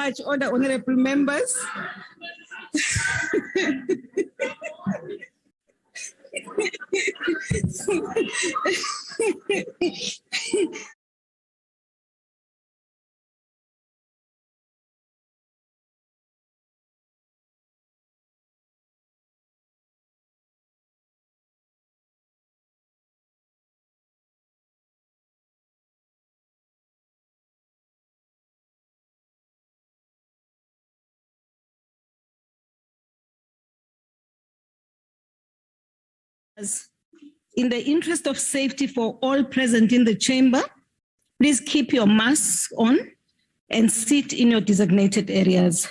much, all the honorable members. In the interest of safety for all present in the chamber, please keep your masks on and sit in your designated areas.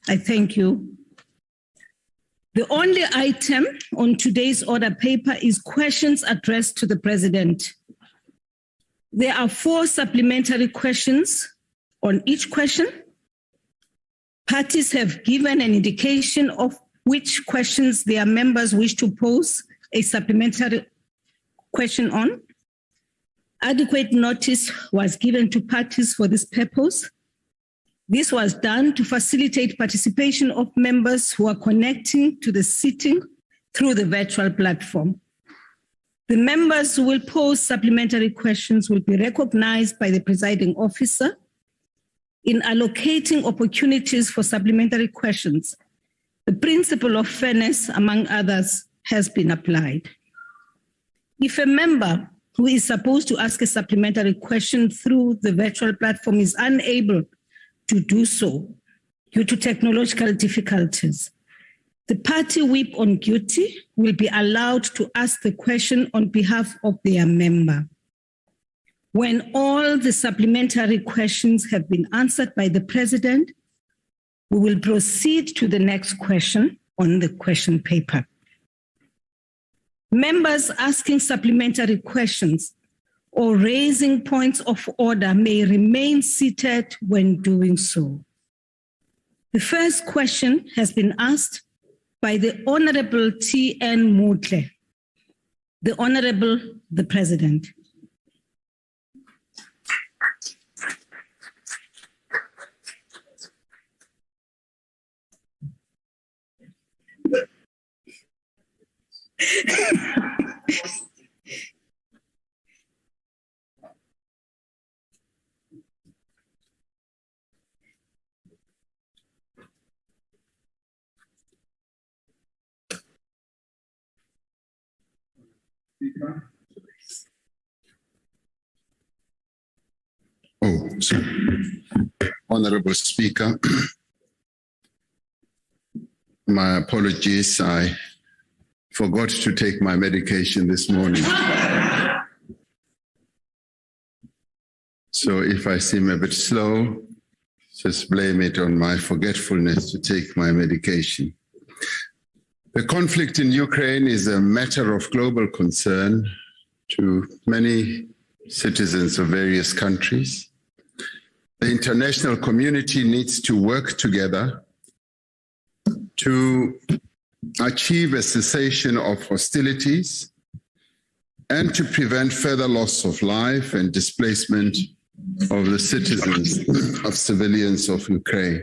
I thank you. The only item on today's order paper is questions addressed to the President. There are 4 supplementary questions on each question. Parties have given an indication of which questions their members wish to pose a supplementary question on. Adequate notice was given to parties for this purpose. This was done to facilitate participation of members who are connecting to the sitting through the virtual platform. The members who will pose supplementary questions will be recognized by the presiding officer. In allocating opportunities for supplementary questions, the principle of fairness, among others, has been applied. If a member who is supposed to ask a supplementary question through the virtual platform is unable to do so due to technological difficulties, the party whip on duty will be allowed to ask the question on behalf of their member. When all the supplementary questions have been answered by the President, we will proceed to the next question on the question paper. Members asking supplementary questions or raising points of order may remain seated when doing so. The first question has been asked by the Honorable T.N. Mutle. The Honorable the President. Honorable Speaker, my apologies. I forgot to take my medication this morning. So if I seem a bit slow, just blame it on my forgetfulness to take my medication. The conflict in Ukraine is a matter of global concern to many citizens of various countries. The international community needs to work together to achieve a cessation of hostilities and to prevent further loss of life and displacement of the citizens, of civilians of Ukraine.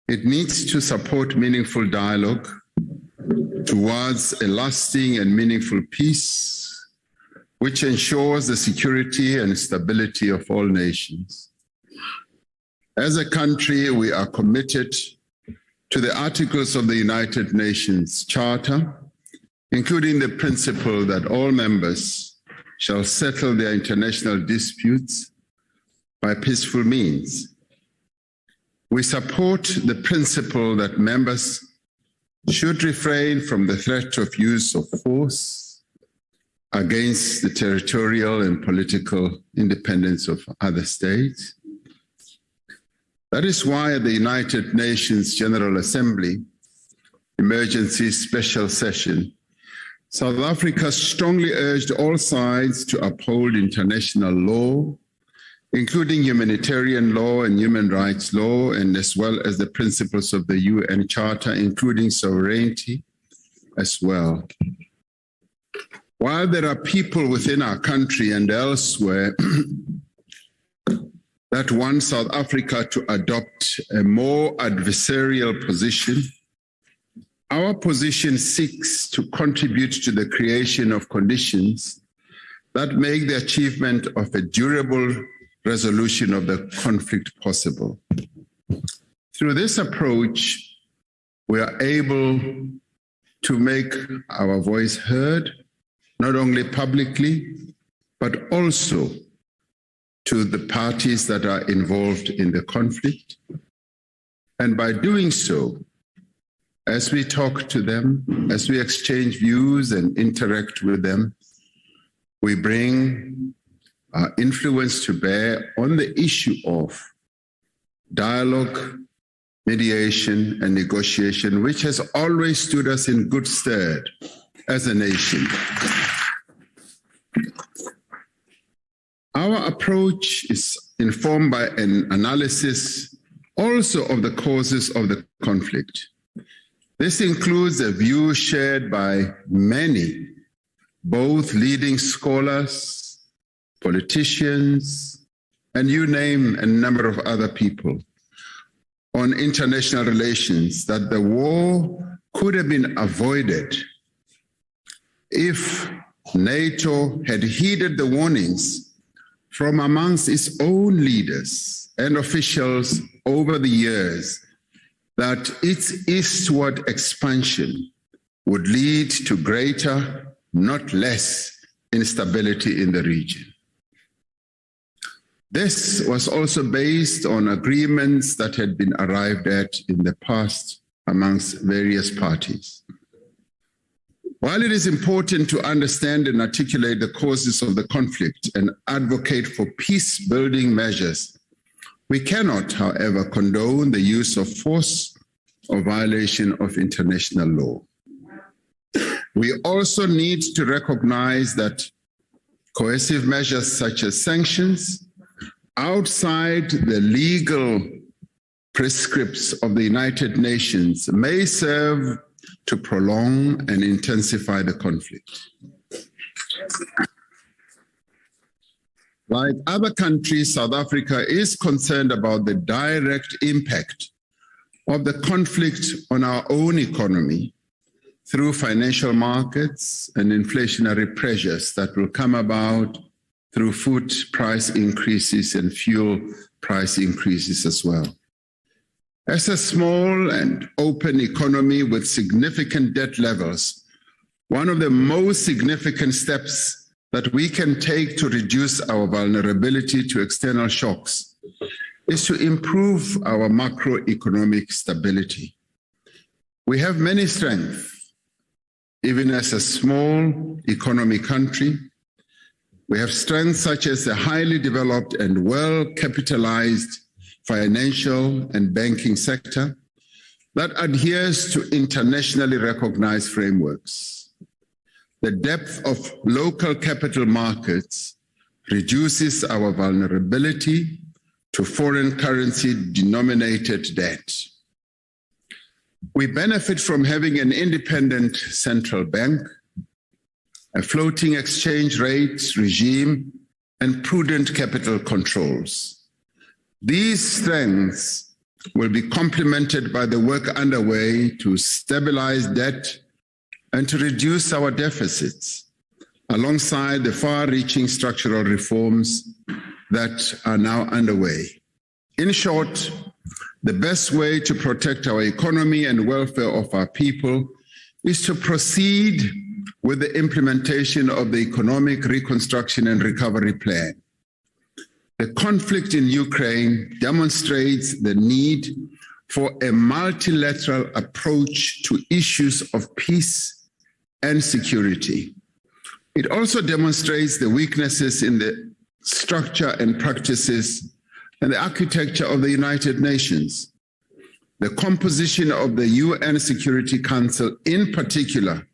It needs to support meaningful dialogue towards a lasting and meaningful peace, which ensures the security and stability of all nations. As a country, we are committed to the articles of the United Nations Charter, including the principle that all members shall settle their international disputes by peaceful means. We support the principle that members should refrain from the threat of use of force against the territorial and political independence of other states. That is why at the United Nations General Assembly Emergency Special Session, South Africa strongly urged all sides to uphold international law, including humanitarian law and human rights law, and as well as the principles of the UN Charter, including sovereignty as well. While there are people within our country and elsewhere that wants South Africa to adopt a more adversarial position. Our position seeks to contribute to the creation of conditions that make the achievement of a durable resolution of the conflict possible. Through this approach, we are able to make our voice heard, not only publicly, but also to the parties that are involved in the conflict. And by doing so, as we talk to them, as we exchange views and interact with them, we bring our influence to bear on the issue of dialogue, mediation, and negotiation, which has always stood us in good stead as a nation. Our approach is informed by an analysis also of the causes of the conflict. This includes a view shared by many, both leading scholars, politicians, and you name a number of other people, on international relations, that the war could have been avoided if NATO had heeded the warnings from amongst its own leaders and officials over the years that its eastward expansion would lead to greater, not less, instability in the region. This was also based on agreements that had been arrived at in the past amongst various parties. While it is important to understand and articulate the causes of the conflict and advocate for peace-building measures, we cannot, however, condone the use of force or violation of international law. We also need to recognize that coercive measures such as sanctions outside the legal prescripts of the United Nations may serve to prolong and intensify the conflict. Like other countries, South Africa is concerned about the direct impact of the conflict on our own economy through financial markets and inflationary pressures that will come about through food price increases and fuel price increases as well. As a small and open economy with significant debt levels, one of the most significant steps that we can take to reduce our vulnerability to external shocks is to improve our macroeconomic stability. We have many strengths, even as a small economy country. We have strengths such as a highly developed and well-capitalized financial and banking sector that adheres to internationally recognized frameworks. The depth of local capital markets reduces our vulnerability to foreign currency denominated debt. We benefit from having an independent central bank, a floating exchange rates regime, and prudent capital controls. These strengths will be complemented by the work underway to stabilize debt and to reduce our deficits, alongside the far-reaching structural reforms that are now underway. In short, the best way to protect our economy and welfare of our people is to proceed with the implementation of the Economic Reconstruction and Recovery Plan. The conflict in Ukraine demonstrates the need for a multilateral approach to issues of peace and security. It also demonstrates the weaknesses in the structure and practices and the architecture of the United Nations. The composition of the UN Security Council in particular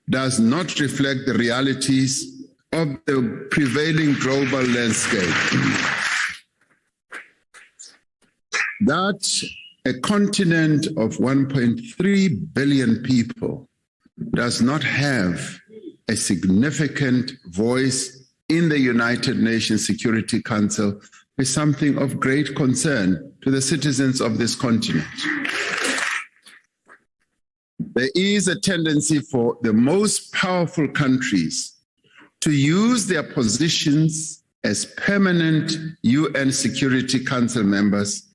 does not reflect the realities of the prevailing global landscape. That a continent of 1.3 billion people does not have a significant voice in the United Nations Security Council is something of great concern to the citizens of this continent. There is a tendency for the most powerful countries to use their positions as permanent UN Security Council members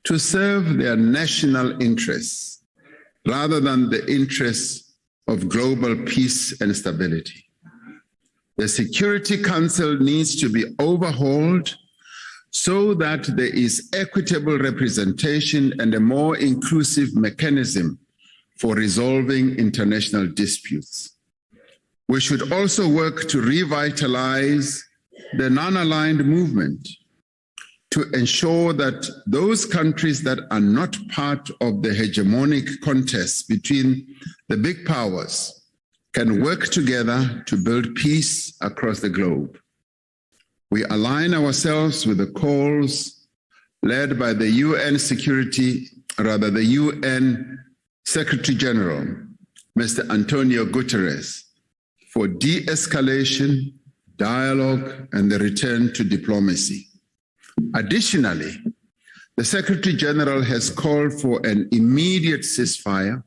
to serve their national interests rather than the interests of global peace and stability. The Security Council needs to be overhauled so that there is equitable representation and a more inclusive mechanism for resolving international disputes. We should also work to revitalize the non-aligned movement to ensure that those countries that are not part of the hegemonic contest between the big powers can work together to build peace across the globe. We align ourselves with the calls led by the UN Secretary General, Mr. Antonio Guterres, for de-escalation, dialogue, and the return to diplomacy. Additionally, the Secretary General has called for an immediate ceasefire,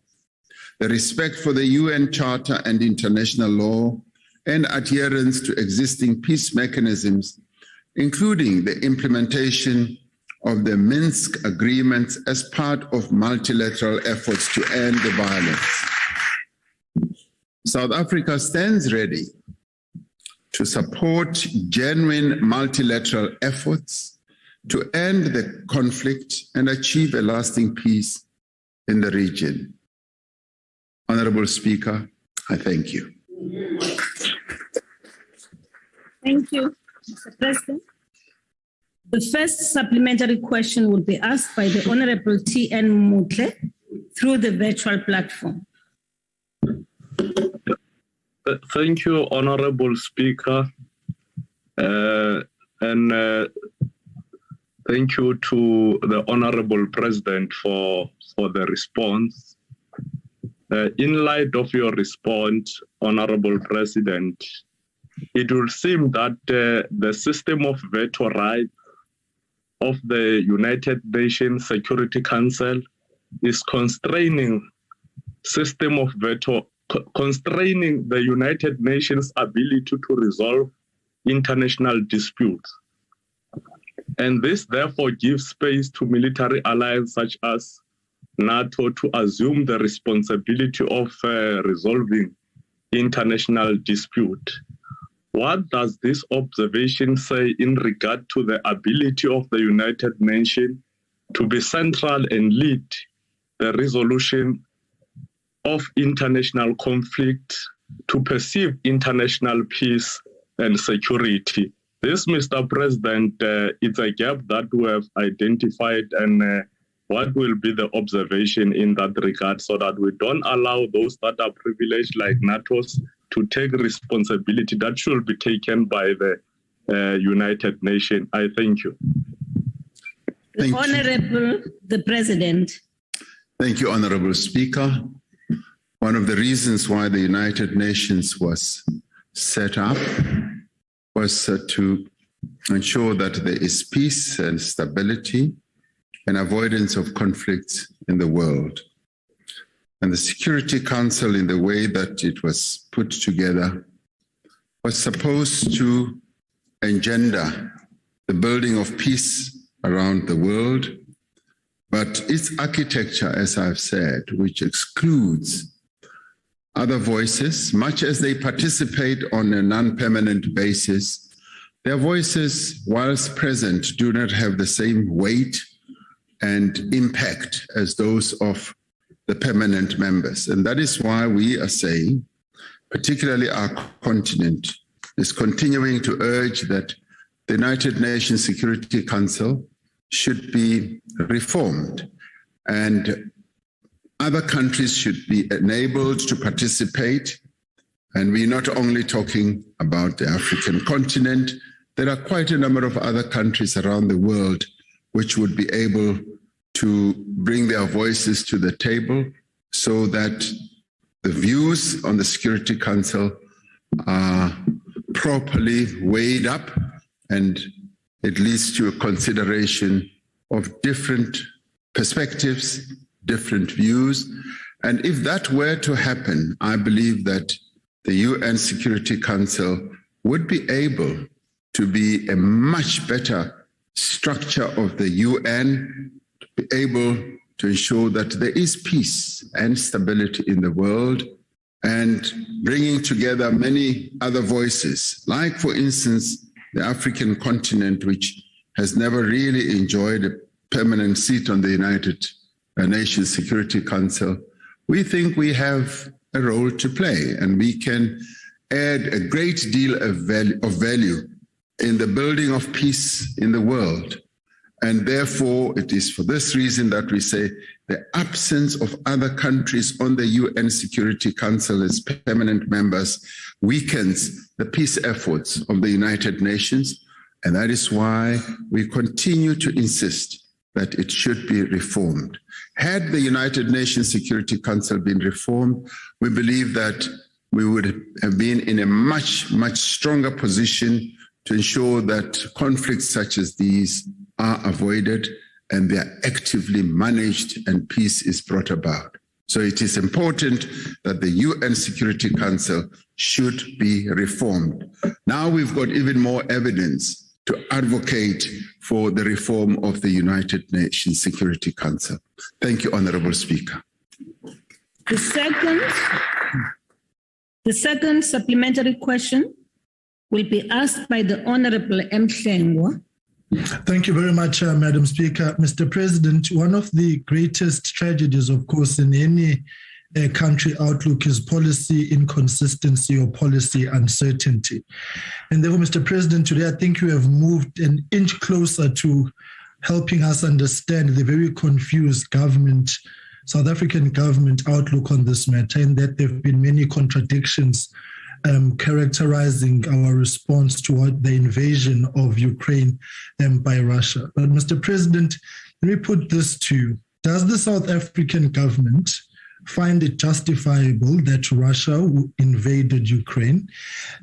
the respect for the UN Charter and international law, and adherence to existing peace mechanisms, including the implementation of the Minsk agreements as part of multilateral efforts to end the violence. South Africa stands ready to support genuine multilateral efforts to end the conflict and achieve a lasting peace in the region. Honorable Speaker, I thank you. Thank you, Mr. President. The first supplementary question will be asked by the Honorable T.N. Mutle through the virtual platform. Thank you, Honorable Speaker. Thank you to the Honorable President for the response. In light of your response, Honorable President, it will seem that the system of veto rights of the United Nations Security Council is constraining constraining the United Nations ability to resolve international disputes. And this therefore gives space to military allies such as NATO to assume the responsibility of resolving international dispute. What does this observation say in regard to the ability of the United Nations to be central and lead the resolution of international conflict, to perceive international peace and security? This, Mr. President, it's a gap that we have identified, and what will be the observation in that regard so that we don't allow those that are privileged like NATO's to take responsibility that should be taken by the United Nations? I thank you. Honorable the President. Thank you, Honorable Speaker. One of the reasons why the United Nations was set up was to ensure that there is peace and stability and avoidance of conflicts in the world. And the Security Council, in the way that it was put together, was supposed to engender the building of peace around the world. But its architecture, as I've said, which excludes other voices, much as they participate on a non-permanent basis, their voices, whilst present, do not have the same weight and impact as those of the permanent members. And that is why we are saying, particularly our continent, is continuing to urge that the United Nations Security Council should be reformed, and other countries should be enabled to participate. And we're not only talking about the African continent, there are quite a number of other countries around the world which would be able to bring their voices to the table so that the views on the Security Council are properly weighed up and it leads to a consideration of different perspectives, different views. And if that were to happen, I believe that the UN Security Council would be able to be a much better structure of the UN, to be able to ensure that there is peace and stability in the world, and bringing together many other voices, like, for instance, the African continent, which has never really enjoyed a permanent seat on the United Nations Security Council. We think we have a role to play, and we can add a great deal of value in the building of peace in the world. And therefore, it is for this reason that we say the absence of other countries on the UN Security Council as permanent members weakens the peace efforts of the United Nations. And that is why we continue to insist that it should be reformed. Had the United Nations Security Council been reformed, we believe that we would have been in a much, much stronger position to ensure that conflicts such as these are avoided and they are actively managed and peace is brought about. So it is important that the UN Security Council should be reformed. Now we've got even more evidence to advocate for the reform of the United Nations Security Council. Thank you, Honorable Speaker. The second supplementary question will be asked by the Honorable M. Hlengwa. Thank you very much, Madam Speaker. Mr. President, one of the greatest tragedies, of course, in any country outlook is policy inconsistency or policy uncertainty. And therefore, Mr. President, today I think you have moved an inch closer to helping us understand the very confused South African government outlook on this matter, and that there have been many contradictions characterizing our response to the invasion of Ukraine by Russia. But Mr. President, let me put this to you. Does the South African government find it justifiable that Russia invaded Ukraine?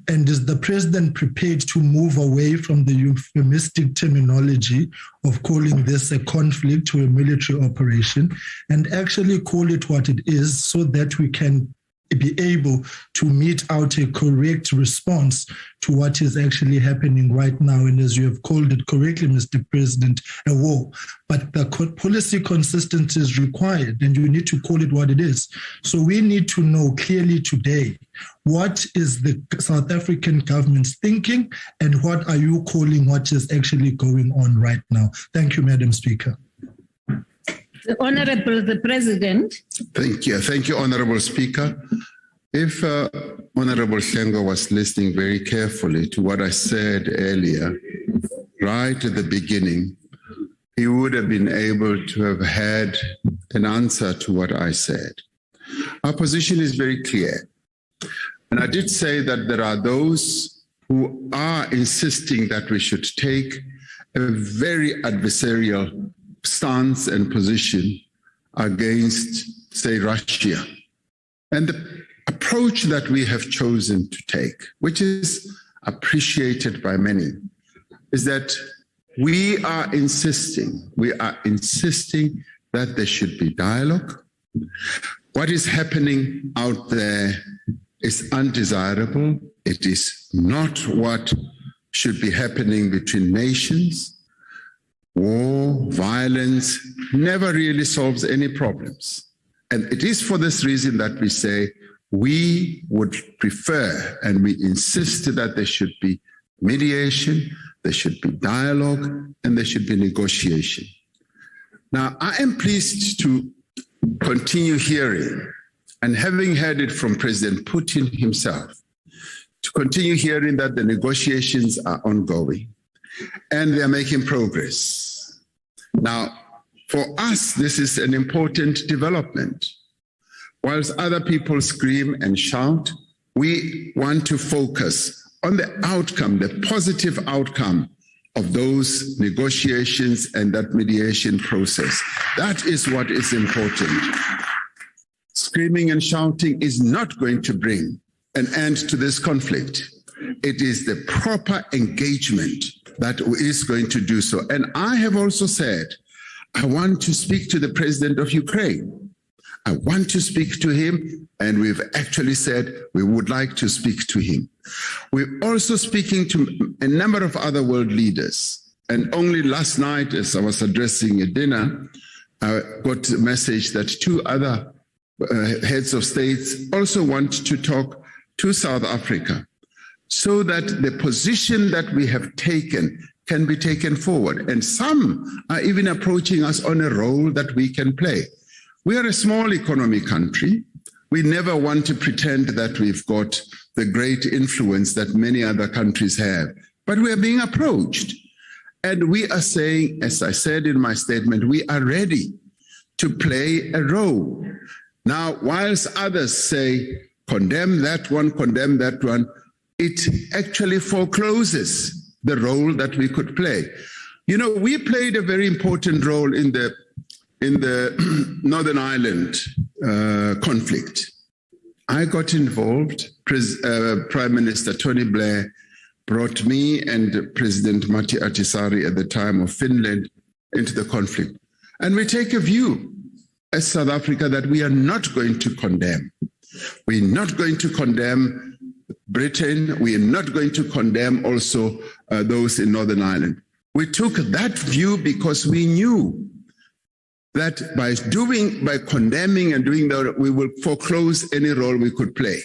And is the president prepared to move away from the euphemistic terminology of calling this a conflict or a military operation and actually call it what it is so that we can be able to mete out a correct response to what is actually happening right now? And as you have called it correctly, Mr. President, a war. But the policy consistency is required, and you need to call it what it is. So we need to know clearly today, what is the South African government's thinking, and what are you calling what is actually going on right now? Thank you, Madam Speaker. The Honorable the President. Thank you. Thank you, Honorable Speaker. If Honorable Hlengwa was listening very carefully to what I said earlier, right at the beginning, he would have been able to have had an answer to what I said. Our position is very clear. And I did say that there are those who are insisting that we should take a very adversarial stance and position against, say, Russia. And the approach that we have chosen to take, which is appreciated by many, is that we are insisting that there should be dialogue. What is happening out there is undesirable. It is not what should be happening between nations. War, violence never really solves any problems. And it is for this reason that we say we would prefer and we insist that there should be mediation, there should be dialogue, and there should be negotiation. Now, I am pleased to continue hearing, and having heard it from President Putin himself, to continue hearing that the negotiations are ongoing and they are making progress. Now, for us, this is an important development. Whilst other people scream and shout, we want to focus on the outcome, the positive outcome of those negotiations and that mediation process. That is what is important. Screaming and shouting is not going to bring an end to this conflict. It is the proper engagement that is going to do so. And I have also said, I want to speak to the president of Ukraine. I want to speak to him, and we've actually said we would like to speak to him. We're also speaking to a number of other world leaders. And only last night, as I was addressing a dinner, I got a message that two other heads of states also want to talk to South Africa, so that the position that we have taken can be taken forward. And some are even approaching us on a role that we can play. We are a small economy country. We never want to pretend that we've got the great influence that many other countries have, but we are being approached. And we are saying, as I said in my statement, we are ready to play a role. Now, whilst others say, condemn that one, it actually forecloses the role that we could play. You know, we played a very important role in the Northern Ireland conflict. I got involved. Prime Minister Tony Blair brought me and President Matti Ahtisaari at the time of Finland into the conflict. And we take a view as South Africa that we are not going to condemn. We're not going to condemn Britain. We are not going to condemn also those in Northern Ireland. We took that view because we knew that by condemning and doing that, we will foreclose any role we could play.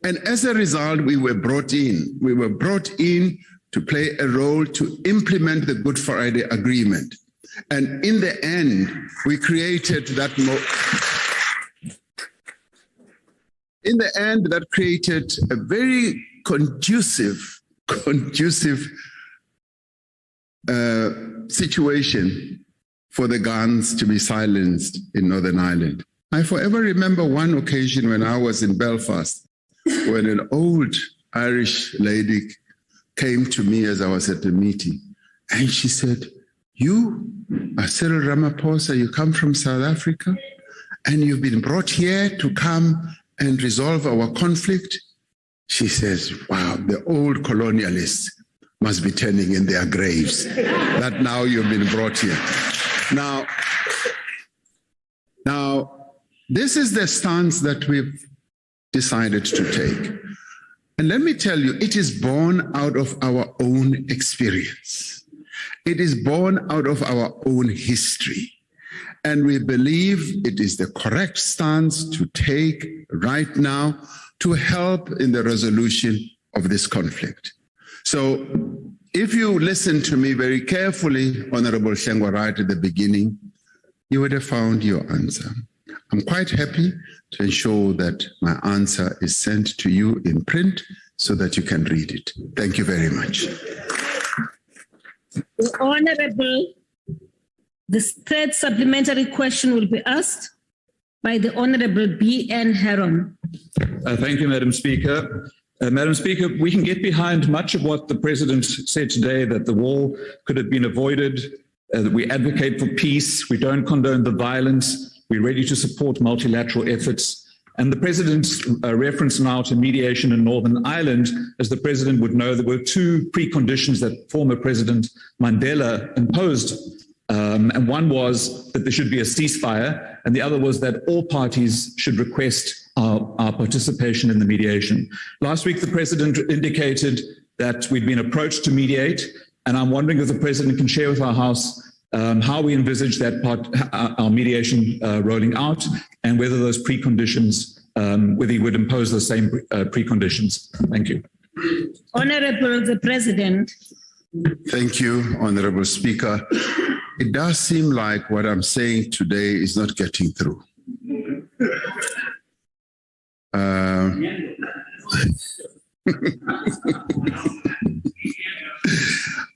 And as a result, we were brought in. We were brought in to play a role to implement the Good Friday Agreement. And in the end, we created that in the end, that created a very conducive situation for the guns to be silenced in Northern Ireland. I forever remember one occasion when I was in Belfast, when an old Irish lady came to me as I was at a meeting, and she said, "You are Cyril Ramaphosa, you come from South Africa, and you've been brought here to come and resolve our conflict?" She says, "Wow, the old colonialists must be turning in their graves that now you've been brought here." Now, this is the stance that we've decided to take. And let me tell you, it is born out of our own experience. It is born out of our own history. And we believe it is the correct stance to take right now to help in the resolution of this conflict. So if you listen to me very carefully, Honorable Shengwa, right at the beginning, you would have found your answer. I'm quite happy to ensure that my answer is sent to you in print so that you can read it. Thank you very much. The Honorable, the third supplementary question will be asked by the Honorable B.N. Heron. Thank you, Madam Speaker. Madam Speaker, we can get behind much of what the President said today, that the war could have been avoided, that we advocate for peace, we don't condone the violence, we're ready to support multilateral efforts. And the President's reference now to mediation in Northern Ireland, as the President would know, there were two preconditions that former President Mandela imposed. And one was that there should be a ceasefire, and the other was that all parties should request our participation in the mediation. Last week, the President indicated that we'd been approached to mediate, and I'm wondering if the President can share with our House how we envisage that our mediation rolling out, and whether those preconditions, whether he would impose the same preconditions. Thank you. Honorable the President. Thank you, Honorable Speaker. It does seem like what I'm saying today is not getting through.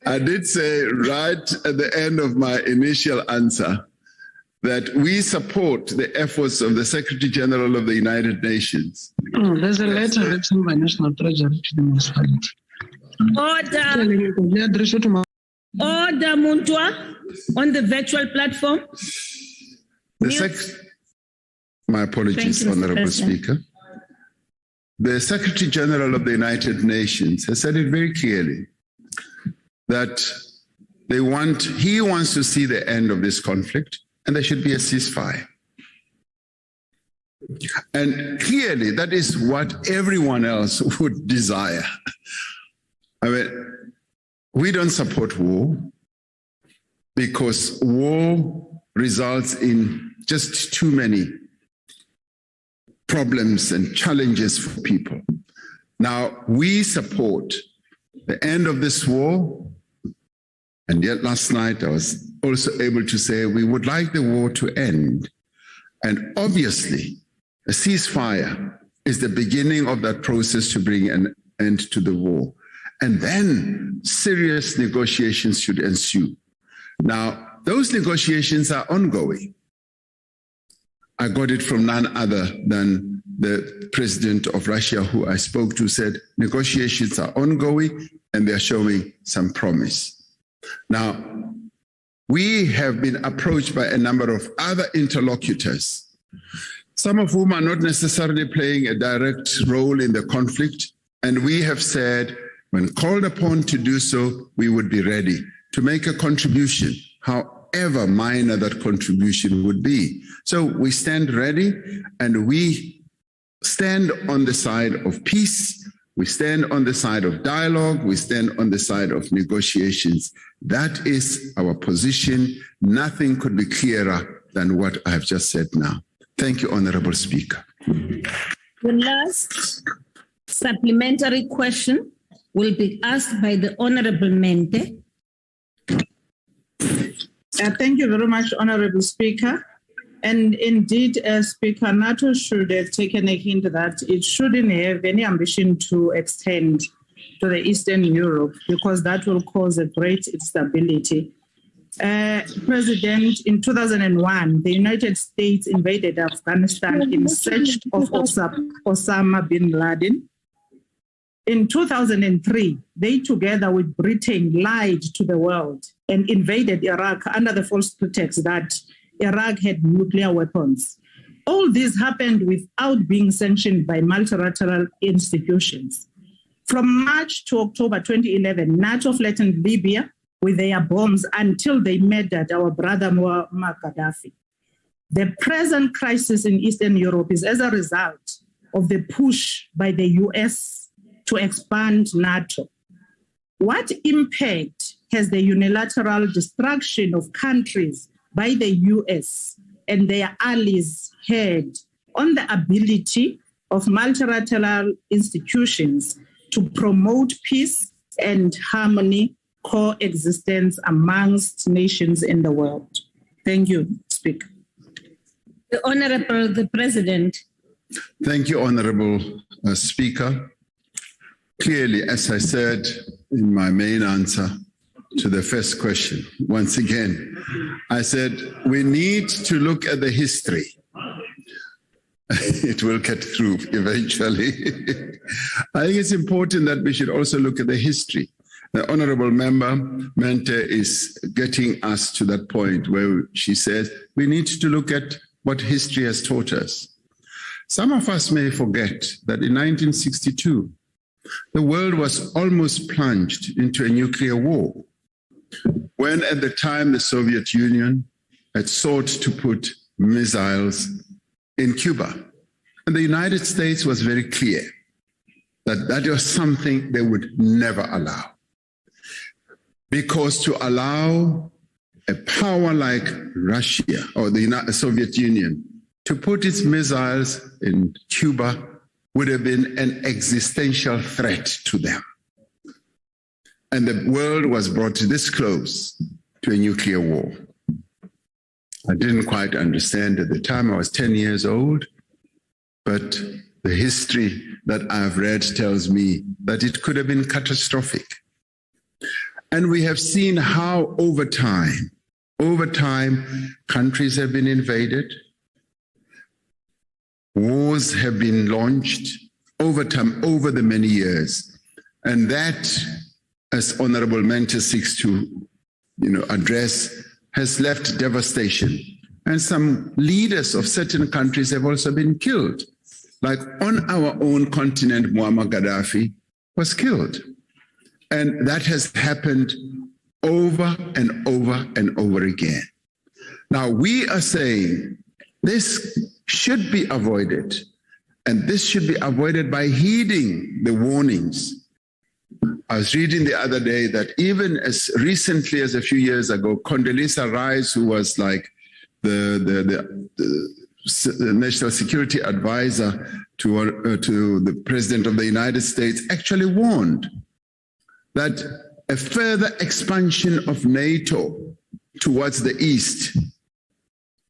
I did say right at the end of my initial answer that we support the efforts of the Secretary General of the United Nations. There's a letter written by National Treasury to the municipality. Order, Muntwa, on the virtual platform. My apologies, Honorable Speaker. The Secretary General of the United Nations has said it very clearly that he wants to see the end of this conflict, and there should be a ceasefire. And clearly, that is what everyone else would desire. I mean, we don't support war because war results in just too many problems and challenges for people. Now, we support the end of this war, and yet last night I was also able to say we would like the war to end. And obviously, a ceasefire is the beginning of that process to bring an end to the war. And then serious negotiations should ensue. Now, those negotiations are ongoing. I got it from none other than the president of Russia, who I spoke to, said negotiations are ongoing and they're showing some promise. Now, we have been approached by a number of other interlocutors, some of whom are not necessarily playing a direct role in the conflict. And we have said, when called upon to do so, we would be ready to make a contribution, however minor that contribution would be. So we stand ready, and we stand on the side of peace. We stand on the side of dialogue. We stand on the side of negotiations. That is our position. Nothing could be clearer than what I have just said now. Thank you, Honorable Speaker. The last supplementary question will be asked by the Honorable Mente. Thank you very much, Honorable Speaker. And indeed, Speaker, NATO should have taken a hint that it shouldn't have any ambition to extend to the Eastern Europe, because that will cause a great instability. President, in 2001, the United States invaded Afghanistan in search of Osama bin Laden. In 2003, they, together with Britain, lied to the world and invaded Iraq under the false pretext that Iraq had nuclear weapons. All this happened without being sanctioned by multilateral institutions. From March to October 2011, NATO flattened Libya with their bombs until they murdered our brother Muammar Gaddafi. The present crisis in Eastern Europe is as a result of the push by the US to expand NATO. What impact has the unilateral destruction of countries by the US and their allies had on the ability of multilateral institutions to promote peace and harmony, coexistence amongst nations in the world? Thank you, Speaker. The Honorable the President. Thank you, Honorable Speaker. Clearly, as I said in my main answer to the first question, once again, I said we need to look at the history. It will get through eventually. I think it's important that we should also look at the history. The Honorable Member Mente is getting us to that point where she says we need to look at what history has taught us. Some of us may forget that in 1962, the world was almost plunged into a nuclear war, when at the time the Soviet Union had sought to put missiles in Cuba. And the United States was very clear that that was something they would never allow. Because to allow a power like Russia or the Soviet Union to put its missiles in Cuba would have been an existential threat to them. And the world was brought this close to a nuclear war. I didn't quite understand at the time. I was 10 years old, but the history that I've read tells me that it could have been catastrophic. And we have seen how over time, countries have been invaded, wars have been launched over time, over the many years. And that, as Honorable Mente seeks to address, has left devastation. And some leaders of certain countries have also been killed. Like on our own continent, Muammar Gaddafi was killed. And that has happened over and over and over again. Now, we are saying this should be avoided, and this should be avoided by heeding the warnings. I was reading the other day that even as recently as a few years ago, Condoleezza Rice, who was like the national security advisor to the President of the United States, actually warned that a further expansion of NATO towards the east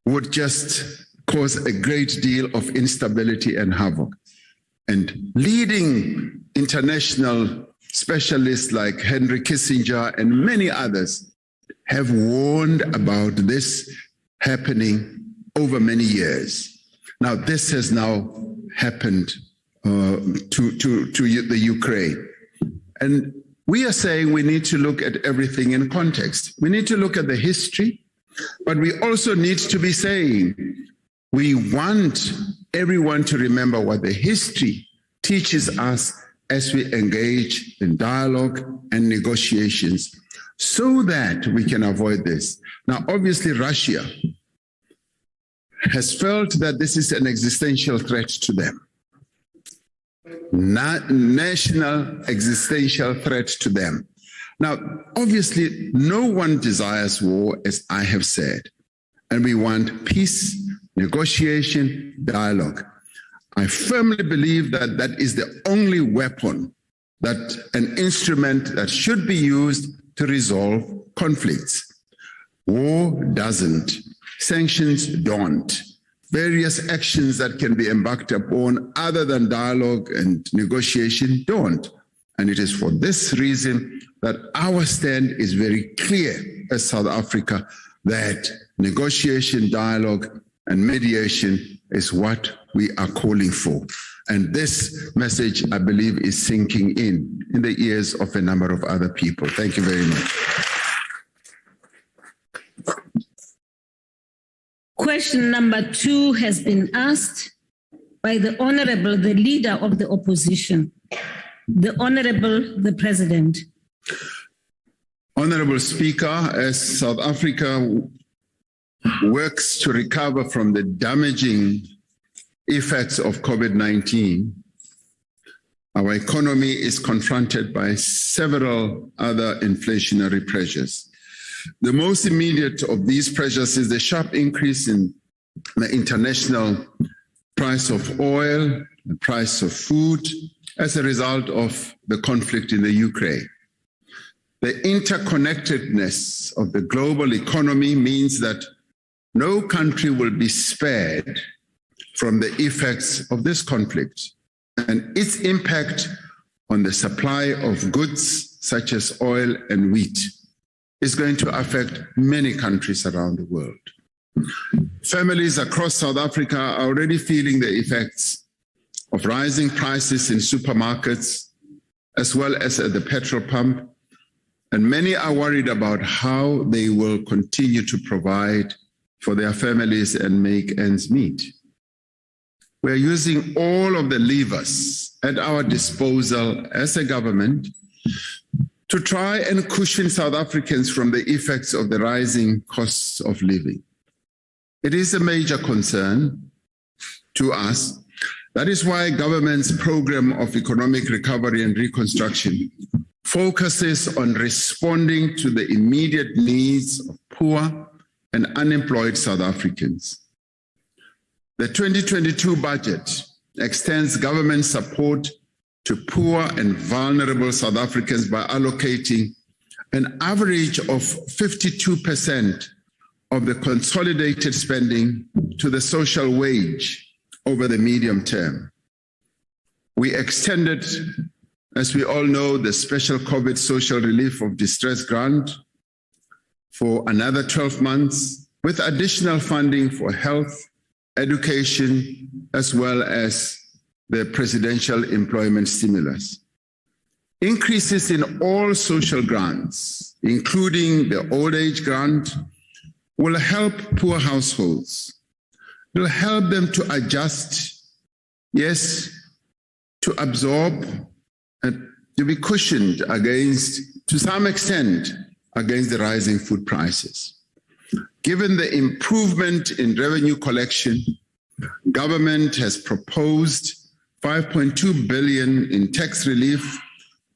would just cause a great deal of instability and havoc. And leading international specialists like Henry Kissinger and many others have warned about this happening over many years. Now, this has now happened to the Ukraine. And we are saying we need to look at everything in context. We need to look at the history, but we also need to be saying we want everyone to remember what the history teaches us as we engage in dialogue and negotiations so that we can avoid this. Now, obviously, Russia has felt that this is an existential threat to them. National existential threat to them. Now, obviously, no one desires war, as I have said, and we want peace, negotiation, dialogue. I firmly believe that that is the only weapon, that an instrument that should be used to resolve conflicts. War doesn't. Sanctions don't. Various actions that can be embarked upon other than dialogue and negotiation don't. And it is for this reason that our stand is very clear as South Africa that negotiation, dialogue, and mediation is what we are calling for. And this message, I believe, is sinking in the ears of a number of other people. Thank you very much. Question number 2 has been asked by the Honorable, the Leader of the Opposition, the Honorable, the President. Honorable Speaker, as South Africa works to recover from the damaging effects of COVID-19, our economy is confronted by several other inflationary pressures. The most immediate of these pressures is the sharp increase in the international price of oil, the price of food, as a result of the conflict in the Ukraine. The interconnectedness of the global economy means that no country will be spared from the effects of this conflict and its impact on the supply of goods such as oil and wheat is going to affect many countries around the world. Families across South Africa are already feeling the effects of rising prices in supermarkets as well as at the petrol pump, and many are worried about how they will continue to provide for their families and make ends meet. We're using all of the levers at our disposal as a government to try and cushion South Africans from the effects of the rising costs of living. It is a major concern to us. That is why government's program of economic recovery and reconstruction focuses on responding to the immediate needs of poor and unemployed South Africans. The 2022 budget extends government support to poor and vulnerable South Africans by allocating an average of 52% of the consolidated spending to the social wage over the medium term. We extended, as we all know, the special COVID social relief of distress grant for another 12 months, with additional funding for health, education, as well as the presidential employment stimulus. Increases in all social grants, including the old age grant, will help poor households. It will help them to adjust, yes, to absorb to be cushioned against, to some extent, against the rising food prices. Given the improvement in revenue collection, government has proposed 5.2 billion in tax relief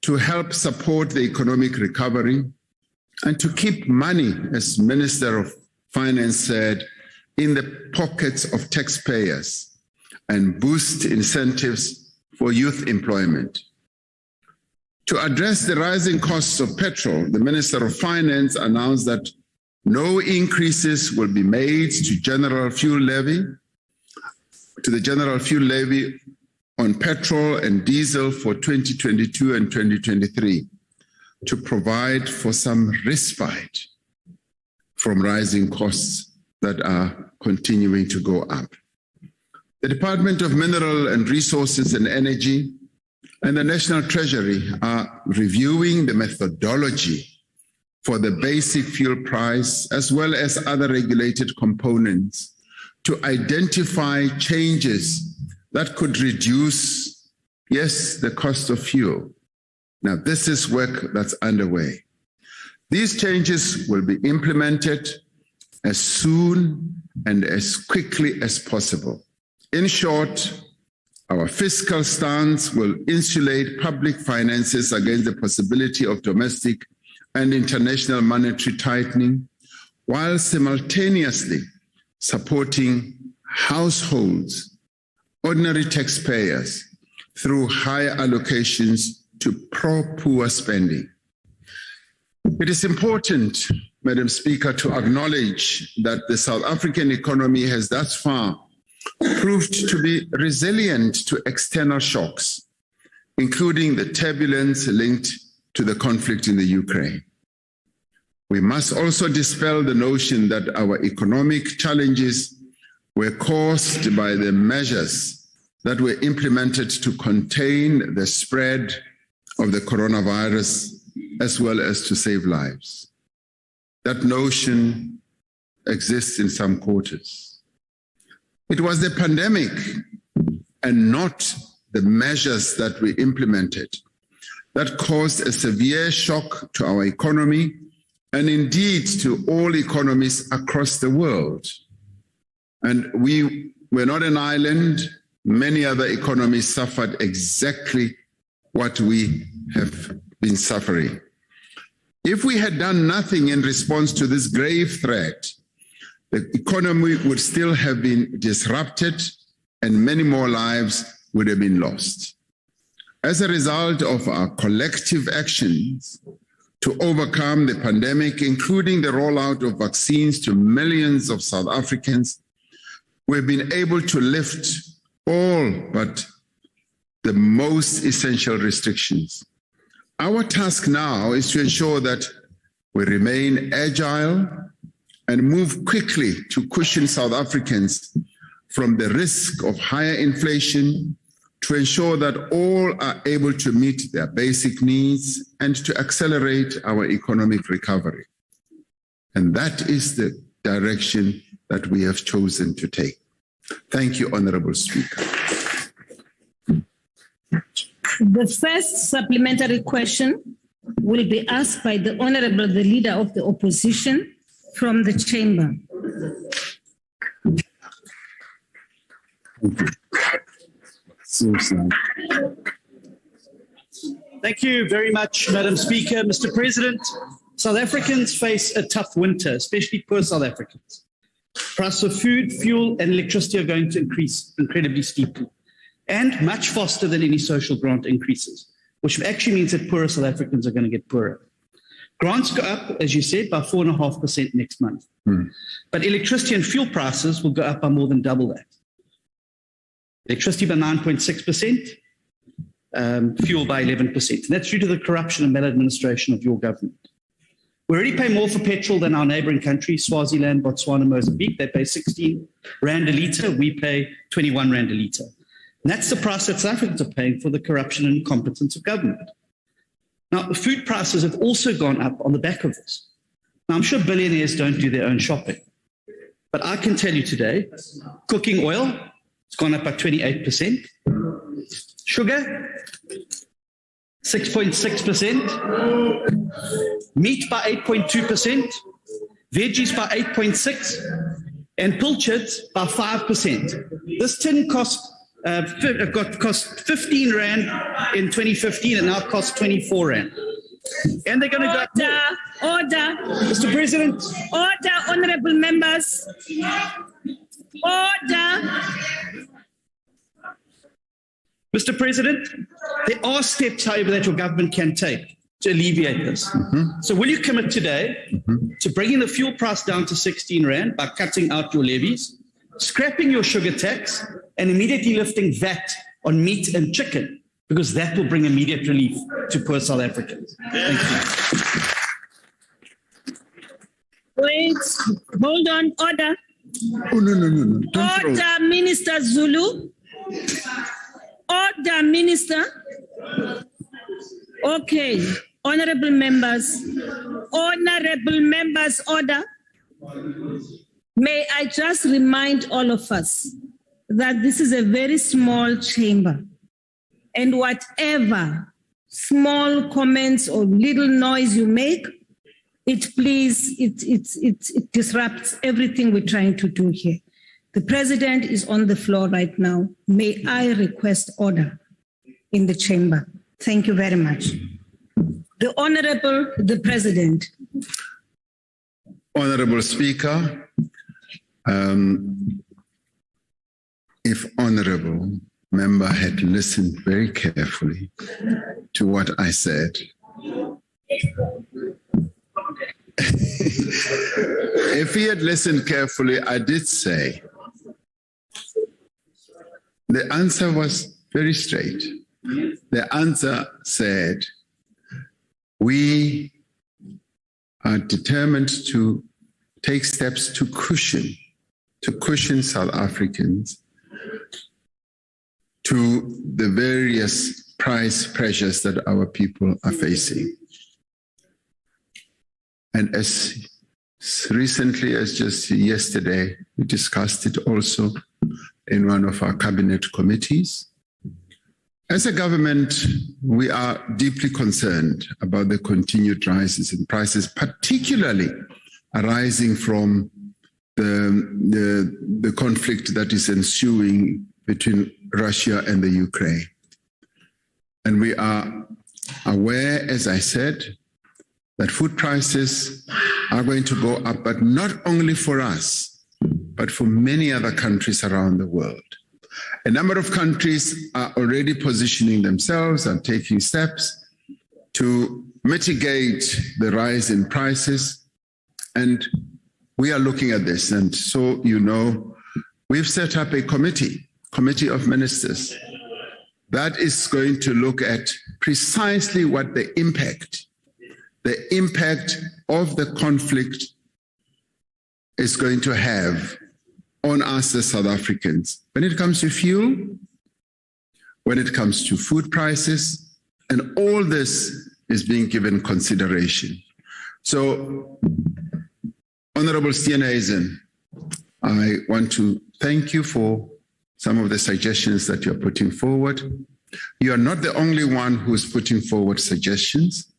to help support the economic recovery and to keep money, as Minister of Finance said, in the pockets of taxpayers and boost incentives for youth employment. To address the rising costs of petrol, the Minister of Finance announced that no increases will be made to the general fuel levy on petrol and diesel for 2022 and 2023 to provide for some respite from rising costs that are continuing to go up. The Department of Mineral and Resources and Energy and the National Treasury are reviewing the methodology for the basic fuel price as well as other regulated components to identify changes that could reduce, yes, the cost of fuel. Now, this is work that's underway. These changes will be implemented as soon and as quickly as possible. In short, our fiscal stance will insulate public finances against the possibility of domestic and international monetary tightening, while simultaneously supporting households, ordinary taxpayers, through higher allocations to pro-poor spending. It is important, Madam Speaker, to acknowledge that the South African economy has thus far proved to be resilient to external shocks, including the turbulence linked to the conflict in the Ukraine. We must also dispel the notion that our economic challenges were caused by the measures that were implemented to contain the spread of the coronavirus as well as to save lives. That notion exists in some quarters. It was the pandemic and not the measures that we implemented that caused a severe shock to our economy and indeed to all economies across the world. And we were not an island. Many other economies suffered exactly what we have been suffering. If we had done nothing in response to this grave threat, the economy would still have been disrupted and many more lives would have been lost. As a result of our collective actions to overcome the pandemic, including the rollout of vaccines to millions of South Africans, we've been able to lift all but the most essential restrictions. Our task now is to ensure that we remain agile and move quickly to cushion South Africans from the risk of higher inflation, to ensure that all are able to meet their basic needs and to accelerate our economic recovery. And that is the direction that we have chosen to take. Thank you, Honorable Speaker. The first supplementary question will be asked by the Honorable, the Leader of the Opposition from the Chamber. Thank you very much, Madam Speaker. Mr. President, South Africans face a tough winter, especially poor South Africans. Price of food, fuel, and electricity are going to increase incredibly steeply and much faster than any social grant increases, which actually means that poorer South Africans are going to get poorer. Grants go up, as you said, by 4.5% next month. But electricity and fuel prices will go up by more than double that. Electricity by 9.6%, fuel by 11%. And that's due to the corruption and maladministration of your government. We already pay more for petrol than our neighboring countries, Swaziland, Botswana, Mozambique. They pay 16 Rand a litre. We pay 21 Rand a litre. And that's the price that South Africans are paying for the corruption and incompetence of government. Now, the food prices have also gone up on the back of this. Now, I'm sure billionaires don't do their own shopping. But I can tell you today, cooking oil has gone up by 28%. Sugar, 6.6%, meat by 8.2%, veggies by 8.6%, and pilchards by 5%. This tin cost 15 Rand in 2015 and now costs 24 Rand. And they're going to go. Order. Mr. President. Order, honorable members. Order. Mr. President, there are steps, however, that your government can take to alleviate this. So will you commit today to bringing the fuel price down to 16 Rand by cutting out your levies, scrapping your sugar tax, and immediately lifting VAT on meat and chicken, because that will bring immediate relief to poor South Africans? Thank you. Wait, hold on, order. Oh, no. Don't throw. Order, Minister Zulu. Order, Minister. Okay, honorable members, order. May I just remind all of us that this is a very small chamber, and whatever small comments or little noise you make, it disrupts everything we're trying to do here. The president is on the floor right now. May I request order in the chamber? Thank you very much. The President. Honorable Speaker, if honorable member had listened very carefully to what I said, if he had listened carefully, I did say, the answer was very straight. The answer said, we are determined to take steps to cushion South Africans to the various price pressures that our people are facing. And as recently as just yesterday, we discussed it also in one of our cabinet committees. As a government, we are deeply concerned about the continued rises in prices, particularly arising from the conflict that is ensuing between Russia and the Ukraine. And we are aware, as I said, that food prices are going to go up, but not only for us, but for many other countries around the world. A number of countries are already positioning themselves and taking steps to mitigate the rise in prices. And we are looking at this. And so, you know, we've set up a committee of ministers that is going to look at precisely what the impact of the conflict is going to have on us as South Africans when it comes to fuel, when it comes to food prices, and all this is being given consideration. So, Honorable Steenhuisen, I want to thank you for some of the suggestions that you're putting forward. You are not the only one who's putting forward suggestions.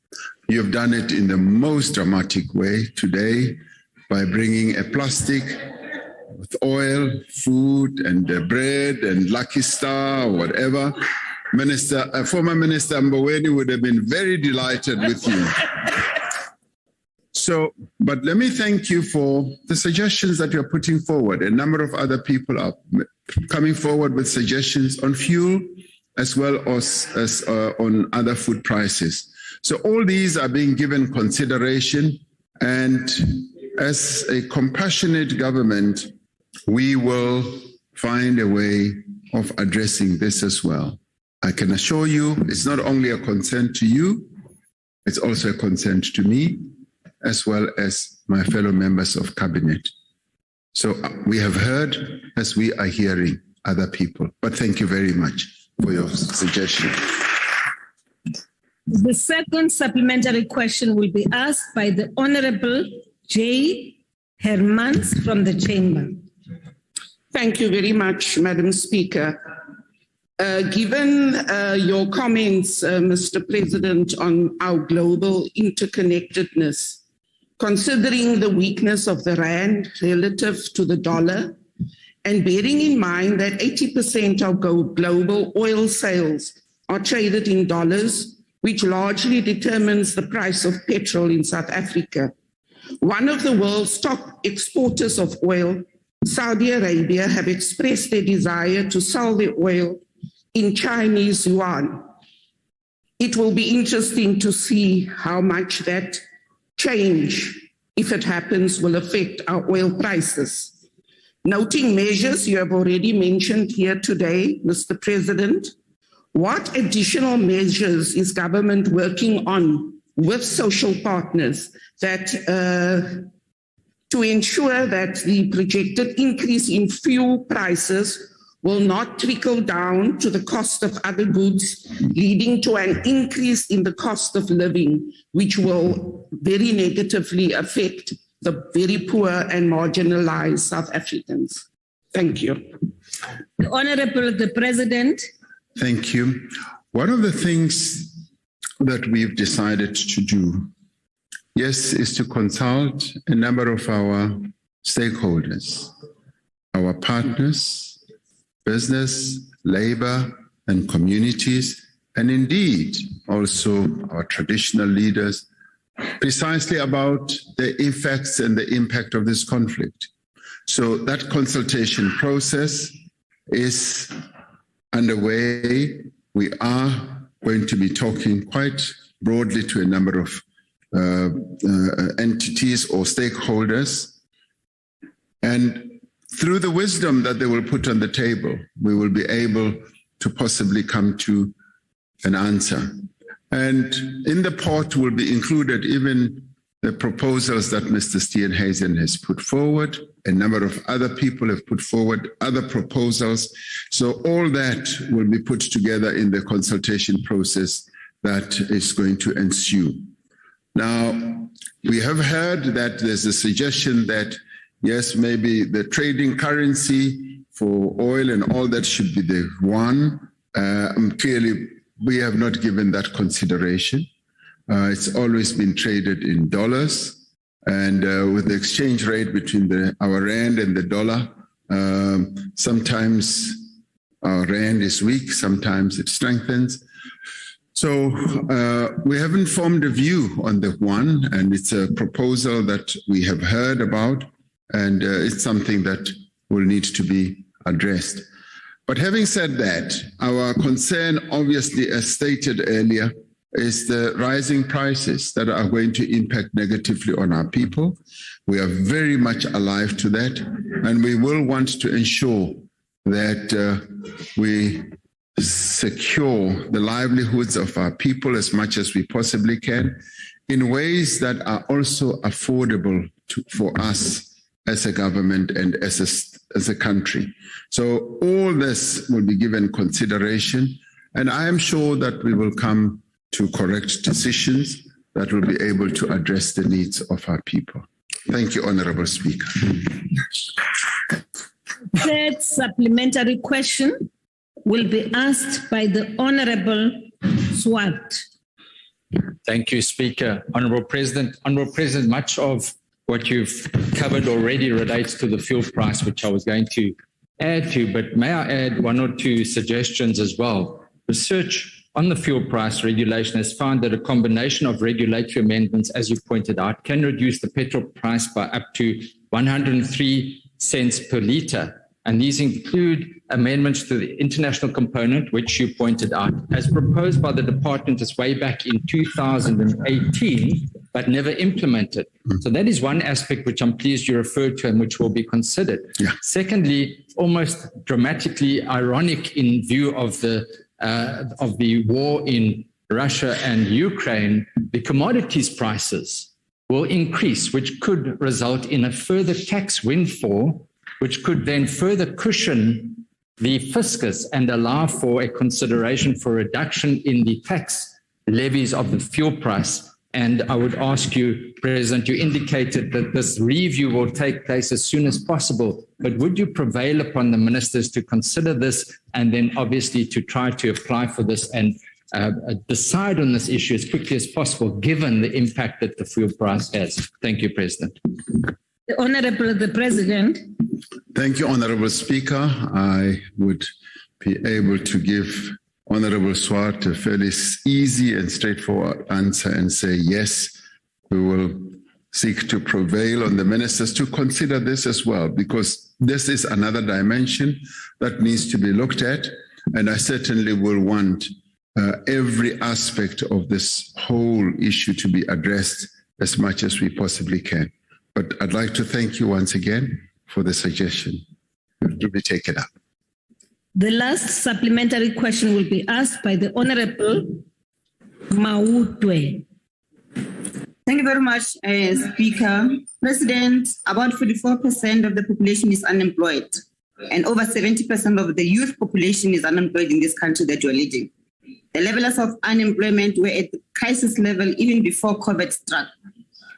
You have done it in the most dramatic way today by bringing a plastic with oil, food, and bread, and Lucky Star, or whatever. Former Minister Mboweni would have been very delighted with you. So, but let me thank you for the suggestions that you're putting forward. A number of other people are coming forward with suggestions on fuel as well as on other food prices. So all these are being given consideration, and as a compassionate government, we will find a way of addressing this as well. I can assure you it's not only a concern to you, it's also a concern to me, as well as my fellow members of cabinet. So we have heard as we are hearing other people, but thank you very much for your suggestion. The second supplementary question will be asked by the Honorable J. Hermans from the chamber. Thank you very much, Madam Speaker. Given your comments, Mr. President, on our global interconnectedness, considering the weakness of the rand relative to the dollar, and bearing in mind that 80% of global oil sales are traded in dollars, which largely determines the price of petrol in South Africa. One of the world's top exporters of oil, Saudi Arabia, have expressed their desire to sell their oil in Chinese yuan. It will be interesting to see how much that change, if it happens, will affect our oil prices. Noting measures you have already mentioned here today, Mr. President, what additional measures is government working on with social partners that to ensure that the projected increase in fuel prices will not trickle down to the cost of other goods, leading to an increase in the cost of living, which will very negatively affect the very poor and marginalized South Africans? Thank you. The Honorable the President. Thank you. One of the things that we've decided to do, yes, is to consult a number of our stakeholders, our partners, business, labor, and communities, and indeed also our traditional leaders, precisely about the effects and the impact of this conflict. So that consultation process is underway. We are going to be talking quite broadly to a number of entities or stakeholders. And through the wisdom that they will put on the table, we will be able to possibly come to an answer. And in the pot will be included even the proposals that Mr. Steenhuisen has put forward. A number of other people have put forward other proposals. So all that will be put together in the consultation process that is going to ensue. Now, we have heard that there's a suggestion that, yes, maybe the trading currency for oil and all that should be the yuan. Clearly, we have not given that consideration. It's always been traded in dollars, and with the exchange rate between our rand and the dollar, sometimes our rand is weak, sometimes it strengthens. So we haven't formed a view on the one, and it's a proposal that we have heard about, and it's something that will need to be addressed. But having said that, our concern, obviously, as stated earlier, is the rising prices that are going to impact negatively on our people. We are very much alive to that, and we will want to ensure that we secure the livelihoods of our people as much as we possibly can in ways that are also affordable for us as a government and as a country. So all this will be given consideration, and I am sure that we will come to correct decisions that will be able to address the needs of our people. Thank you, Honorable Speaker. Third supplementary question will be asked by the Honorable Swart. Thank you, Speaker. Honorable President, much of what you've covered already relates to the fuel price, which I was going to add to, but may I add one or two suggestions as well? Research on the fuel price regulation has found that a combination of regulatory amendments, as you pointed out, can reduce the petrol price by up to 103 cents per litre. And these include amendments to the international component, which you pointed out, as proposed by the department as way back in 2018, but never implemented. So that is one aspect which I'm pleased you referred to and which will be considered. Yeah. Secondly, almost dramatically ironic in view of the war in Russia and Ukraine, the commodities prices will increase, which could result in a further tax windfall, which could then further cushion the fiscus and allow for a consideration for reduction in the tax levies of the fuel price And I would ask you, President, you indicated that this review will take place as soon as possible, but would you prevail upon the ministers to consider this and then obviously to try to apply for this and decide on this issue as quickly as possible, given the impact that the fuel price has? Thank you, President. The Honorable the President. Thank you, Honorable Speaker. I would be able to give Honorable Swart a fairly easy and straightforward answer and say, yes, we will seek to prevail on the ministers to consider this as well, because this is another dimension that needs to be looked at. And I certainly will want every aspect of this whole issue to be addressed as much as we possibly can. But I'd like to thank you once again for the suggestion to be taken up. The last supplementary question will be asked by the Honorable Mautwe. Thank you very much, Speaker. President, about 44% of the population is unemployed, and over 70% of the youth population is unemployed in this country that you're leading. The levels of unemployment were at the crisis level even before COVID struck.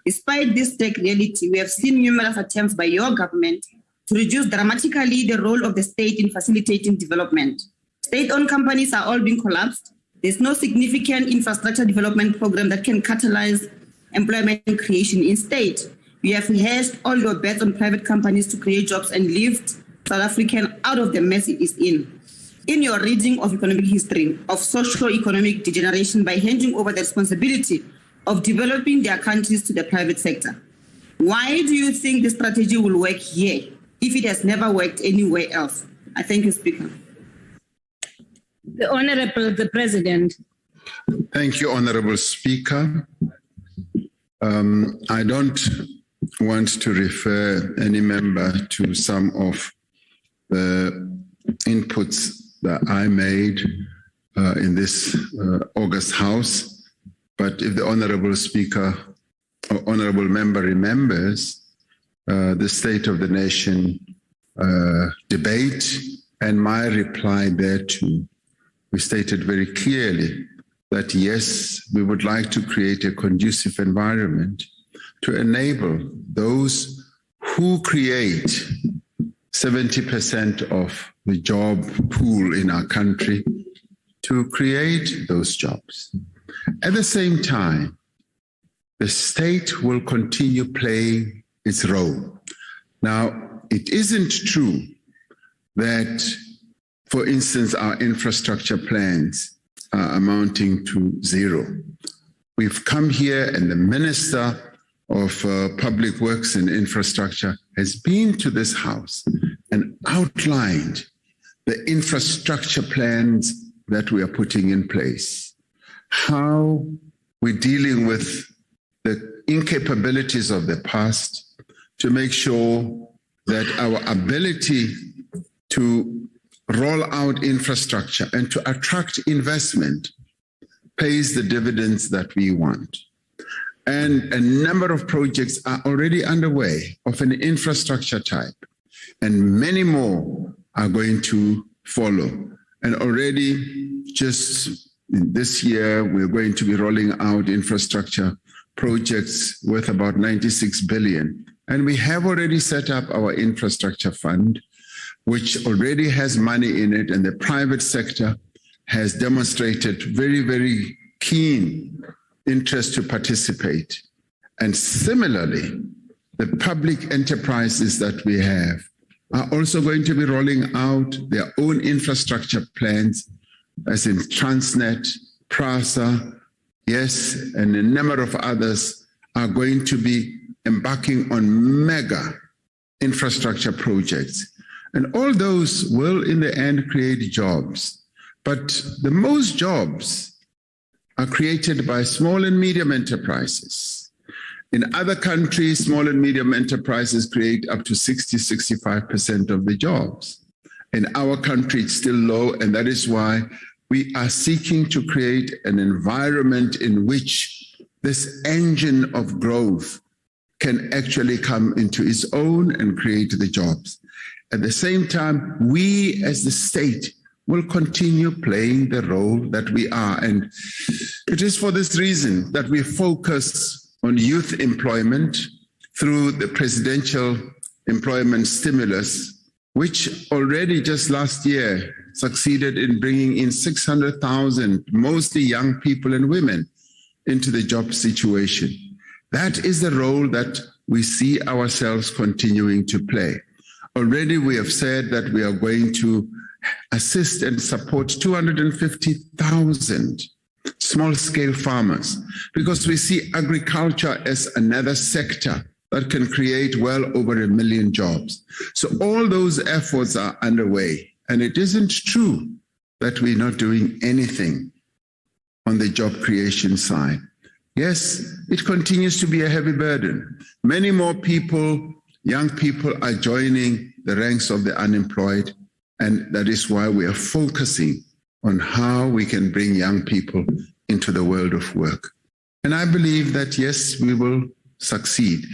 Despite this stark reality, we have seen numerous attempts by your government to reduce dramatically the role of the state in facilitating development. State-owned companies are all being collapsed. There's no significant infrastructure development program that can catalyze employment creation. Instead, you have rehearsed all your bets on private companies to create jobs and lift South Africa out of the mess it is in. In your reading of economic history of socio-economic degeneration by handing over the responsibility of developing their countries to the private sector, why do you think this strategy will work here if it has never worked anywhere else? I thank you, Speaker. The Honorable the President. Thank you, Honorable Speaker. I don't want to refer any member to some of the inputs that I made in this August House, but if the Honorable Speaker or Honorable Member remembers the State of the Nation debate and my reply thereto, we stated very clearly that yes, we would like to create a conducive environment to enable those who create 70% of the job pool in our country to create those jobs. At the same time, the state will continue playing its role. Now, it isn't true that, for instance, our infrastructure plans are amounting to zero. We've come here and the Minister of Public Works and Infrastructure has been to this House and outlined the infrastructure plans that we are putting in place, how we're dealing with the incapabilities of the past to make sure that our ability to roll out infrastructure and to attract investment pays the dividends that we want. And a number of projects are already underway of an infrastructure type, and many more are going to follow. And already just this year, we're going to be rolling out infrastructure projects worth about 96 billion. And we have already set up our infrastructure fund, which already has money in it, and the private sector has demonstrated very, very keen interest to participate. And similarly, the public enterprises that we have are also going to be rolling out their own infrastructure plans, as in Transnet, PRASA, yes, and a number of others are going to be embarking on mega infrastructure projects. And all those will, in the end, create jobs. But the most jobs are created by small and medium enterprises. In other countries, small and medium enterprises create up to 60-65% of the jobs. In our country, it's still low, and that is why we are seeking to create an environment in which this engine of growth can actually come into its own and create the jobs. At the same time, we as the state will continue playing the role that we are. And it is for this reason that we focus on youth employment through the presidential employment stimulus, which already just last year succeeded in bringing in 600,000, mostly young people and women, into the job situation. That is the role that we see ourselves continuing to play. Already we have said that we are going to assist and support 250,000 small-scale farmers, because we see agriculture as another sector that can create well over 1 million jobs. So all those efforts are underway. And it isn't true that we're not doing anything on the job creation side. Yes, it continues to be a heavy burden. Many more people, young people, are joining the ranks of the unemployed. And that is why we are focusing on how we can bring young people into the world of work. And I believe that, yes, we will succeed.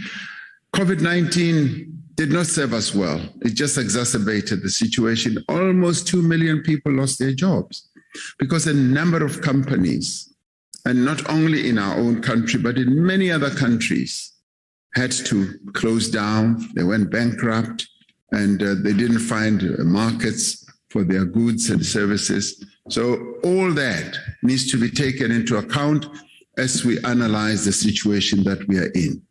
COVID-19 did not serve us well. It just exacerbated the situation. Almost 2 million people lost their jobs because a number of companies, and not only in our own country, but in many other countries, had to close down. They went bankrupt, and they didn't find markets for their goods and services. So all that needs to be taken into account as we analyze the situation that we are in.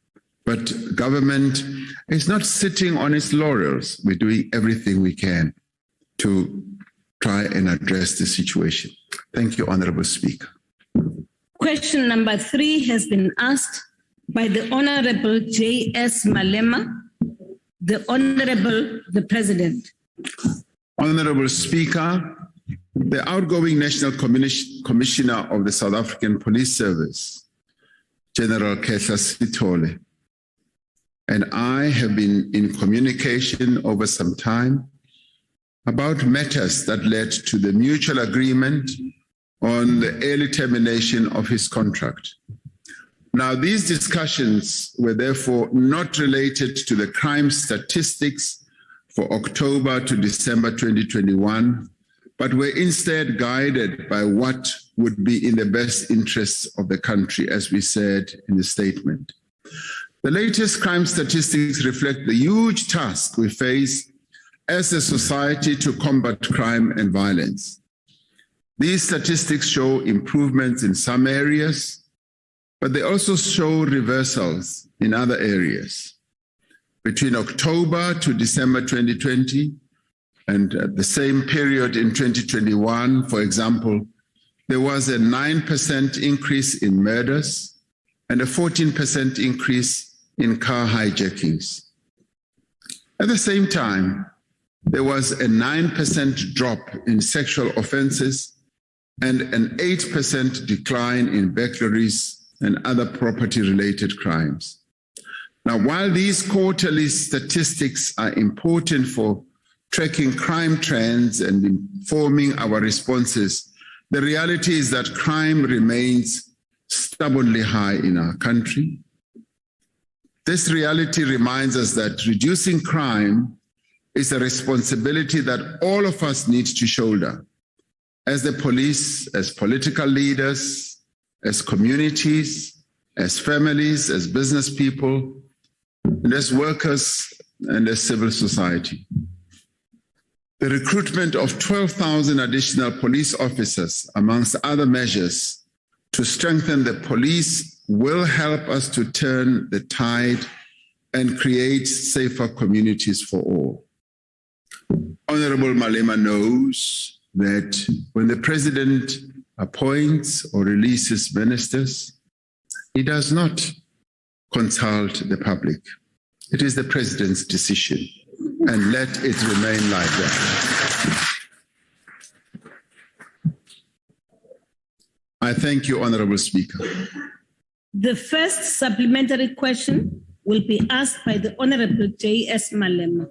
But government is not sitting on its laurels. We're doing everything we can to try and address the situation. Thank you, Honorable Speaker. Question number 3 has been asked by the Honorable J.S. Malema. The Honorable the President. Honorable Speaker, the outgoing National Commissioner of the South African Police Service, General Kehla Sithole, and I have been in communication over some time about matters that led to the mutual agreement on the early termination of his contract. Now, these discussions were therefore not related to the crime statistics for October to December 2021, but were instead guided by what would be in the best interests of the country, as we said in the statement. The latest crime statistics reflect the huge task we face as a society to combat crime and violence. These statistics show improvements in some areas, but they also show reversals in other areas. Between October to December 2020 and the same period in 2021, for example, there was a 9% increase in murders and a 14% increase in car hijackings. At the same time, there was a 9% drop in sexual offenses and an 8% decline in burglaries and other property-related crimes. Now, while these quarterly statistics are important for tracking crime trends and informing our responses, the reality is that crime remains stubbornly high in our country. This reality reminds us that reducing crime is a responsibility that all of us need to shoulder. As the police, as political leaders, as communities, as families, as business people, and as workers and as civil society. The recruitment of 12,000 additional police officers, amongst other measures, to strengthen the police will help us to turn the tide and create safer communities for all. Honorable Malema knows that when the president appoints or releases ministers, he does not consult the public. It is the president's decision, and let it remain like that. I thank you, Honorable Speaker. The first supplementary question will be asked by the Honorable J.S. Malema.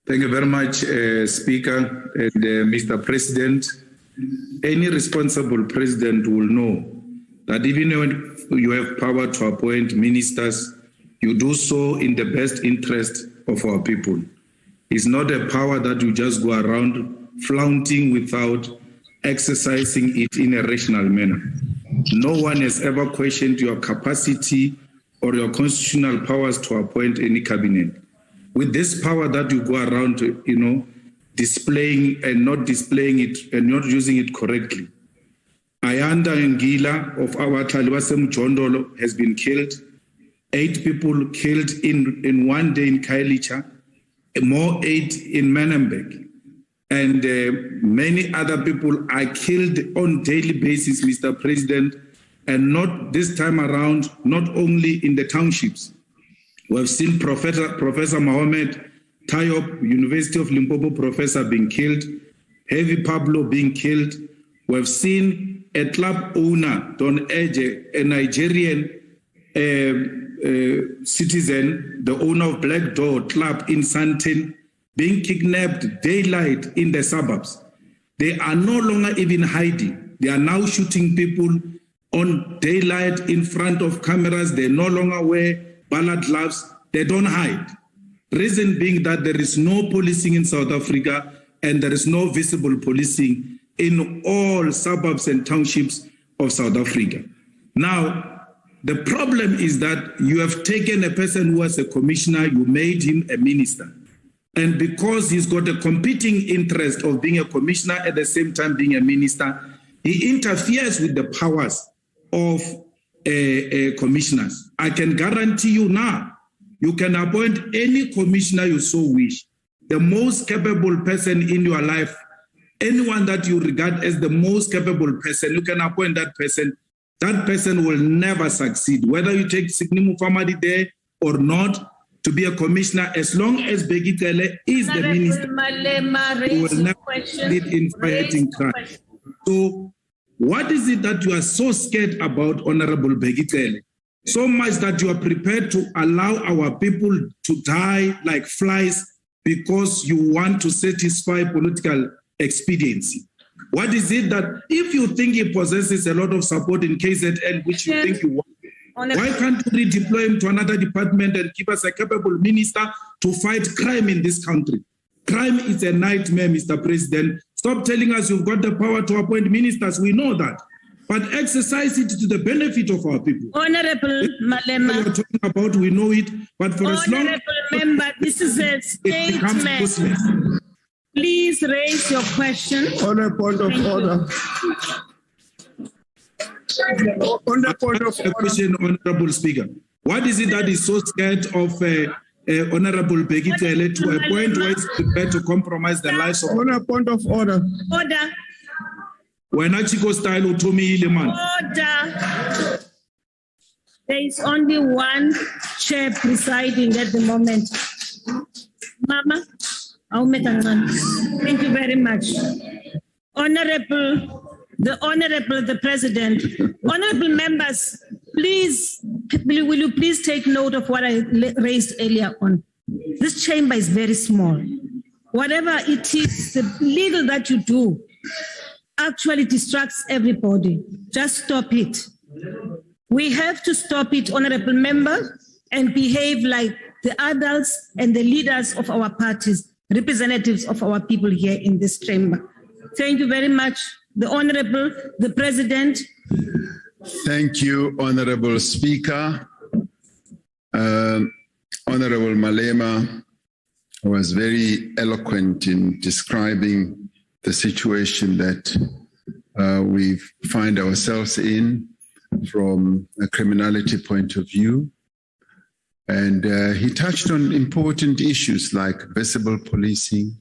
Thank you very much, Speaker and Mr. President. Any responsible president will know that even when you have power to appoint ministers, you do so in the best interest of our people. It's not a power that you just go around flaunting without exercising it in a rational manner. No one has ever questioned your capacity or your constitutional powers to appoint any cabinet. With this power that you go around, displaying and not displaying it and not using it correctly. Ayanda Ngila of our Talibasem Jondolo has been killed. 8 people killed in one day in Kailicha, more 8 in Menembek. And many other people are killed on daily basis, Mr. President, and not this time around, not only in the townships. We've seen Professor Mohammed Tayop, University of Limpopo professor being killed, Heavy Pablo being killed. We've seen a club owner, Don Eje, a Nigerian citizen, the owner of Black Door Club in Santin, being kidnapped daylight in the suburbs. They are no longer even hiding. They are now shooting people on daylight in front of cameras. They no longer wear ballad gloves. They don't hide. Reason being that there is no policing in South Africa and there is no visible policing in all suburbs and townships of South Africa. Now, the problem is that you have taken a person who was a commissioner, you made him a minister. And because he's got a competing interest of being a commissioner at the same time being a minister, he interferes with the powers of commissioners. I can guarantee you now, you can appoint any commissioner you so wish. The most capable person in your life, anyone that you regard as the most capable person, you can appoint that person. That person will never succeed. Whether you take Signimu Famadi there or not, to be a commissioner, as long as Begitele is the minister, he will never succeed in fighting crime. So what is it that you are so scared about, Honorable Begitele? So much that you are prepared to allow our people to die like flies because you want to satisfy political expediency. What is it that, if you think he possesses a lot of support in KZN, which you think you want, why can't you redeploy him to another department and keep us a capable minister to fight crime in this country? Crime is a nightmare, Mr. President. Stop telling us you've got the power to appoint ministers. We know that. But exercise it to the benefit of our people. Honorable Malema. We're talking about, we know it, but for as long as... Honorable member, this is a statement. Please raise your question. On a point of order. On the point of order. Question, Honorable Speaker. What is it that is so scared of Honorable Begitele to a point where it's prepared to compromise the lives of... On a point of order. Order. When Achiko style Utomi Ileman. Order. There is only one chair presiding at the moment. Mama. Thank you very much. The President, honorable members, please, will you please take note of what I raised earlier on? This chamber is very small. Whatever it is, the little that you do actually distracts everybody. Just stop it. We have to stop it, honorable member, and behave like the adults and the leaders of our parties, representatives of our people here in this chamber. Thank you very much. The President. Thank you, Honorable Speaker. Honorable Malema was very eloquent in describing the situation that we find ourselves in from a criminality point of view. And he touched on important issues like visible policing,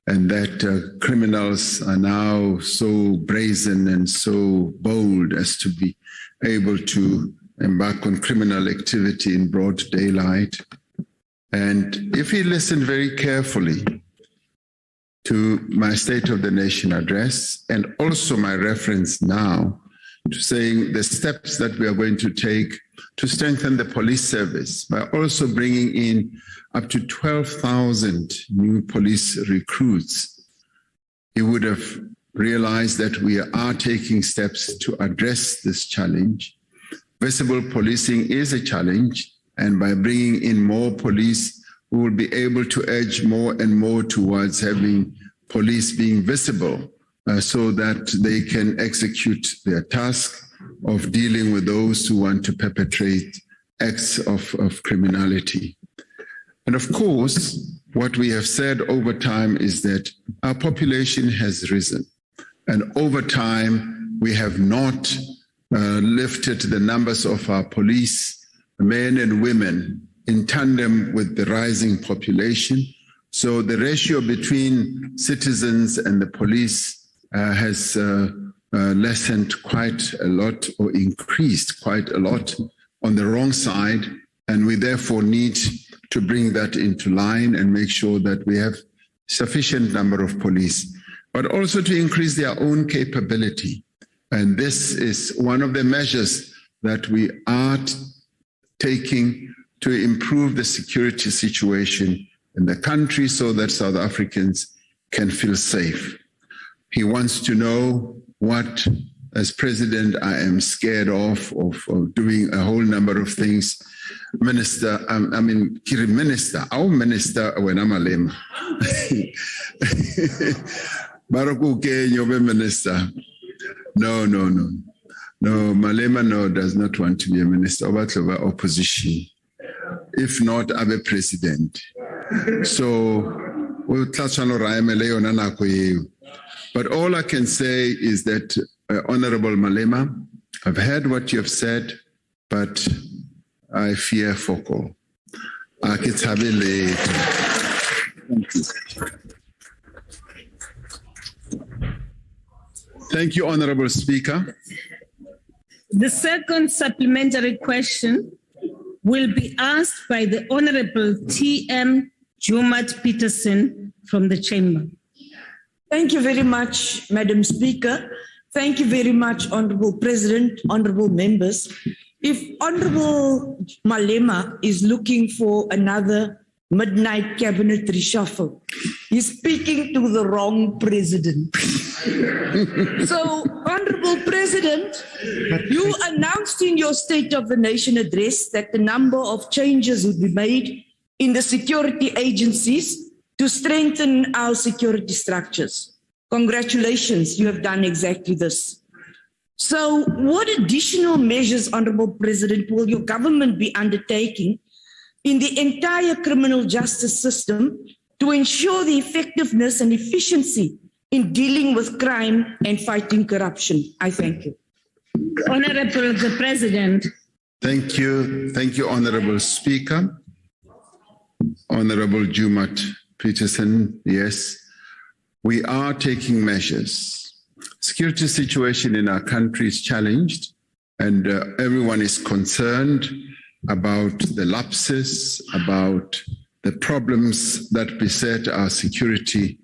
and that criminals are now so brazen and so bold as to be able to embark on criminal activity in broad daylight. And if he listened very carefully to my State of the Nation address, and also my reference now to saying the steps that we are going to take to strengthen the police service by also bringing in up to 12,000 new police recruits, he would have realized that we are taking steps to address this challenge. Visible policing is a challenge, and by bringing in more police, we will be able to edge more and more towards having police being visible so that they can execute their task of dealing with those who want to perpetrate acts of criminality. And of course, what we have said over time is that our population has risen. And over time, we have not lifted the numbers of our police, men and women, in tandem with the rising population. So the ratio between citizens and the police has lessened quite a lot, or increased quite a lot on the wrong side. And we therefore need to bring that into line and make sure that we have sufficient number of police, but also to increase their own capability. And this is one of the measures that we are taking to improve the security situation in the country so that South Africans can feel safe. He wants to know what, as president, I am scared of doing a whole number of things. Minister, Kiri Minister, our minister, when I'm a lame. Baraku ke nyobe minister. No, Malema does not want to be a minister of opposition. If not, I'm a president. So, but all I can say is that, Honorable Malema, I've heard what you have said, but I fear Foko. Thank you. Thank you, Honorable Speaker. The second supplementary question will be asked by the Honorable T.M. Jumat Peterson from the Chamber. Thank you very much, Madam Speaker. Thank you very much, Honorable President, honorable members. If Honorable Malema is looking for another midnight cabinet reshuffle, he's speaking to the wrong president. So, Honorable President, you announced in your State of the Nation address that the number of changes would be made in the security agencies to strengthen our security structures. Congratulations, you have done exactly this. So what additional measures, Honorable President, will your government be undertaking in the entire criminal justice system to ensure the effectiveness and efficiency in dealing with crime and fighting corruption? I thank you. Honorable the President. Thank you. Thank you, Honorable Speaker. Honorable Jumat Peterson, yes, we are taking measures. Security situation in our country is challenged, and everyone is concerned about the lapses, about the problems that beset our security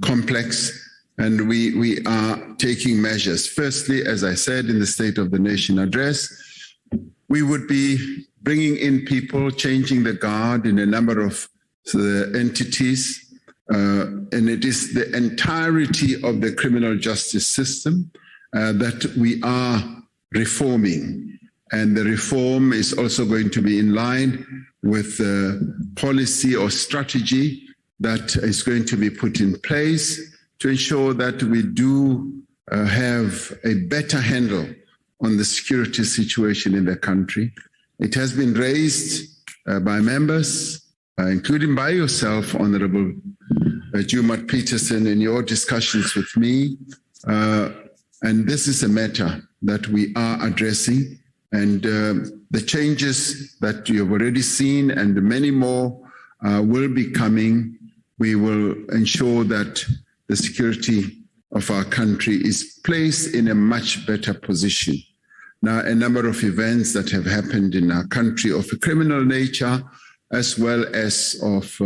complex, and we are taking measures. Firstly, as I said in the State of the Nation address, we would be bringing in people, changing the guard in a number of entities, and it is the entirety of the criminal justice system that we are reforming. And the reform is also going to be in line with the policy or strategy that is going to be put in place to ensure that we do have a better handle on the security situation in the country. It has been raised by members, including by yourself, Honorable Jumat Peterson, in your discussions with me. And this is a matter that we are addressing. And the changes that you have already seen and many more will be coming. We will ensure that the security of our country is placed in a much better position. Now, a number of events that have happened in our country of a criminal nature, as well as of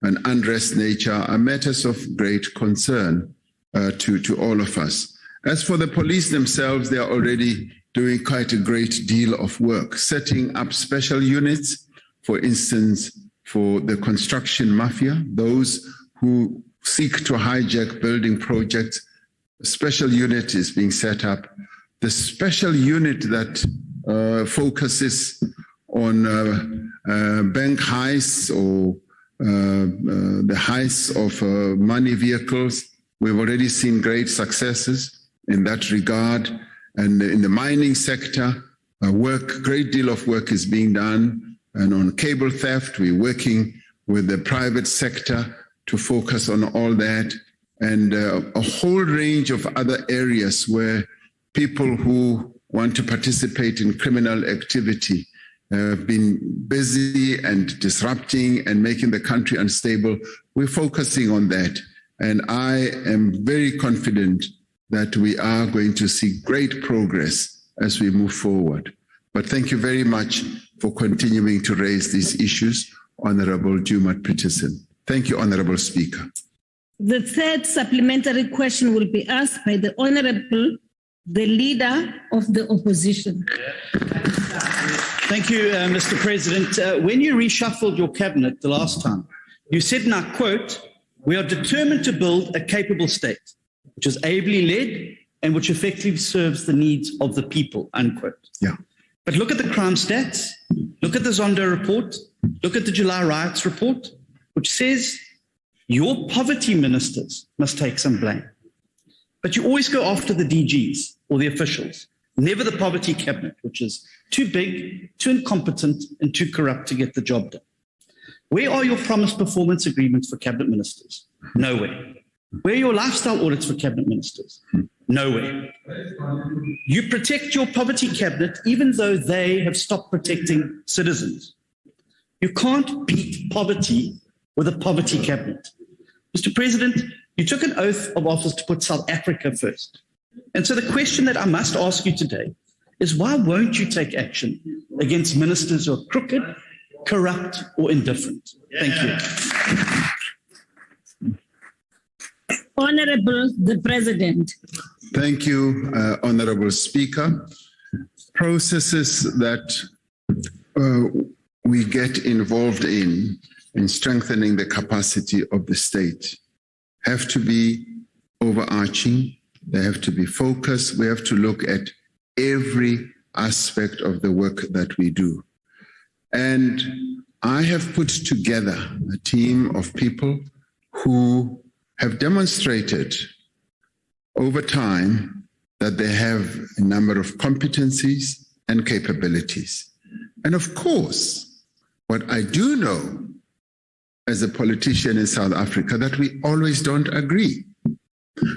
an unrest nature, are matters of great concern to all of us. As for the police themselves, they are already doing quite a great deal of work, setting up special units, for instance, for the construction mafia, those who seek to hijack building projects. A special unit is being set up. The special unit that focuses on bank heists or the heists of money vehicles. We've already seen great successes in that regard. And in the mining sector, great deal of work is being done. And on cable theft, we're working with the private sector to focus on all that. And a whole range of other areas where people who want to participate in criminal activity have been busy and disrupting and making the country unstable. We're focusing on that. And I am very confident that we are going to see great progress as we move forward. But thank you very much for continuing to raise these issues, Honorable Jumat Peterson. Thank you, Honorable Speaker. The third supplementary question will be asked by the Honorable, the Leader of the Opposition. Thank you, Mr. President. When you reshuffled your cabinet the last time, you said, and I quote, "We are determined to build a capable state, which is ably led and which effectively serves the needs of the people," unquote. Yeah. But look at the crime stats, look at the Zondo report, look at the July riots report, which says your poverty ministers must take some blame. But you always go after the DGs or the officials, never the poverty cabinet, which is too big, too incompetent, and too corrupt to get the job done. Where are your promised performance agreements for cabinet ministers? Nowhere. Where are your lifestyle audits for cabinet ministers? Nowhere. You protect your poverty cabinet even though they have stopped protecting citizens. You can't beat poverty with a poverty cabinet. Mr. President, you took an oath of office to put South Africa first. And so the question that I must ask you today is, why won't you take action against ministers who are crooked, corrupt, or indifferent? Thank you. Honorable the President. Thank you, Honorable Speaker. Processes that we get involved in strengthening the capacity of the state have to be overarching. They have to be focused. We have to look at every aspect of the work that we do. And I have put together a team of people who have demonstrated over time that they have a number of competencies and capabilities. And of course, what I do know as a politician in South Africa, that we always don't agree.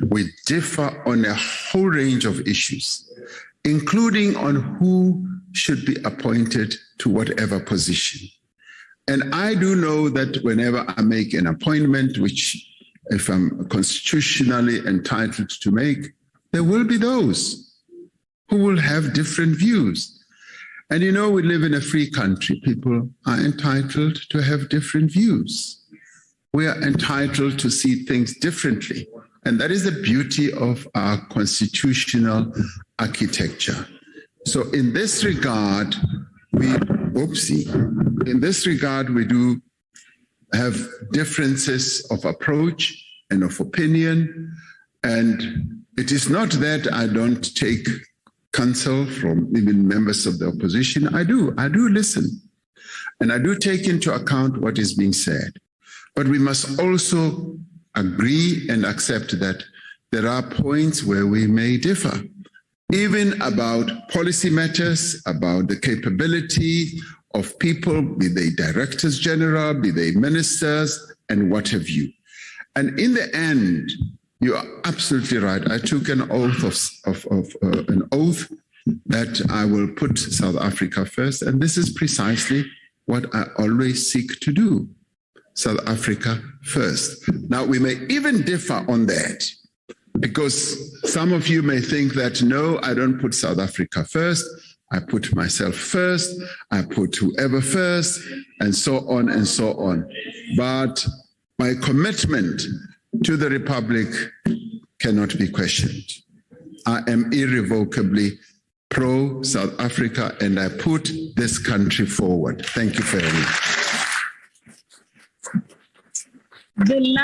We differ on a whole range of issues, including on who should be appointed to whatever position. And I do know that whenever I make an appointment, which if I'm constitutionally entitled to make, there will be those who will have different views. And you know, we live in a free country. People are entitled to have different views. We are entitled to see things differently. And that is the beauty of our constitutional architecture. So in this regard, we do have differences of approach and of opinion. And it is not that I don't take counsel from even members of the opposition. I do listen. And I do take into account what is being said. But we must also agree and accept that there are points where we may differ, even about policy matters, about the capability of people, be they directors general, be they ministers, and what have you. And in the end, you are absolutely right. I took an oath that I will put South Africa first, and this is precisely what I always seek to do. South Africa first. Now, we may even differ on that, because some of you may think that, no, I don't put South Africa first. I put myself first. I put whoever first, and so on and so on. But my commitment to the Republic cannot be questioned. I am irrevocably pro-South Africa, and I put this country forward. Thank you very much.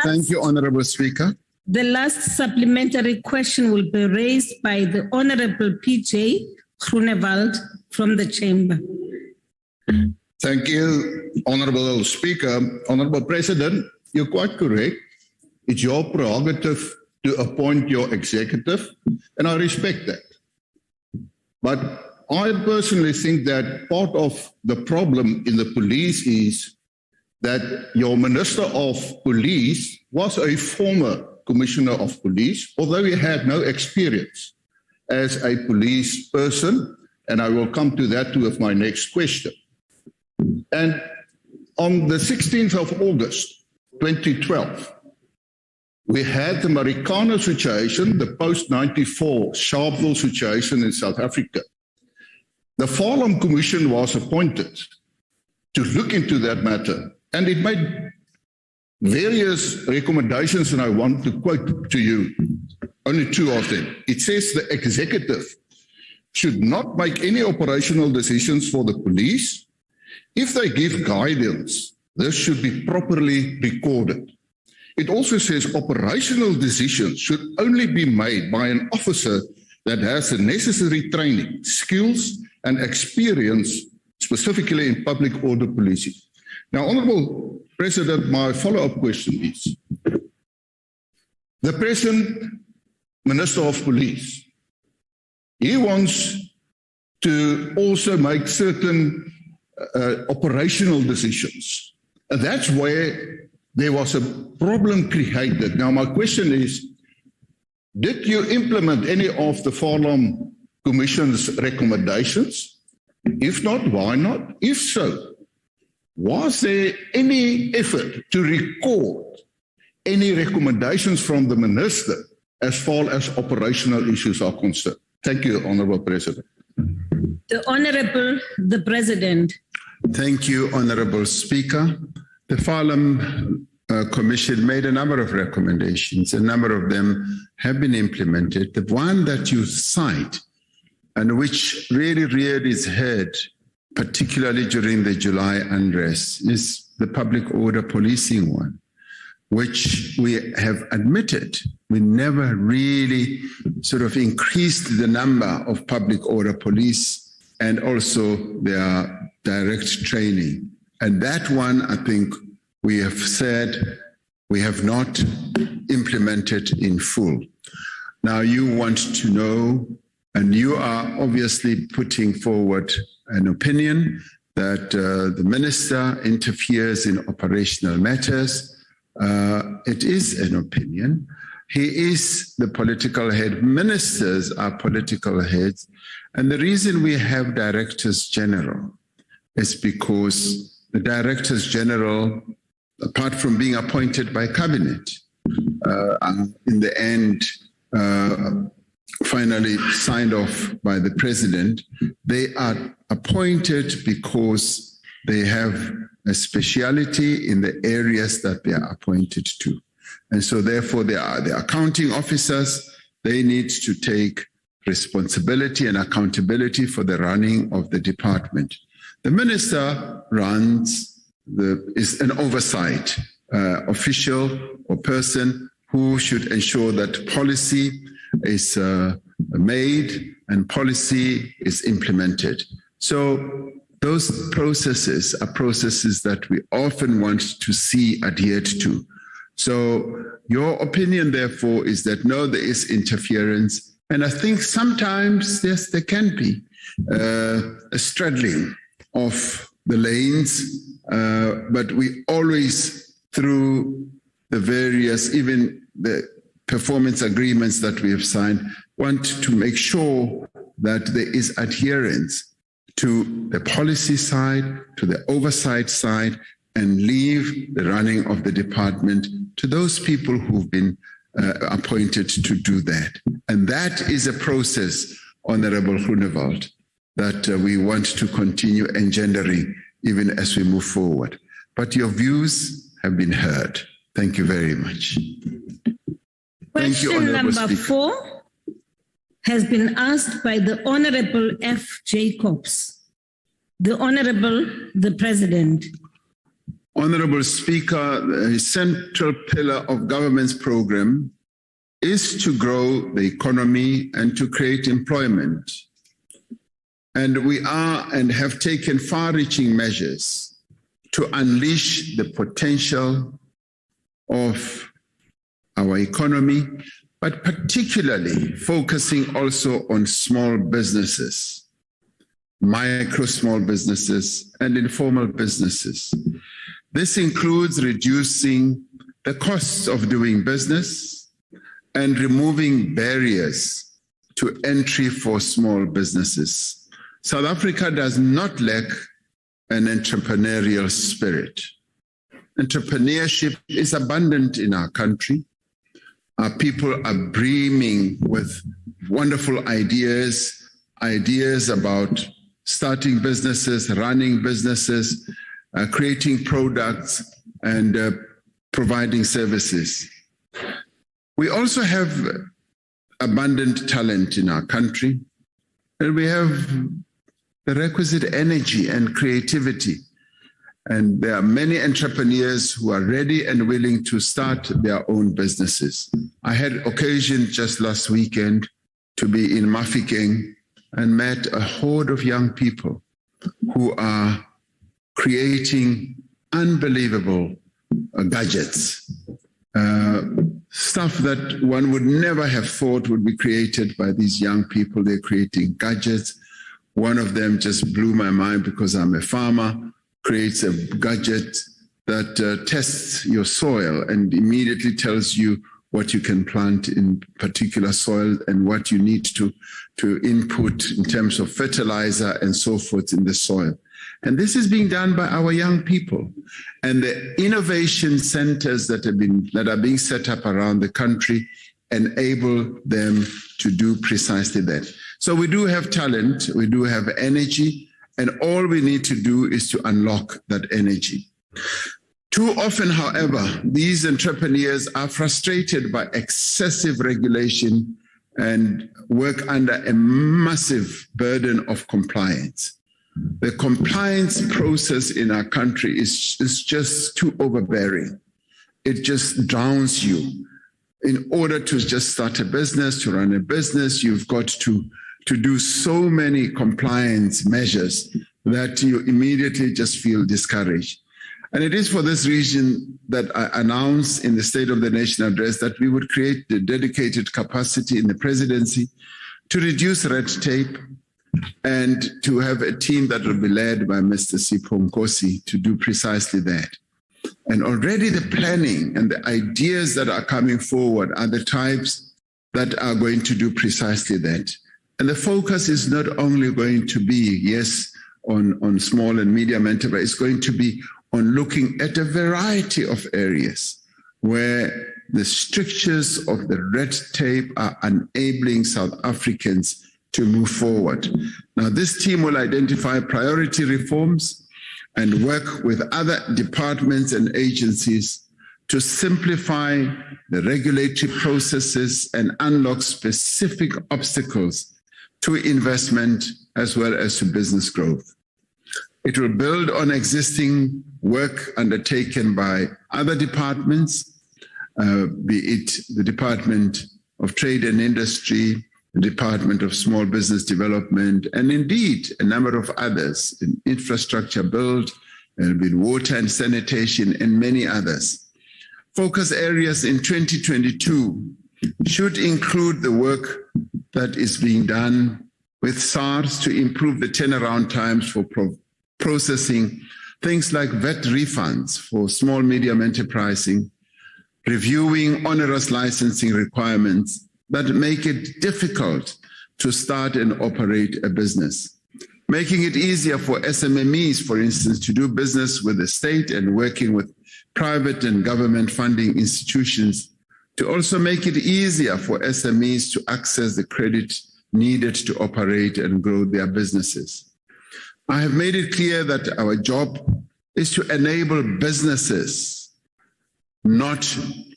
Thank you, Honorable Speaker. The last supplementary question will be raised by the Honorable PJ Groenewald from the Chamber. Thank you, Honorable Speaker. Honorable President, you're quite correct. It's your prerogative to appoint your executive, and I respect that. But I personally think that part of the problem in the police is that your Minister of Police was a former Commissioner of Police, although he had no experience as a police person, and I will come to that with my next question. And on the 16th of August, 2012, we had the Marikana situation, the post-94 Sharpeville situation in South Africa. The Farlam Commission was appointed to look into that matter, and it made various recommendations, and I want to quote to you only two of them. It says the executive should not make any operational decisions for the police. If they give guidance, this should be properly recorded. It also says operational decisions should only be made by an officer that has the necessary training, skills, and experience, specifically in public order policing. Now, Honorable President, my follow-up question is, the present Minister of Police, he wants to also make certain operational decisions. And that's where there was a problem created. Now, my question is, did you implement any of the Farlam Commission's recommendations? If not, why not? If so, was there any effort to record any recommendations from the Minister as far as operational issues are concerned? Thank you, Honorable President. The President. Thank you, Honorable Speaker. The Farlam Commission made a number of recommendations. A number of them have been implemented. The one that you cite, and which really reared its head, particularly during the July unrest, is the public order policing one, which we have admitted we never really sort of increased the number of public order police and also their direct training. And that one, I think we have said we have not implemented in full. Now you want to know, and you are obviously putting forward an opinion that the minister interferes in operational matters. It is an opinion. He is the political head. Ministers are political heads. And the reason we have directors general is because the directors general, apart from being appointed by cabinet, in the end, finally signed off by the president, they are appointed because they have a speciality in the areas that they are appointed to. And so therefore they are the accounting officers. They need to take responsibility and accountability for the running of the department. The minister is an oversight official or person who should ensure that policy is made and policy is implemented. So those processes are processes that we often want to see adhered to. So your opinion, therefore, is that no, there is interference. And I think sometimes, yes, there can be a straddling of the lanes, but we always, through the various, even the performance agreements that we have signed, want to make sure that there is adherence to the policy side, to the oversight side, and leave the running of the department to those people who've been appointed to do that. And that is a process, Honorable Groenewald, that we want to continue engendering even as we move forward. But your views have been heard. Thank you very much. Question number 4 has been asked by the Honorable F. Jacobs. The Honorable the President. Honorable Speaker, the central pillar of government's program is to grow the economy and to create employment. And we are and have taken far-reaching measures to unleash the potential of our economy, but particularly focusing also on small businesses, micro small businesses, and informal businesses. This includes reducing the costs of doing business and removing barriers to entry for small businesses. South Africa does not lack an entrepreneurial spirit. Entrepreneurship is abundant in our country. Our people are brimming with wonderful ideas about starting businesses, running businesses, creating products, and providing services. We also have abundant talent in our country, and we have the requisite energy and creativity. And there are many entrepreneurs who are ready and willing to start their own businesses. I had occasion just last weekend to be in Mafikeng and met a horde of young people who are creating unbelievable gadgets, stuff that one would never have thought would be created by these young people. They're creating gadgets. One of them just blew my mind because I'm a farmer, creates a gadget that tests your soil and immediately tells you what you can plant in particular soil and what you need to input in terms of fertilizer and so forth in the soil. And this is being done by our young people. And the innovation centers that are being set up around the country enable them to do precisely that. So we do have talent, we do have energy, and all we need to do is to unlock that energy. Too often, however, these entrepreneurs are frustrated by excessive regulation and work under a massive burden of compliance. The compliance process in our country is just too overbearing. It just drowns you. In order to just start a business, to run a business, you've got to do so many compliance measures that you immediately just feel discouraged. And it is for this reason that I announced in the State of the Nation address that we would create the dedicated capacity in the presidency to reduce red tape and to have a team that will be led by Mr. Sipho Nkosi to do precisely that. And already the planning and the ideas that are coming forward are the types that are going to do precisely that. And the focus is not only going to be, yes, on small and medium enterprise, it's going to be on looking at a variety of areas where the strictures of the red tape are enabling South Africans to move forward. Now, this team will identify priority reforms and work with other departments and agencies to simplify the regulatory processes and unlock specific obstacles to investment as well as to business growth. It will build on existing work undertaken by other departments, be it the Department of Trade and Industry, the Department of Small Business Development, and indeed a number of others in infrastructure build, in water and sanitation, and many others. Focus areas in 2022 should include the work that is being done with SARS to improve the turnaround times for processing things like VAT refunds for small medium enterprising, reviewing onerous licensing requirements that make it difficult to start and operate a business, making it easier for SMMEs, for instance, to do business with the state and working with private and government funding institutions to also make it easier for SMEs to access the credit needed to operate and grow their businesses. I have made it clear that our job is to enable businesses, not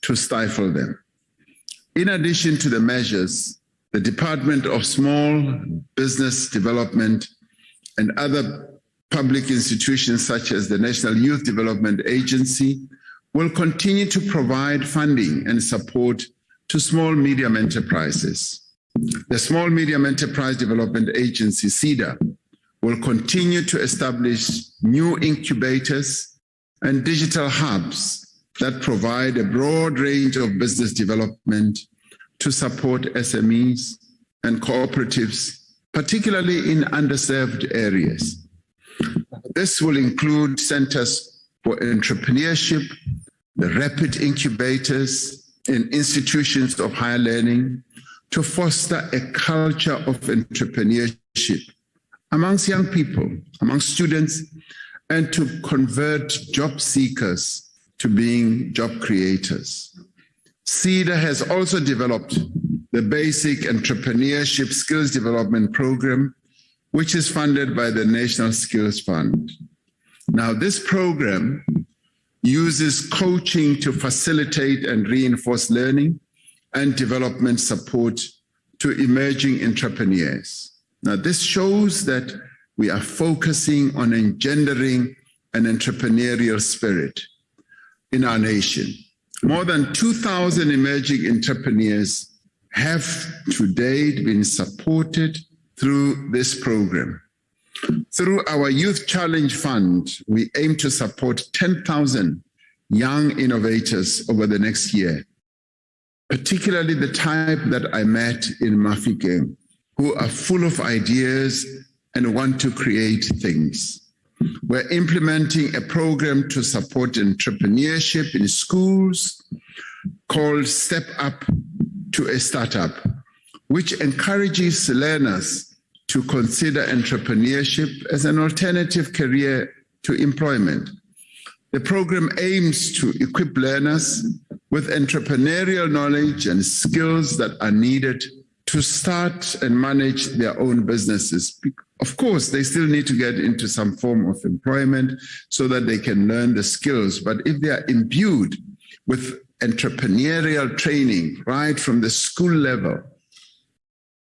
to stifle them. In addition to the measures, the Department of Small Business Development and other public institutions such as the National Youth Development Agency will continue to provide funding and support to small medium enterprises. The Small Medium Enterprise Development Agency, SEDA, will continue to establish new incubators and digital hubs that provide a broad range of business development to support SMEs and cooperatives, particularly in underserved areas. This will include centers for entrepreneurship, the rapid incubators in institutions of higher learning to foster a culture of entrepreneurship amongst young people, amongst students, and to convert job seekers to being job creators. CEDA has also developed the Basic Entrepreneurship Skills Development Program, which is funded by the National Skills Fund. Now, this program uses coaching to facilitate and reinforce learning and development support to emerging entrepreneurs. Now, this shows that we are focusing on engendering an entrepreneurial spirit in our nation. More than 2,000 emerging entrepreneurs have to date been supported through this program. Through our Youth Challenge Fund, we aim to support 10,000 young innovators over the next year, particularly the type that I met in Mafikeng, who are full of ideas and want to create things. We're implementing a program to support entrepreneurship in schools called Step Up to a Startup, which encourages learners to consider entrepreneurship as an alternative career to employment. The program aims to equip learners with entrepreneurial knowledge and skills that are needed to start and manage their own businesses. Of course, they still need to get into some form of employment so that they can learn the skills. But if they are imbued with entrepreneurial training right from the school level,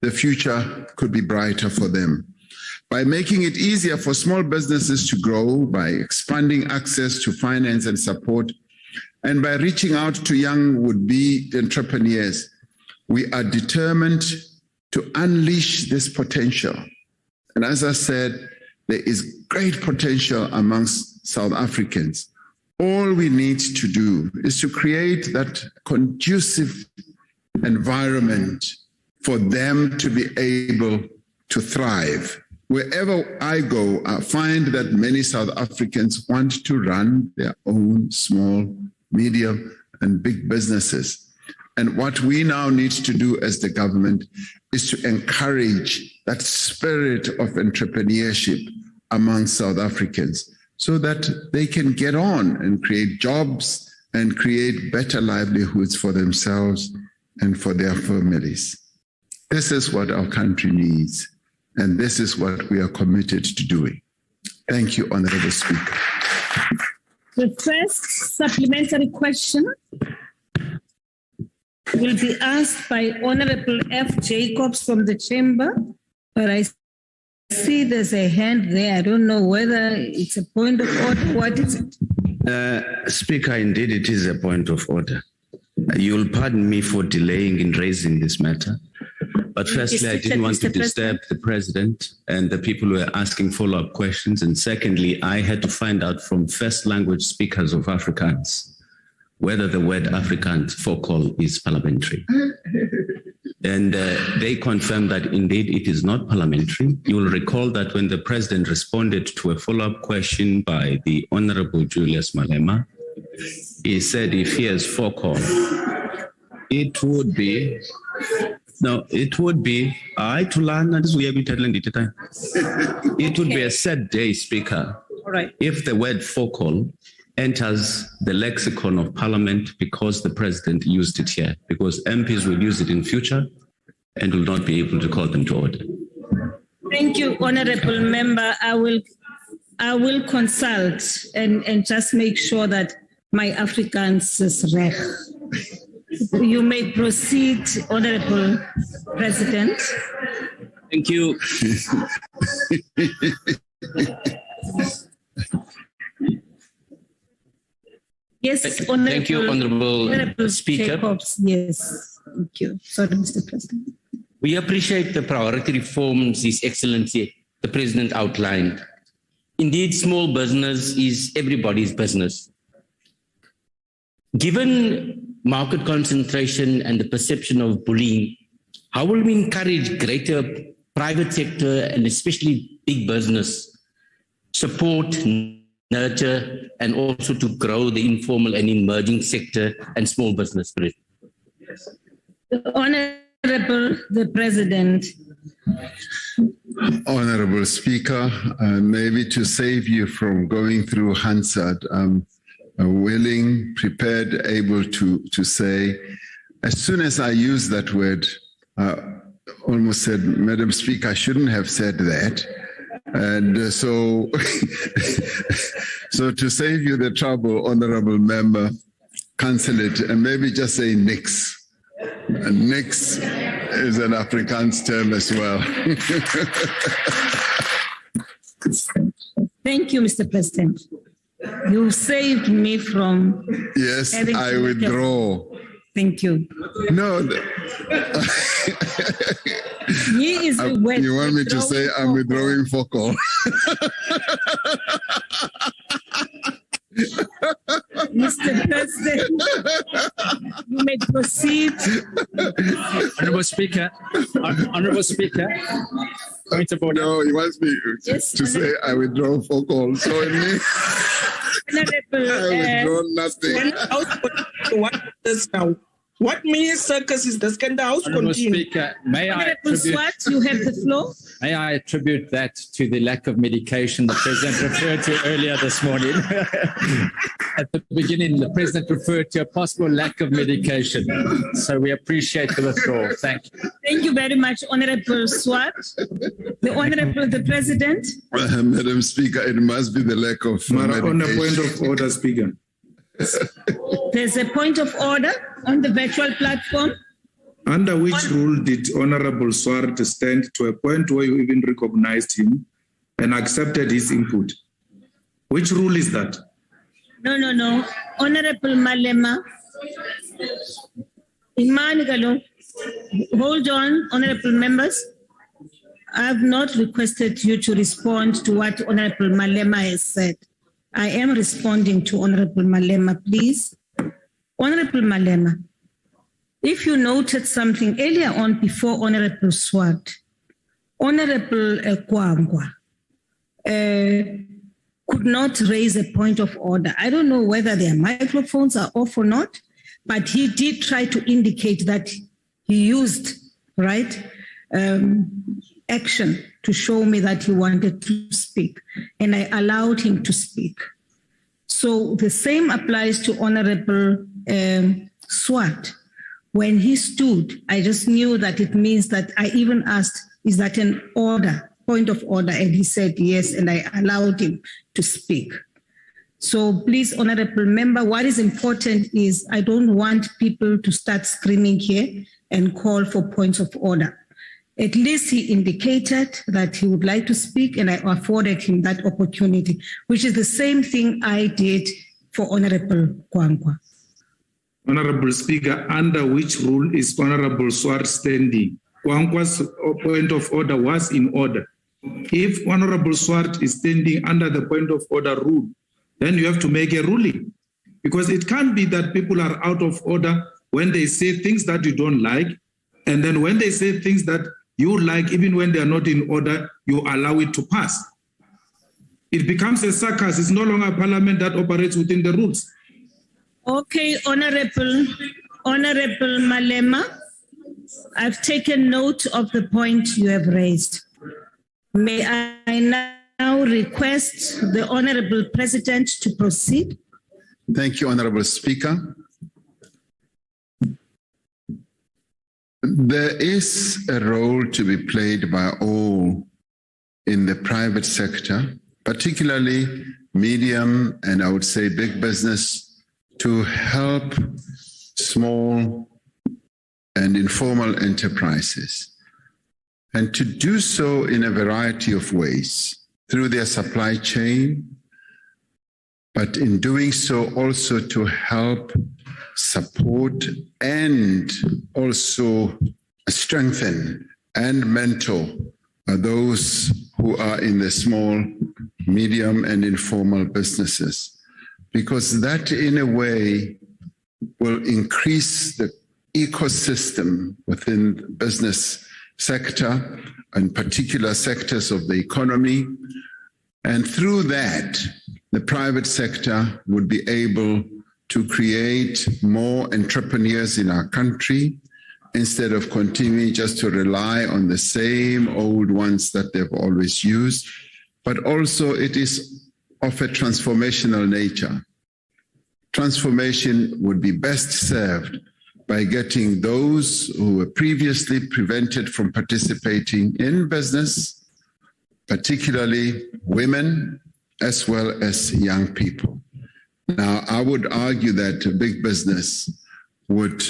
the future could be brighter for them. By making it easier for small businesses to grow, by expanding access to finance and support, and by reaching out to young would-be entrepreneurs, we are determined to unleash this potential. And as I said, there is great potential amongst South Africans. All we need to do is to create that conducive environment for them to be able to thrive. Wherever I go, I find that many South Africans want to run their own small, medium, and big businesses. And what we now need to do as the government is to encourage that spirit of entrepreneurship among South Africans so that they can get on and create jobs and create better livelihoods for themselves and for their families. This is what our country needs, and this is what we are committed to doing. Thank you, Honorable Speaker. The first supplementary question will be asked by Honorable F. Jacobs from the Chamber, but I see there's a hand there. I don't know whether it's a point of order. What is it? Speaker, indeed it is a point of order. You'll pardon me for delaying in raising this matter. But firstly, I didn't want to disturb the President and the people who are asking follow-up questions. And secondly, I had to find out from first language speakers of Afrikaans whether the word Afrikaans focal is parliamentary. And they confirmed that indeed it is not parliamentary. You will recall that when the President responded to a follow-up question by the Honorable Julius Malema, he said if he has focal, it would be, it would be a sad day, Speaker, if the word focal enters the lexicon of Parliament because the President used it here, because MPs will use it in future and will not be able to call them to order. Thank you, Honorable Member. I will consult and just make sure that my Afrikaans is reg. You may proceed, Honorable President. Thank you. Yes, Honorable. Thank you, Honorable Speaker. Jacobs. Yes, thank you. Sorry, Mr. President. We appreciate the priority reforms His Excellency the President outlined. Indeed, small business is everybody's business. Given market concentration and the perception of bullying, how will we encourage greater private sector and especially big business support, nurture, and also to grow the informal and emerging sector and small business? Honorable the President. Honorable Speaker, maybe to save you from going through Hansard, I'm willing, prepared, able to say, as soon as I use that word, almost said, Madam Speaker, I shouldn't have said that. And so to save you the trouble, Honorable Member, cancel it and maybe just say nix. And nix is an Afrikaans term as well. Thank you, Mr. President. You saved me from... Yes, I withdraw. Thank you. No. You want me to say I'm withdrawing for call? Mr. President, you may proceed. Honorable Speaker, point of order. No, he wants me to say I withdraw for call. So it means I withdraw nothing. What mini circus is this? Can the House Honorable continue? Speaker, may I Honorable Swart, you have the floor. May I attribute that to the lack of medication the President referred to earlier this morning? At the beginning, the President referred to a possible lack of medication. So we appreciate the withdrawal. Thank you. Thank you very much, Honorable Swart. The Honorable the President. Madam Speaker, it must be the lack of medication. On a point of order, Speaker. There's a point of order on the virtual platform. Under which rule did Honorable Swart stand to a point where you even recognized him and accepted his input? Which rule is that? No. Honorable Malema. Imani, hold on, honorable members. I have not requested you to respond to what Honorable Malema has said. I am responding to Honorable Malema, please. Honorable Malema, if you noted something earlier on before Honorable Swart, Honorable Kwangwa could not raise a point of order. I don't know whether their microphones are off or not, but he did try to indicate that he used, action to show me that he wanted to speak, and I allowed him to speak. So the same applies to Honorable Swart. When he stood, I just knew that it means that I even asked, is that an order, point of order? And he said yes, and I allowed him to speak. So please, Honorable Member, what is important is I don't want people to start screaming here and call for points of order. At least he indicated that he would like to speak, and I afforded him that opportunity, which is the same thing I did for Honorable Kwangwa. Honorable Speaker, under which rule is Honorable Swart standing? Kwangwa's point of order was in order. If Honorable Swart is standing under the point of order rule, then you have to make a ruling. Because it can't be that people are out of order when they say things that you don't like, and then when they say things that you like, even when they are not in order, you allow it to pass. It becomes a circus. It's no longer a parliament that operates within the rules. Okay, Honorable Malema, I've taken note of the point you have raised. May I now request the Honorable President to proceed? Thank you, Honorable Speaker. There is a role to be played by all in the private sector, particularly medium and I would say big business, to help small and informal enterprises, and to do so in a variety of ways, through their supply chain, but in doing so also to help support and also strengthen and mentor are those who are in the small, medium, and informal businesses, because that in a way will increase the ecosystem within the business sector and particular sectors of the economy. And through that, the private sector would be able to create more entrepreneurs in our country instead of continuing just to rely on the same old ones that they've always used. But also it is of a transformational nature. Transformation would be best served by getting those who were previously prevented from participating in business, particularly women, as well as young people. Now, I would argue that big business would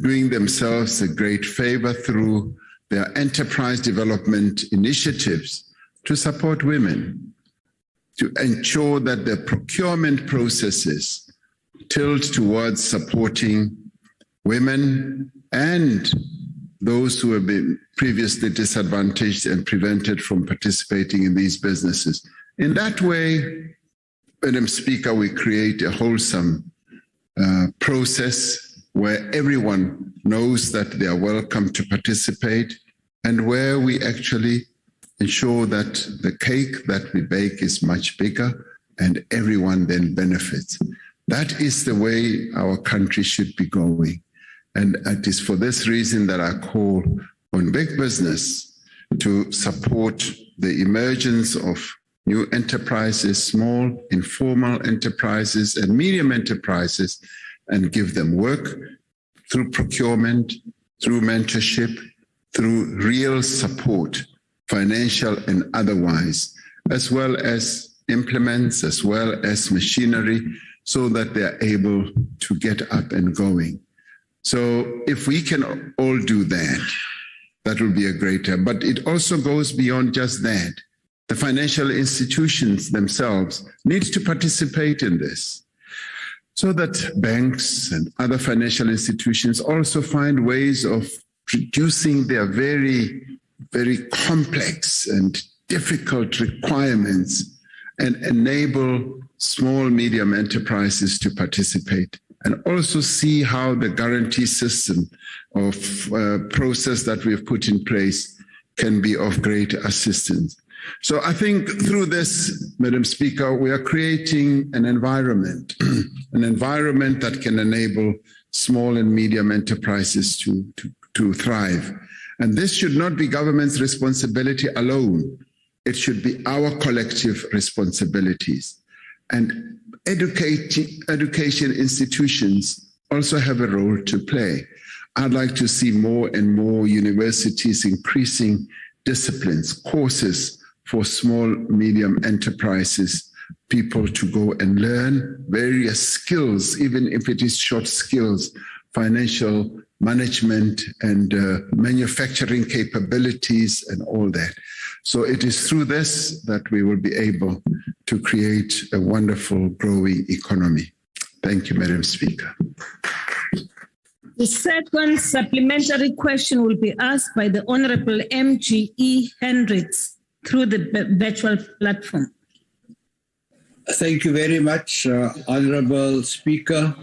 doing themselves a great favor through their enterprise development initiatives to support women, to ensure that the procurement processes tilt towards supporting women and those who have been previously disadvantaged and prevented from participating in these businesses. In that way, Madam Speaker, we create a wholesome process where everyone knows that they are welcome to participate and where we actually ensure that the cake that we bake is much bigger and everyone then benefits. That is the way our country should be going. And it is for this reason that I call on big business to support the emergence of new enterprises, small, informal enterprises, and medium enterprises, and give them work through procurement, through mentorship, through real support, financial and otherwise, as well as implements, as well as machinery, so that they are able to get up and going. So if we can all do that, that will be a greater, but it also goes beyond just that. The financial institutions themselves need to participate in this so that banks and other financial institutions also find ways of reducing their very, very complex and difficult requirements and enable small, medium enterprises to participate, and also see how the guarantee system of process that we've put in place can be of great assistance. So I think through this, Madam Speaker, we are creating an environment that can enable small and medium enterprises to thrive. And this should not be government's responsibility alone. It should be our collective responsibilities. And education institutions also have a role to play. I'd like to see more and more universities increasing disciplines, courses for small, medium enterprises, people to go and learn various skills, even if it is short skills, financial management and manufacturing capabilities and all that. So it is through this that we will be able to create a wonderful, growing economy. Thank you, Madam Speaker. The second supplementary question will be asked by the Honorable MGE Hendricks through the virtual platform. Thank you very much, Honorable Speaker,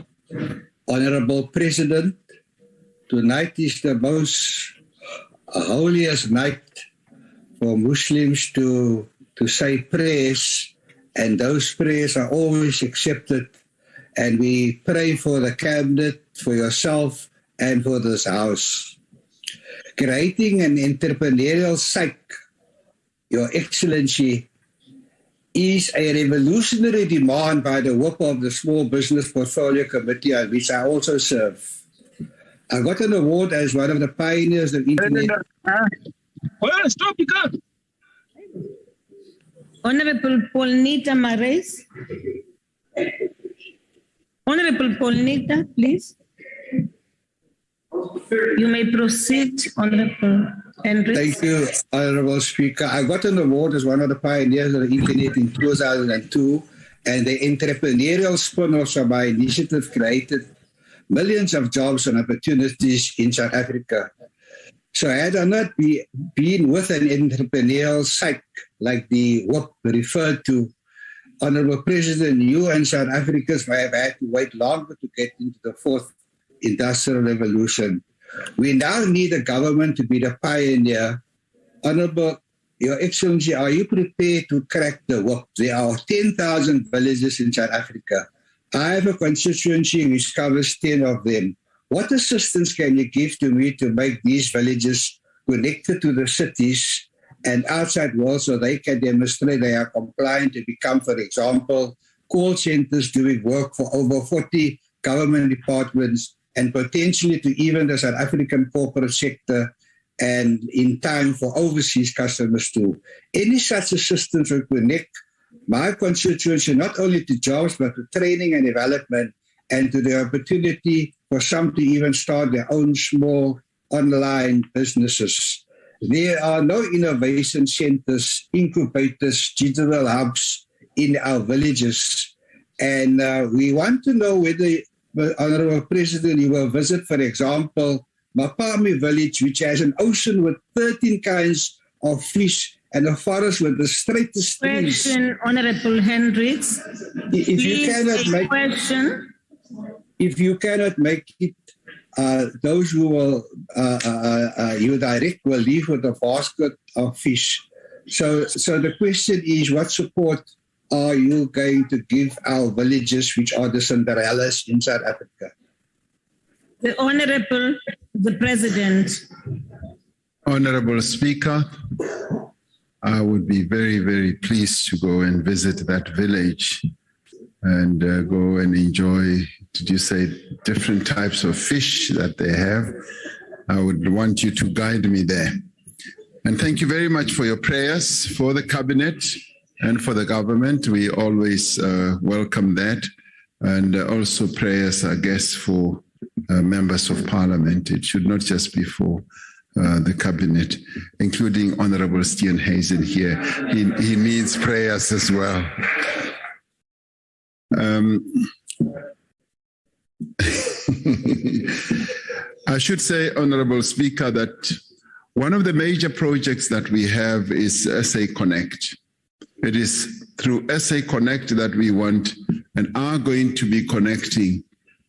Honorable President. Tonight is the most holiest night for Muslims to say prayers, and those prayers are always accepted. And we pray for the cabinet, for yourself, and for this house. Creating an entrepreneurial psyche, Your Excellency, is a revolutionary demand by the whip of the Small Business Portfolio Committee, on which I also serve. I got an award as one of the pioneers of internet. Stop, you can't. Honorable Paulnita Marais. Honorable Paulnita, please. You may proceed, Honorable Hendricks. Thank you, Honorable Speaker. I got an award as one of the pioneers of the internet in 2002, and the entrepreneurial spin-offs of my initiative created millions of jobs and opportunities in South Africa. So had I not been with an entrepreneurial psyche like the WOP referred to, Honorable President, you and South Africans may have had to wait longer to get into the fourth industrial revolution. We now need a government to be the pioneer. Honorable Your Excellency, are you prepared to crack the whip? There are 10,000 villages in South Africa. I have a constituency which covers 10 of them. What assistance can you give to me to make these villages connected to the cities and outside world so they can demonstrate they are compliant to become, for example, call centers doing work for over 40 government departments and potentially to even the South African corporate sector and in time for overseas customers too. Any such assistance will connect my constituency not only to jobs but to training and development and to the opportunity for some to even start their own small online businesses. There are no innovation centers, incubators, digital hubs in our villages. And we want to know whether, Honorable President, you will visit, for example, Mapami village, which has an ocean with 13 kinds of fish and a forest with the straightest trees. Question, Honorable Hendricks. If you cannot make it, those who will you direct will leave with a basket of fish. So the question is, what support are you going to give our villages, which are the Cinderellas in South Africa? The Honorable, the President. Honorable Speaker, I would be very, very pleased to go and visit that village and go and enjoy, did you say, different types of fish that they have. I would want you to guide me there. And thank you very much for your prayers for the cabinet and for the government. We always welcome that. And also prayers, I guess, for members of parliament. It should not just be for the cabinet, including Honorable Steenhuisen here. He needs prayers as well. I should say, Honorable Speaker, that one of the major projects that we have is SA Connect. It is through SA Connect that we want and are going to be connecting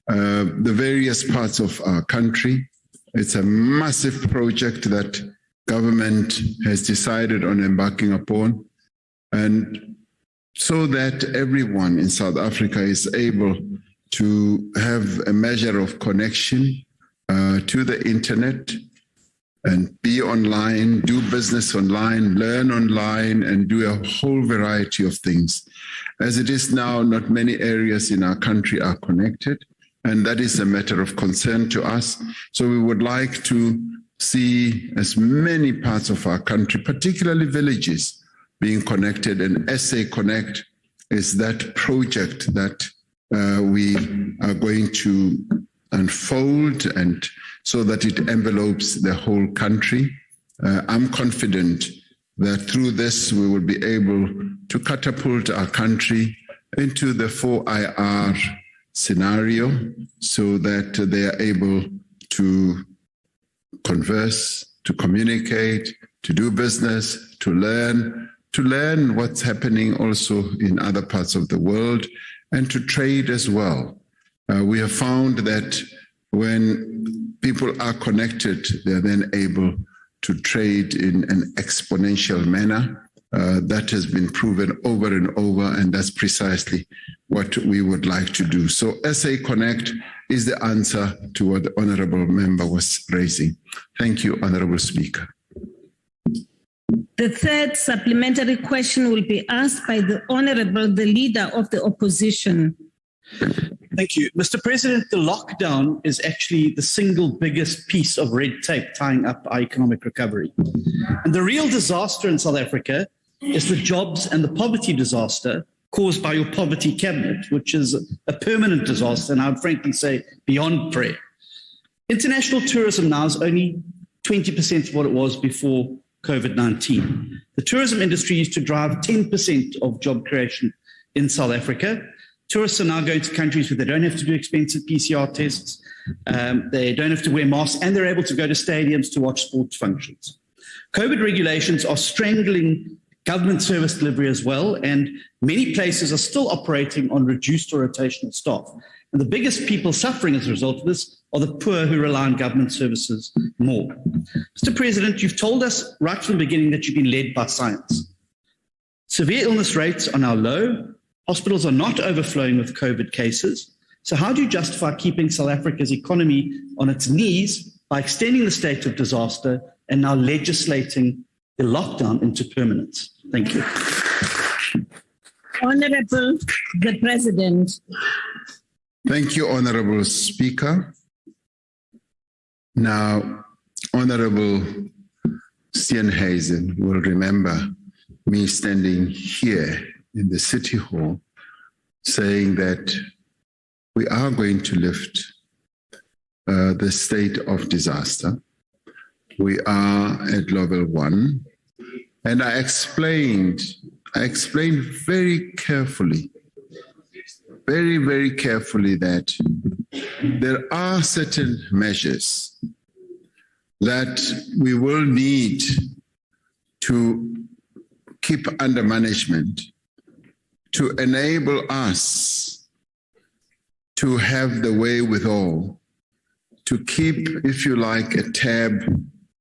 the various parts of our country. It's a massive project that government has decided on embarking upon, and so that everyone in South Africa is able to have a measure of connection to the internet and be online, do business online, learn online, and do a whole variety of things. As it is now, not many areas in our country are connected, and that is a matter of concern to us. So we would like to see as many parts of our country, particularly villages, being connected, and SA Connect is that project that we are going to unfold and so that it envelopes the whole country. I'm confident that through this we will be able to catapult our country into the 4IR scenario so that they are able to converse, to communicate, to do business, to learn what's happening also in other parts of the world, and to trade as well. We have found that when people are connected, they're then able to trade in an exponential manner. That has been proven over and over, and that's precisely what we would like to do. So SA Connect is the answer to what the Honourable Member was raising. Thank you, Honourable Speaker. The third supplementary question will be asked by the Honourable, the Leader of the Opposition. Thank you. Mr. President, the lockdown is actually the single biggest piece of red tape tying up our economic recovery. And the real disaster in South Africa is the jobs and the poverty disaster caused by your poverty cabinet, which is a permanent disaster, and I would frankly say beyond prayer. International tourism now is only 20% of what it was before COVID-19. The tourism industry used to drive 10% of job creation in South Africa. Tourists are now going to countries where they don't have to do expensive PCR tests, they don't have to wear masks, and they're able to go to stadiums to watch sports functions. COVID regulations are strangling government service delivery as well, and many places are still operating on reduced or rotational staff. And the biggest people suffering as a result of this are the poor who rely on government services more. Mr. President, you've told us right from the beginning that you've been led by science. Severe illness rates are now low. Hospitals are not overflowing with COVID cases. So how do you justify keeping South Africa's economy on its knees by extending the state of disaster and now legislating the lockdown into permanence? Thank you. Honorable the President. Thank you, Honorable Speaker. Now, Honorable Steenhuisen will remember me standing here in the City Hall saying that we are going to lift the state of disaster. We are at level 1. And I explained very carefully, very carefully that there are certain measures that we will need to keep under management to enable us to have the wherewithal to keep, if you like, a tab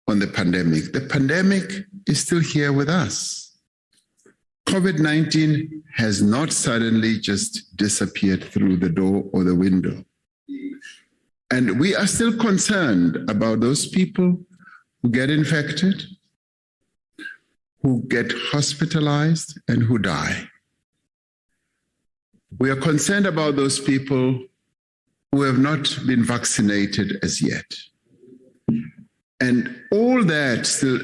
on the pandemic. The pandemic is still here with us. COVID-19 has not suddenly just disappeared through the door or the window. And we are still concerned about those people who get infected, who get hospitalized, and who die. We are concerned about those people who have not been vaccinated as yet. And all that still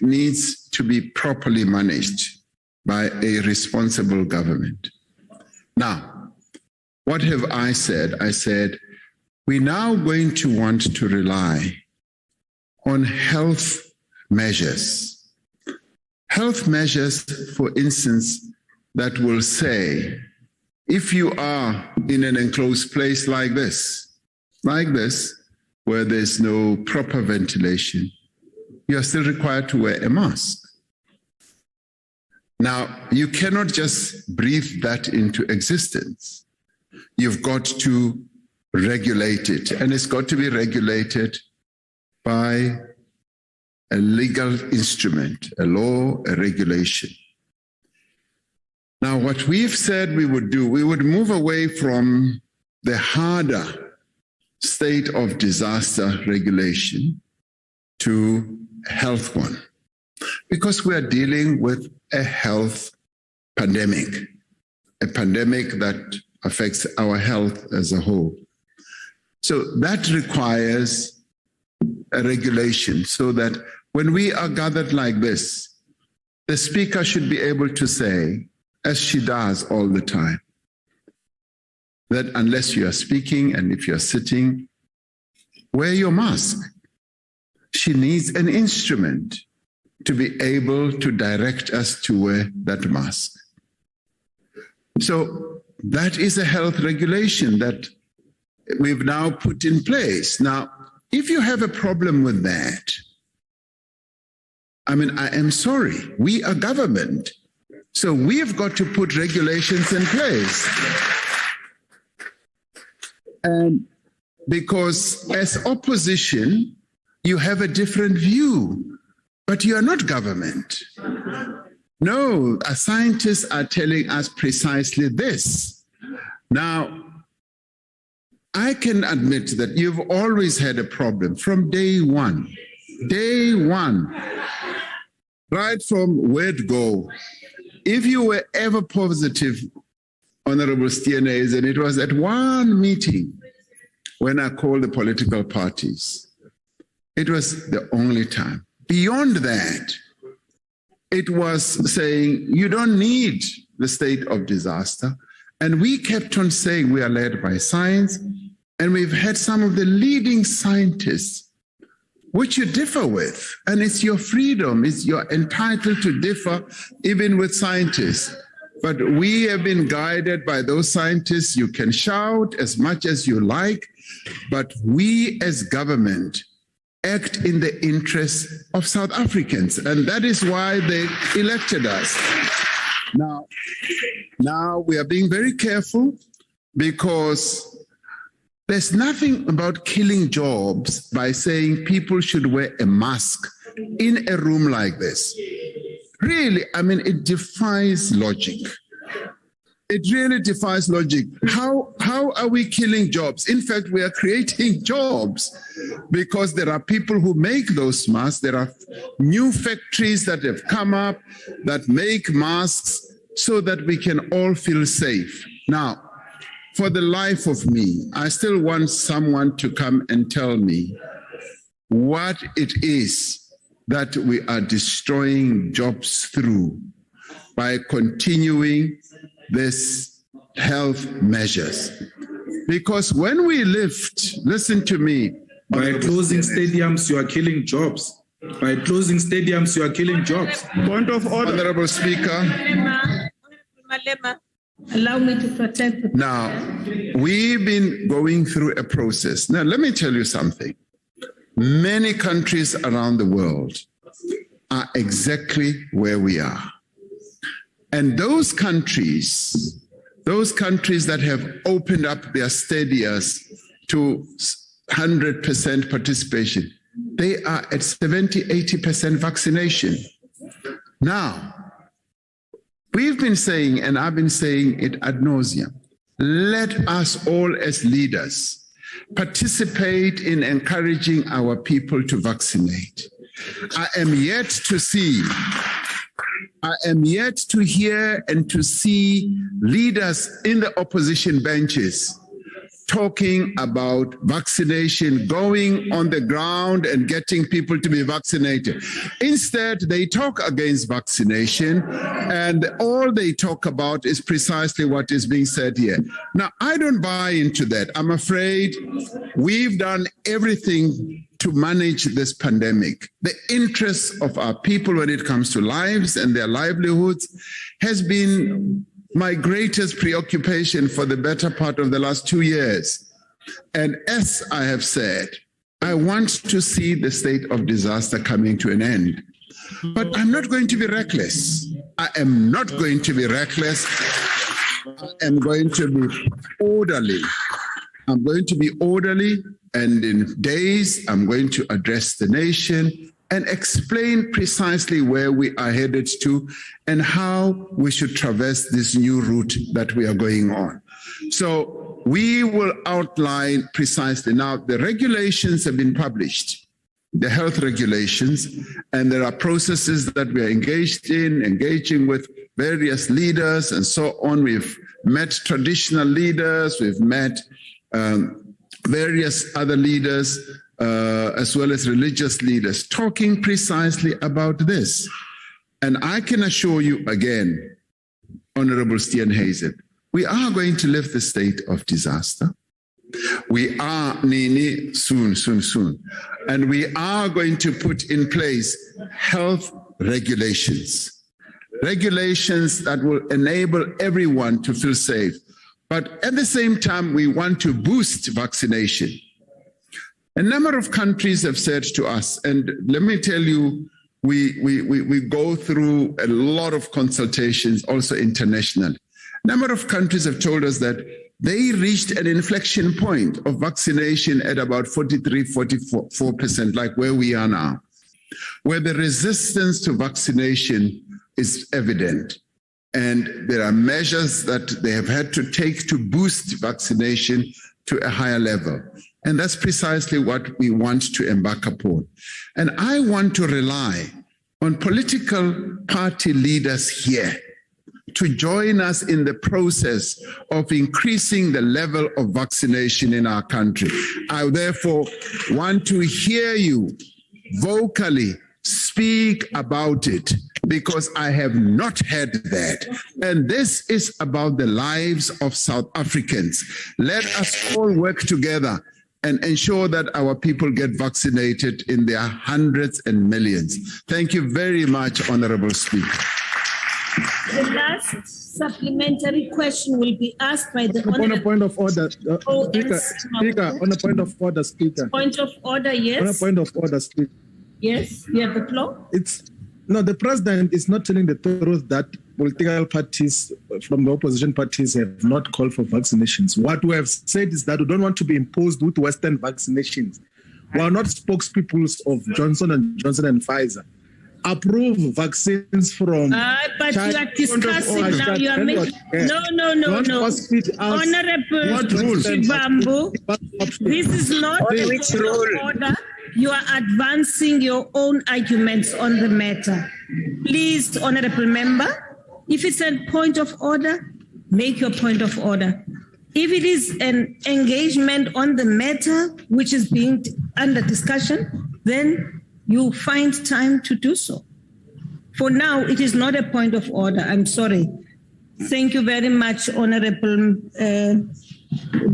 needs to be properly managed by a responsible government. Now, what have I said? I said, we're now going to want to rely on health measures. Health measures, for instance, that will say, if you are in an enclosed place like this, where there's no proper ventilation, you are still required to wear a mask. Now, you cannot just breathe that into existence. You've got to regulate it, and it's got to be regulated by a legal instrument, a law, a regulation. Now, what we've said we would do, we would move away from the harder state of disaster regulation to a health one, because we are dealing with a health pandemic, a pandemic that affects our health as a whole. So that requires a regulation so that when we are gathered like this, the speaker should be able to say, as she does all the time, that unless you are speaking and if you're sitting, wear your mask. She needs an instrument to be able to direct us to wear that mask. So that is a health regulation that we've now put in place. Now, if you have a problem with that, I am sorry, we are government. So we've got to put regulations in place. Because as opposition, you have a different view, but you are not government. No, scientists are telling us precisely this. Now, I can admit that you've always had a problem from day one, right from word go. If you were ever positive, Honorable Steenhuisen, it was at one meeting when I called the political parties. It was the only time. Beyond that, it was saying, you don't need the state of disaster. And we kept on saying we are led by science, and we've had some of the leading scientists which you differ with, and it's your freedom, you're entitled to differ even with scientists. But we have been guided by those scientists. You can shout as much as you like, but we as government act in the interest of South Africans. And that is why they elected us. Now we are being very careful, because there's nothing about killing jobs by saying people should wear a mask in a room like this. Really, I mean, it defies logic. It really defies logic. How are we killing jobs? In fact, we are creating jobs, because there are people who make those masks. There are new factories that have come up that make masks so that we can all feel safe. Now, for the life of me, I still want someone to come and tell me what it is that we are destroying jobs through by continuing this health measures. Because when we lift, listen to me. By closing stadiums, you are killing jobs. By closing stadiums, you are killing jobs. Point of order. Honorable Speaker. Allow me to protect. Now, we've been going through a process. Now, let me tell you something. Many countries around the world are exactly where we are. And those countries that have opened up their stadiums to 100% participation, they are at 70, 80% vaccination. Now, we've been saying, and I've been saying it ad nauseum, let us all as leaders participate in encouraging our people to vaccinate. I am yet to hear and to see leaders in the opposition benches talking about vaccination, going on the ground and getting people to be vaccinated. Instead, they talk against vaccination, and all they talk about is precisely what is being said here. Now, I don't buy into that. I'm afraid we've done everything to manage this pandemic. The interests of our people when it comes to lives and their livelihoods has been my greatest preoccupation for the better part of the last 2 years. And as I have said, I want to see the state of disaster coming to an end. But I'm not going to be reckless. I am not going to be reckless. I am going to be orderly. I'm going to be orderly, and in days, I'm going to address the nation and explain precisely where we are headed to and how we should traverse this new route that we are going on. So we will outline precisely. Now, the regulations have been published, the health regulations, and there are processes that we are engaging with various leaders and so on. We've met traditional leaders, we've met various other leaders, as well as religious leaders, talking precisely about this. And I can assure you again, Honorable Steenhuisen, we are going to lift the state of disaster. We are, Nini, soon. And we are going to put in place health regulations that will enable everyone to feel safe. But at the same time, we want to boost vaccination. A number of countries have said to us, and let me tell you, we go through a lot of consultations, also international. A number of countries have told us that they reached an inflection point of vaccination at about 43-44%, like where we are now, where the resistance to vaccination is evident. And there are measures that they have had to take to boost vaccination to a higher level. And that's precisely what we want to embark upon. And I want to rely on political party leaders here to join us in the process of increasing the level of vaccination in our country. I therefore want to hear you vocally speak about it, because I have not heard that. And this is about the lives of South Africans. Let us all work together and ensure that our people get vaccinated in their hundreds and millions. Thank you very much, Honorable Speaker. The last supplementary question will be asked by the On a point of order, Speaker, on a point of order, Speaker. Point of order, yes. On a point of order, Speaker. Yes, you have the floor. The president is not telling the truth that political parties from the opposition parties have not called for vaccinations. What we have said is that we don't want to be imposed with Western vaccinations. We are not spokespeople of Johnson & Johnson and Pfizer. Approve vaccines from but you are discussing now. You are making no. Honorable Shivambu, this is not a point of order. You are advancing your own arguments on the matter. Please, honorable member, if it's a point of order, make your point of order. If it is an engagement on the matter which is being under discussion, then you find time to do so. For now, it is not a point of order. I'm sorry. Thank you very much, Honorable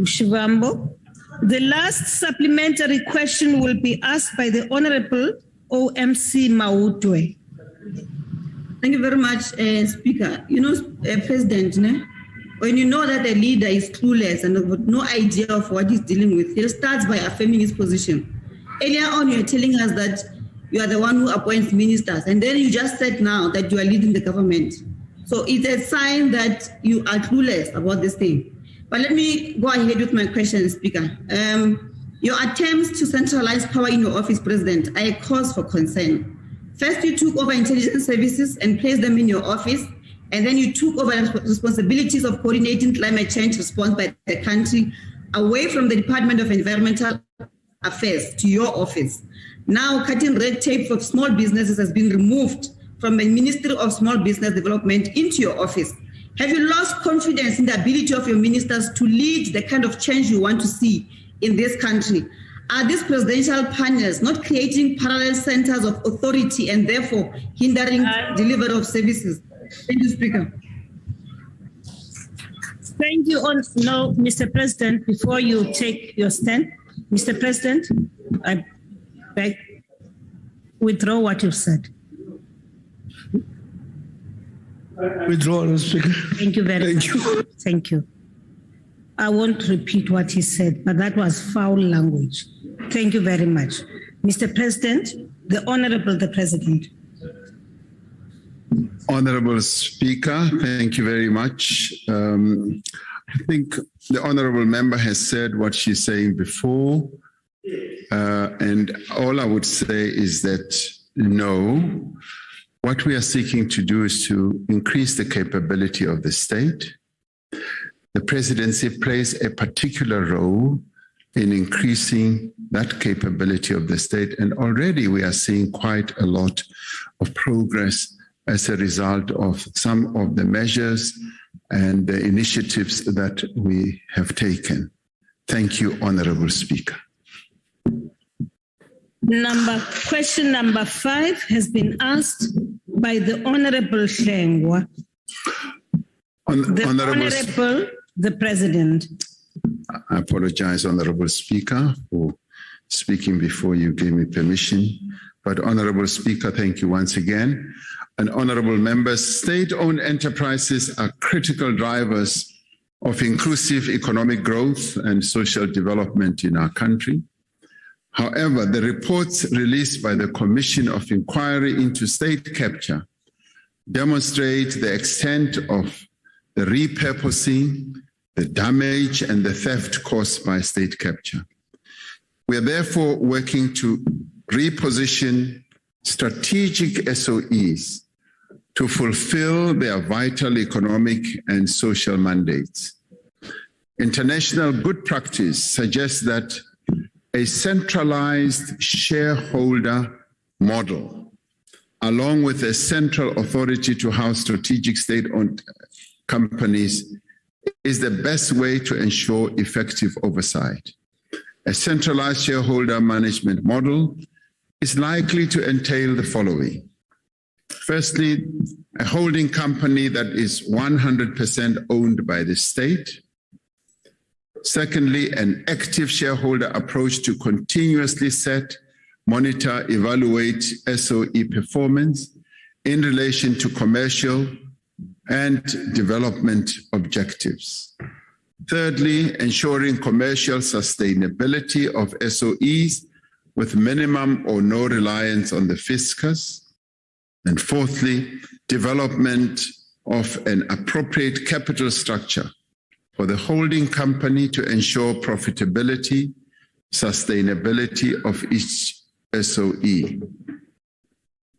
Shivambu. The last supplementary question will be asked by the Honorable OMC Mautwe. Thank you very much, Speaker. President, when you know that a leader is clueless and with no idea of what he's dealing with, he starts by affirming his position. Earlier on, you were telling us that you are the one who appoints ministers, and then you just said now that you are leading the government. So it's a sign that you are clueless about this thing. But let me go ahead with my question, Speaker. Your attempts to centralize power in your office, President, are a cause for concern. First, you took over intelligence services and placed them in your office, and then you took over responsibilities of coordinating climate change response by the country away from the Department of Environmental Affairs to your office. Now, cutting red tape for small businesses has been removed from the Ministry of Small Business Development into your office. Have you lost confidence in the ability of your ministers to lead the kind of change you want to see in this country? Are these presidential panels not creating parallel centers of authority and therefore hindering delivery of services? Thank you, Speaker. Thank you. No, Mr. President, before you take your stand, Mr. President, I beg, withdraw what you've said. Withdraw, Speaker. Thank you very much. Thank you. I won't repeat what he said, but that was foul language. Thank you very much. Mr. President, the Honorable the President. Honorable Speaker, thank you very much. I think the Honorable Member has said what she's saying before, and all I would say is that no, what we are seeking to do is to increase the capability of the state. The presidency plays a particular role in increasing that capability of the state, and already we are seeing quite a lot of progress as a result of some of the measures and the initiatives that we have taken. Thank you, Honorable Speaker. Question number 5 has been asked by the Honorable Hlengwa. Honorable the President. I apologize, Honorable Speaker, for speaking before you gave me permission. But Honorable Speaker, thank you once again. And honorable members, state-owned enterprises are critical drivers of inclusive economic growth and social development in our country. However, the reports released by the Commission of Inquiry into State Capture demonstrate the extent of the repurposing, the damage, and the theft caused by state capture. We are therefore working to reposition strategic SOEs to fulfill their vital economic and social mandates. International good practice suggests that a centralized shareholder model, along with a central authority to house strategic state-owned companies, is the best way to ensure effective oversight. A centralized shareholder management model is likely to entail the following. Firstly, a holding company that is 100% owned by the state. Secondly, an active shareholder approach to continuously set, monitor, evaluate SOE performance in relation to commercial, and development objectives. Thirdly, ensuring commercial sustainability of SOEs with minimum or no reliance on the fiscus. And fourthly, development of an appropriate capital structure for the holding company to ensure profitability, sustainability of each SOE.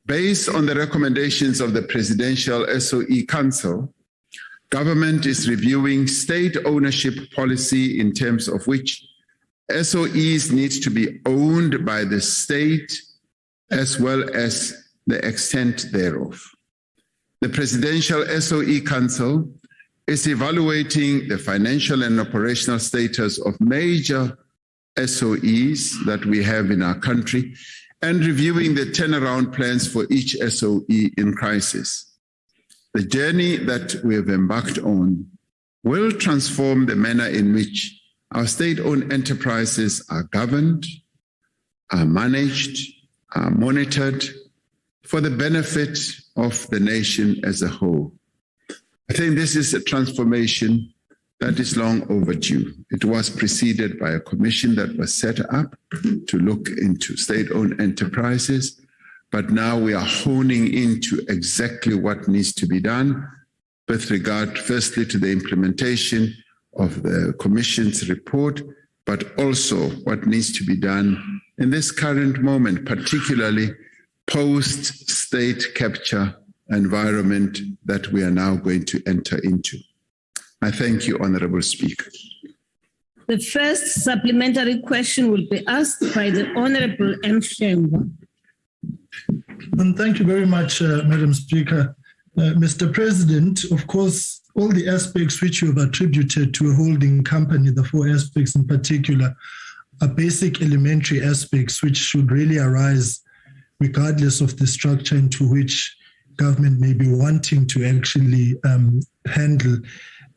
Based on the recommendations of the Presidential SOE Council, government is reviewing state ownership policy in terms of which SOEs need to be owned by the state as well as the extent thereof. The Presidential SOE Council is evaluating the financial and operational status of major SOEs that we have in our country and reviewing the turnaround plans for each SOE in crisis. The journey that we have embarked on will transform the manner in which our state-owned enterprises are governed, are managed, are monitored for the benefit of the nation as a whole. I think this is a transformation that is long overdue. It was preceded by a commission that was set up to look into state-owned enterprises, but now we are honing into exactly what needs to be done with regard, firstly, to the implementation of the Commission's report, but also what needs to be done in this current moment, particularly post-state capture environment that we are now going to enter into. I thank you, Honorable Speaker. The first supplementary question will be asked by the Honorable M. Shengwa. And thank you very much, Madam Speaker. Mr. President, of course, all the aspects which you have attributed to a holding company, the four aspects in particular, are basic elementary aspects which should really arise regardless of the structure into which government may be wanting to actually handle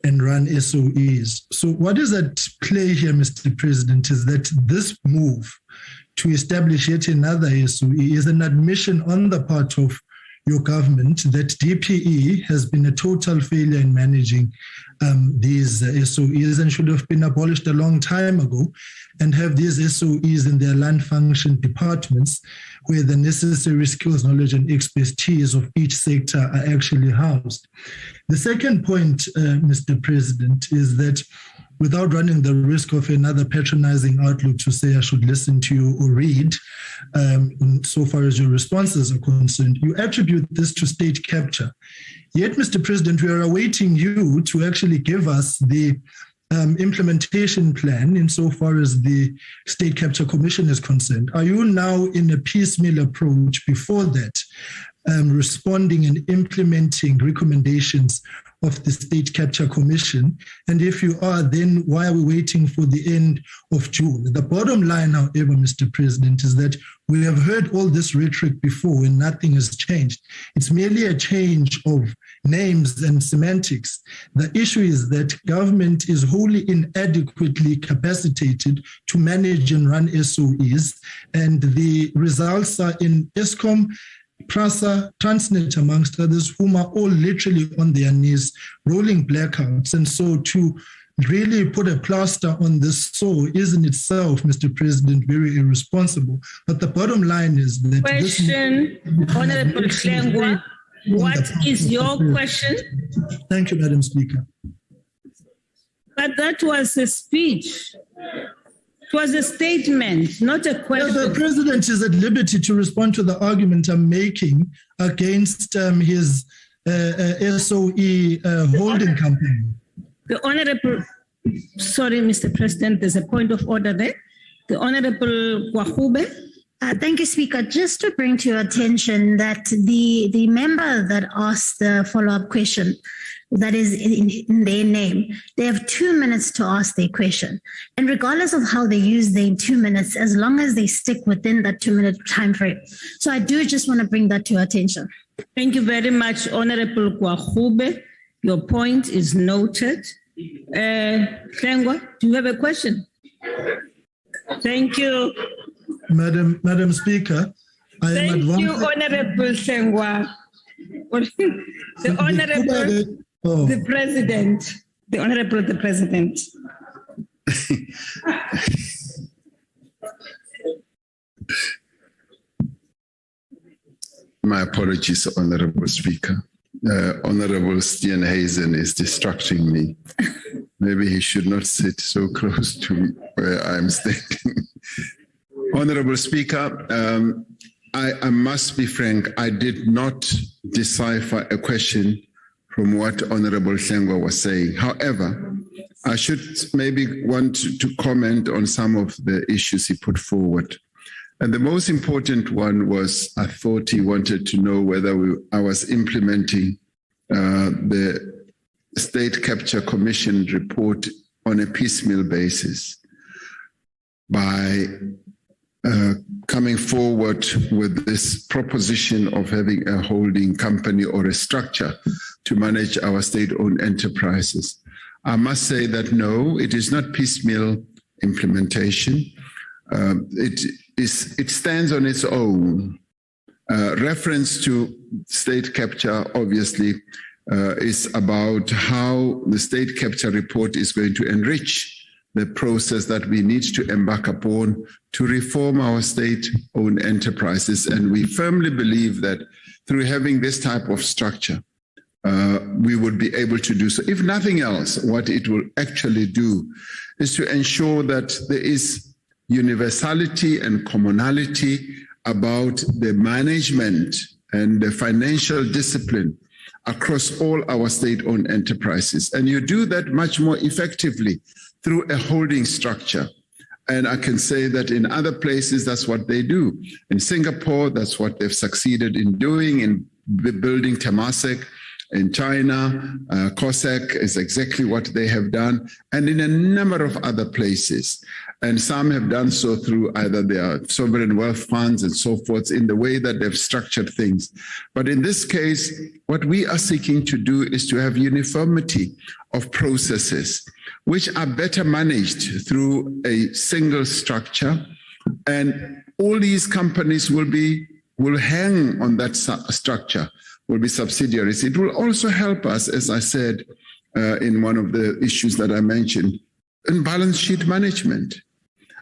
and run SOEs. So what is at play here, Mr. President, is that this move to establish yet another SOE is an admission on the part of your government that DPE has been a total failure in managing these SOEs and should have been abolished a long time ago and have these SOEs in their land function departments where the necessary skills, knowledge, and expertise of each sector are actually housed. The second point, Mr. President, is that without running the risk of another patronizing outlook to say I should listen to you or read, so far as your responses are concerned, you attribute this to state capture. Yet, Mr. President, we are awaiting you to actually give us the implementation plan insofar as the State Capture Commission is concerned. Are you now in a piecemeal approach before that, responding and implementing recommendations of the State Capture Commission? And if you are, then why are we waiting for the end of June? The bottom line, however, Mr. President, is that we have heard all this rhetoric before and nothing has changed. It's merely a change of names and semantics. The issue is that government is wholly inadequately capacitated to manage and run SOEs, and the results are in ESCOM, PRASA, Transnet, amongst others, whom are all literally on their knees, rolling blackouts. And so to really put a plaster on this sore is in itself, Mr. President, very irresponsible. But the bottom line is that question, Honorable Shengwa, what is your question? Thank you, Madam Speaker. But that was a speech. It was a statement, not a question. The President is at liberty to respond to the argument I'm making against his SOE holding company. The Honorable, sorry, Mr. President, there's a point of order there. The Honorable Kwahube. Thank you, Speaker. Just to bring to your attention that the member that asked the follow-up question, that is in their name, they have 2 minutes to ask their question. And regardless of how they use their 2 minutes, as long as they stick within that 2-minute time frame. So I do just want to bring that to your attention. Thank you very much, Honorable Kwahube. Your point is noted. Shengwa, do you have a question? Thank you. Madam Speaker, I am Thank you, Honorable Shengwa. The Honorable Oh. The President, the Honorable the President. My apologies, Honorable Speaker. Honorable Steenhuisen is distracting me. Maybe he should not sit so close to where I'm standing. Honorable Speaker, I must be frank, I did not decipher a question from what Honorable Hlengwa was saying. However, I should maybe want to comment on some of the issues he put forward. And the most important one was, I thought he wanted to know whether I was implementing the State Capture Commission report on a piecemeal basis by coming forward with this proposition of having a holding company or a structure to manage our state-owned enterprises. I must say that no, it is not piecemeal implementation. It stands on its own. Reference to state capture, obviously, is about how the state capture report is going to enrich the process that we need to embark upon to reform our state-owned enterprises. And we firmly believe that through having this type of structure, we would be able to do so. If nothing else, what it will actually do is to ensure that there is universality and commonality about the management and the financial discipline across all our state-owned enterprises. And you do that much more effectively through a holding structure. And I can say that in other places, that's what they do. In Singapore, that's what they've succeeded in doing, in building Temasek. In China, COSAC is exactly what they have done, and in a number of other places. And some have done so through either their sovereign wealth funds and so forth in the way that they've structured things. But in this case, what we are seeking to do is to have uniformity of processes, which are better managed through a single structure. And all these companies will hang on that structure, will be subsidiaries. It will also help us, as I said, in one of the issues that I mentioned, in balance sheet management,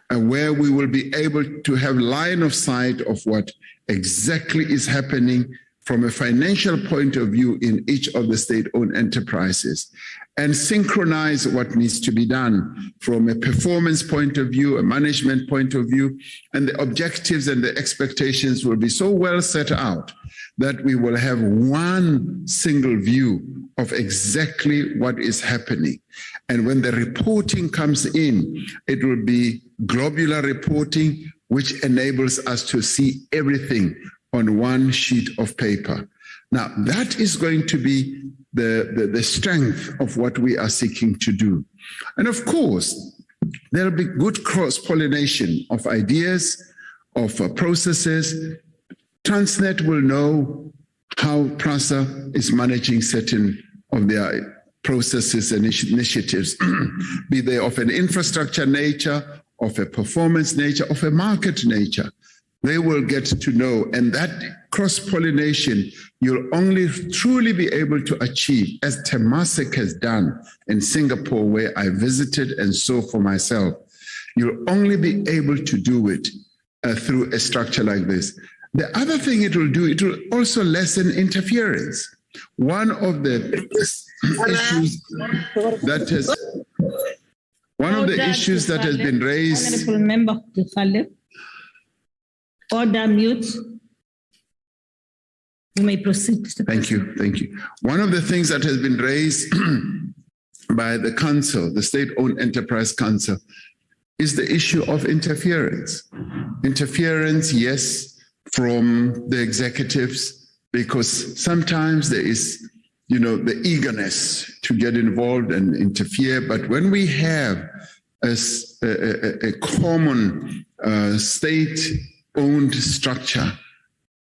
where we will be able to have line of sight of what exactly is happening from a financial point of view in each of the state-owned enterprises, and synchronize what needs to be done from a performance point of view, a management point of view, and the objectives and the expectations will be so well set out that we will have one single view of exactly what is happening. And when the reporting comes in, it will be globular reporting, which enables us to see everything on one sheet of paper. Now, that is going to be the strength of what we are seeking to do. And of course, there'll be good cross-pollination of ideas, of processes. Transnet will know how PRASA is managing certain of their processes and initiatives, be they of an infrastructure nature, of a performance nature, of a market nature. They will get to know, and that cross-pollination you'll only truly be able to achieve, as Temasek has done in Singapore, where I visited and saw for myself. You'll only be able to do it through a structure like this. The other thing it will do, it will also lessen interference. One of the issues that has been raised. Honorable Member Khalif. Order mute. You may proceed, Mr. Thank you. Thank you. One of the things that has been raised by the council, the State-Owned Enterprise Council, is the issue of interference. Interference, yes, from the executives, because sometimes there is, the eagerness to get involved and interfere. But when we have a common state-owned structure,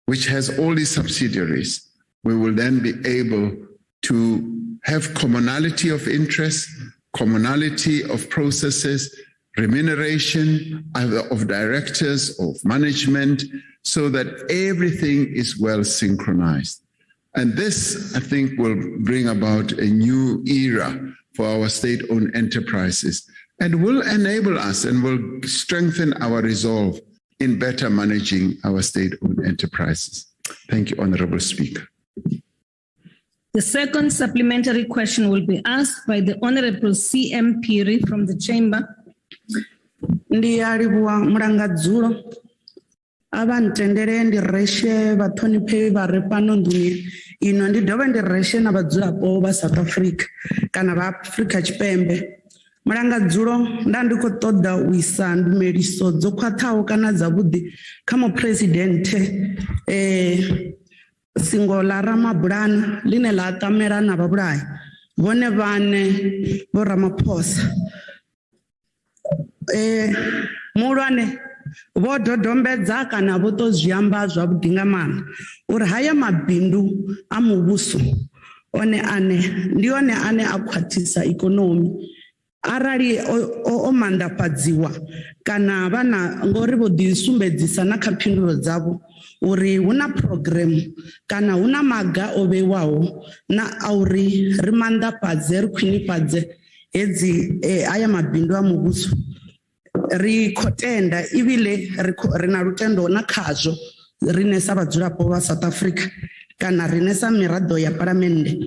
which has all these subsidiaries, we will then be able to have commonality of interest, commonality of processes, remuneration of directors, of management, so that everything is well synchronized. And this, I think, will bring about a new era for our state-owned enterprises and will enable us and will strengthen our resolve in better managing our state-owned enterprises. Thank you, Honorable Speaker. The second supplementary question will be asked by the Honorable CM Piri from the Chamber. Ndiyalivhuwa mulangadzulo avantendele ndireshe vathoniphevi va ri pano nduni ino ndi dovhe ndireshe na vadzulapo va South Africa kana va Afrika Tshipembe. Mulangadzulo nda ndi khou ṱoḓa u isa ndumeliso dzo khwaṱhaho kana dzavhuḓi kha muphuresidenthe singo ḽa Ramabulana ḽine ḽa ṱamela na vhavhulahi vhone vhaṋe vho Ramaphosa. Muhulwane vho dodombedza kana vho to zwi amba zwavhuḓi nga maanḓa uri haya mabindu a muvhuso one ane ndi one ane a khwaṱhisa ikonomi arali o manḓafhadziwa kana vhana ngori vho ḓi sumbedzisa na kha phindulo dzavho uri hu na program kana hu na maga o vheiwaho na a uri ri manḓafhadze ri khwinifhadze hedzi haya mabindu a muvhuso. Ri khou tenda ibile ri na lutendo na khazwo rine sa vhadzulapo vha South Africa kana rine sa miraḓo ya palamennde.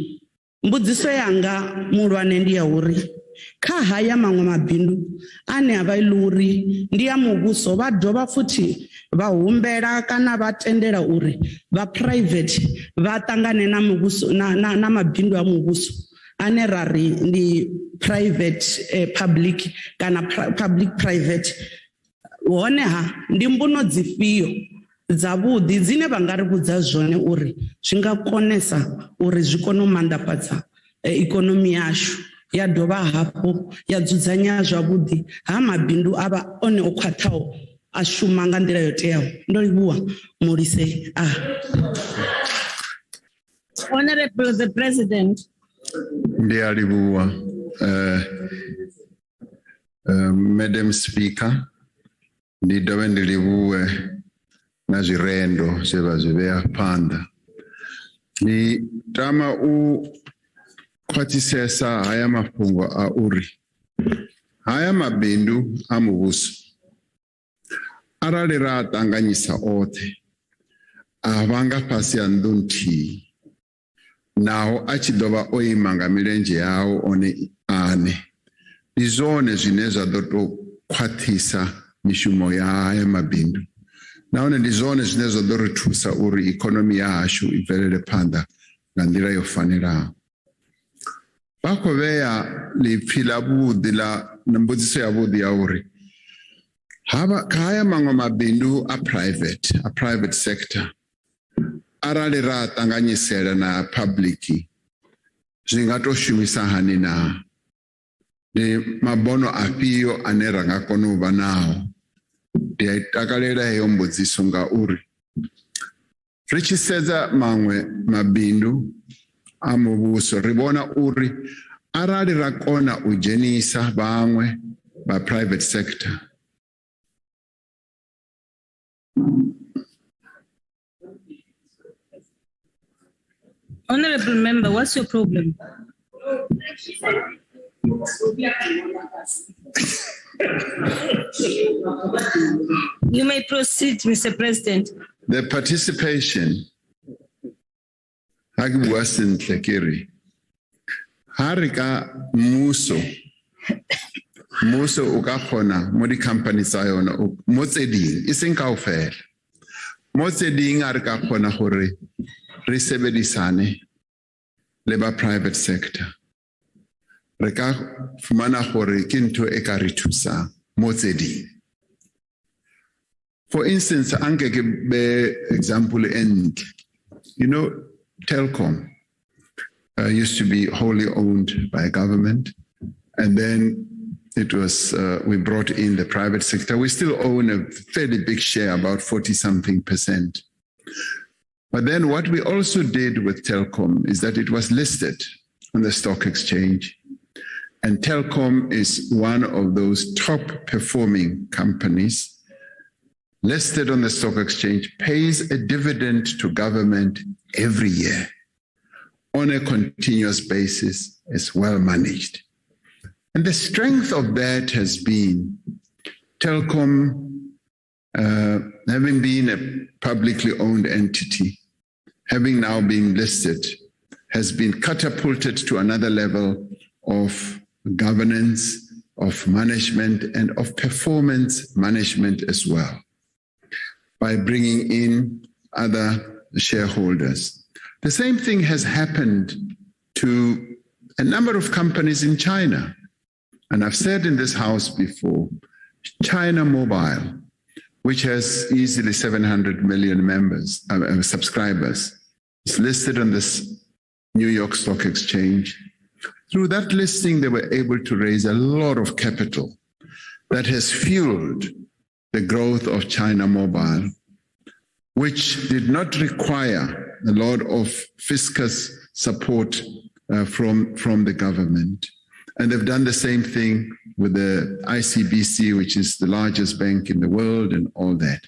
Mbudziso yanga muhulwane ndi ya uri kha haya maṅwe mabindu ane a vha iḽi uri ndi ya muvhuso vha dovha futhi vha humbela kana vha tendela uri vha private vha ṱangane na muvhuso na mabindu a muvhuso ane ra ri ndi private public kana public private. Honeha ndi mbuno dzifhio dzavhuḓi dzine vha nga ri vhudza zwone uri zwi nga konesa uri zwi kone u manḓafhadza ikonomi yashu ya dovha hafhu ya dzudzanya zwavhuḓi ha mabindu a vha one o khwaṱhaho a shuma nga nḓila yo teaho. Ndo livhuwa mulise a. Honorable the President. Ndiyalivhuwa Madam Speaker, ndi dovhe ndilivhuwe na zwirendo zwe vha zwi vhea phanḓa. Ndi tama u khwaṱhisesa haya mafhungo a uri haya mabindu a muvhuso arali ra ṱanganyisa oṱhe a vha nga fhasi ha nnḓu nthihi naho a tshi ḓovha o ima nga milenzhe yawo one ane. Ndi zwone zwine zwa ḓo tou khwaṱhisa mishumo ya haya mabindu nahone ndi zwone zwine zwa ḓo ri thusa uri ikonomi ya hashu i bvelele phanḓa nga nḓila yo fanelaho. Vha khou vhea ḽipfhi ḽavhuḓi na mbudziso yavhuḓi ya uri kha haya maṅwe mabindu a private sector arali ra ṱanganyisela na public zwi nga to shumisa hani na ndi mabono afhio ane ra nga kona u vha nao. Ndi a takalela heyo mbudziso nga uri ri tshi sedza maṅwe mabindu a muvhuso ri vhona uri arali ra kona u dzhenisa vhaṅwe vha private sector Honorable member, what's your problem? You may proceed, Mr. President. The participation hagi Western Tekiri harika muso o ka kgona mo di company tsa yona mo tse ding e seng kaofela mo tse ding a re ka kgona gore re sebedisane le ba private sector re ka fumana gore ke ntho e ka re thusa mo tse ding. For instance, anke ke be example entle. You know, Telkom used to be wholly owned by government, and then it was we brought in the private sector. We still own a fairly big share, about 40-something%. But then what we also did with Telkom is that it was listed on the stock exchange, and Telkom is one of those top performing companies listed on the stock exchange, pays a dividend to government every year. on a continuous basis is well managed. And the strength of that has been Telkom, having been a publicly owned entity, having now been listed, has been catapulted to another level of governance, of management, and of performance management as well, by bringing in other shareholders. The same thing has happened to a number of companies in China. And I've said in this house before, China Mobile, which has easily 700 million subscribers, is listed on this New York Stock Exchange. Through that listing, they were able to raise a lot of capital that has fueled the growth of China Mobile, which did not require a lot of fiscal support from the government. And they've done the same thing with the ICBC, which is the largest bank in the world, and all that.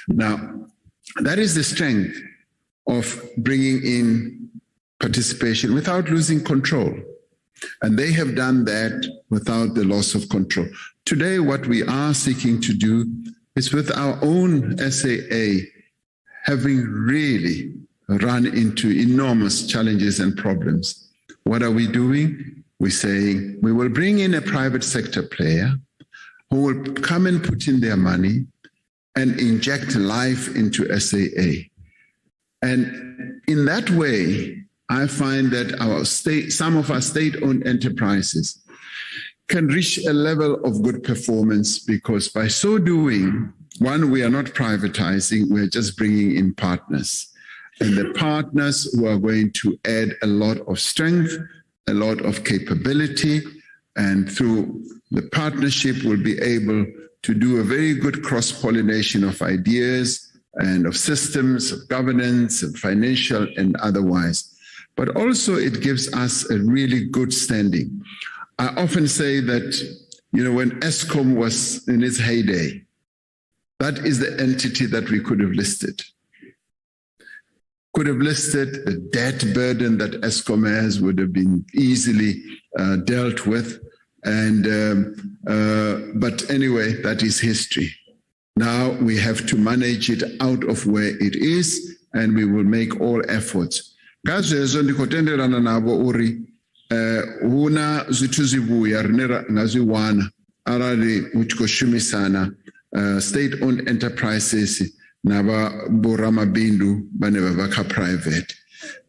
Now, that is the strength of bringing in participation without losing control. And they have done that without the loss of control. Today, what we are seeking to do is, with our own SAA, having really run into enormous challenges and problems, what are we doing? We're saying we will bring in a private sector player who will come and put in their money and inject life into SAA. And in that way, I find that some of our state-owned enterprises can reach a level of good performance, because by so doing, one, we are not privatizing, we're just bringing in partners. And the partners who are going to add a lot of strength, a lot of capability, and through the partnership will be able to do a very good cross-pollination of ideas and of systems, of governance, and financial and otherwise. But also it gives us a really good standing. I often say that, when Eskom was in its heyday, that is the entity that we could have listed. Could have listed the debt burden that Eskom has, would have been easily dealt with. But anyway, that is history. Now we have to manage it out of where it is, and we will make all efforts. Ngazwezo ndikotenderana nabo uri huna zwithu zivhuya rine ngazwiwana arali uchikoshumisana state-owned enterprises naba boramabindu bane vavaka private.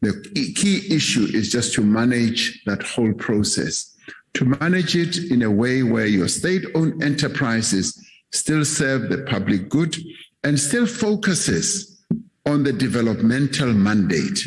The key issue is just to manage that whole process, to manage it in a way where your state-owned enterprises still serve the public good and still focuses on the developmental mandate,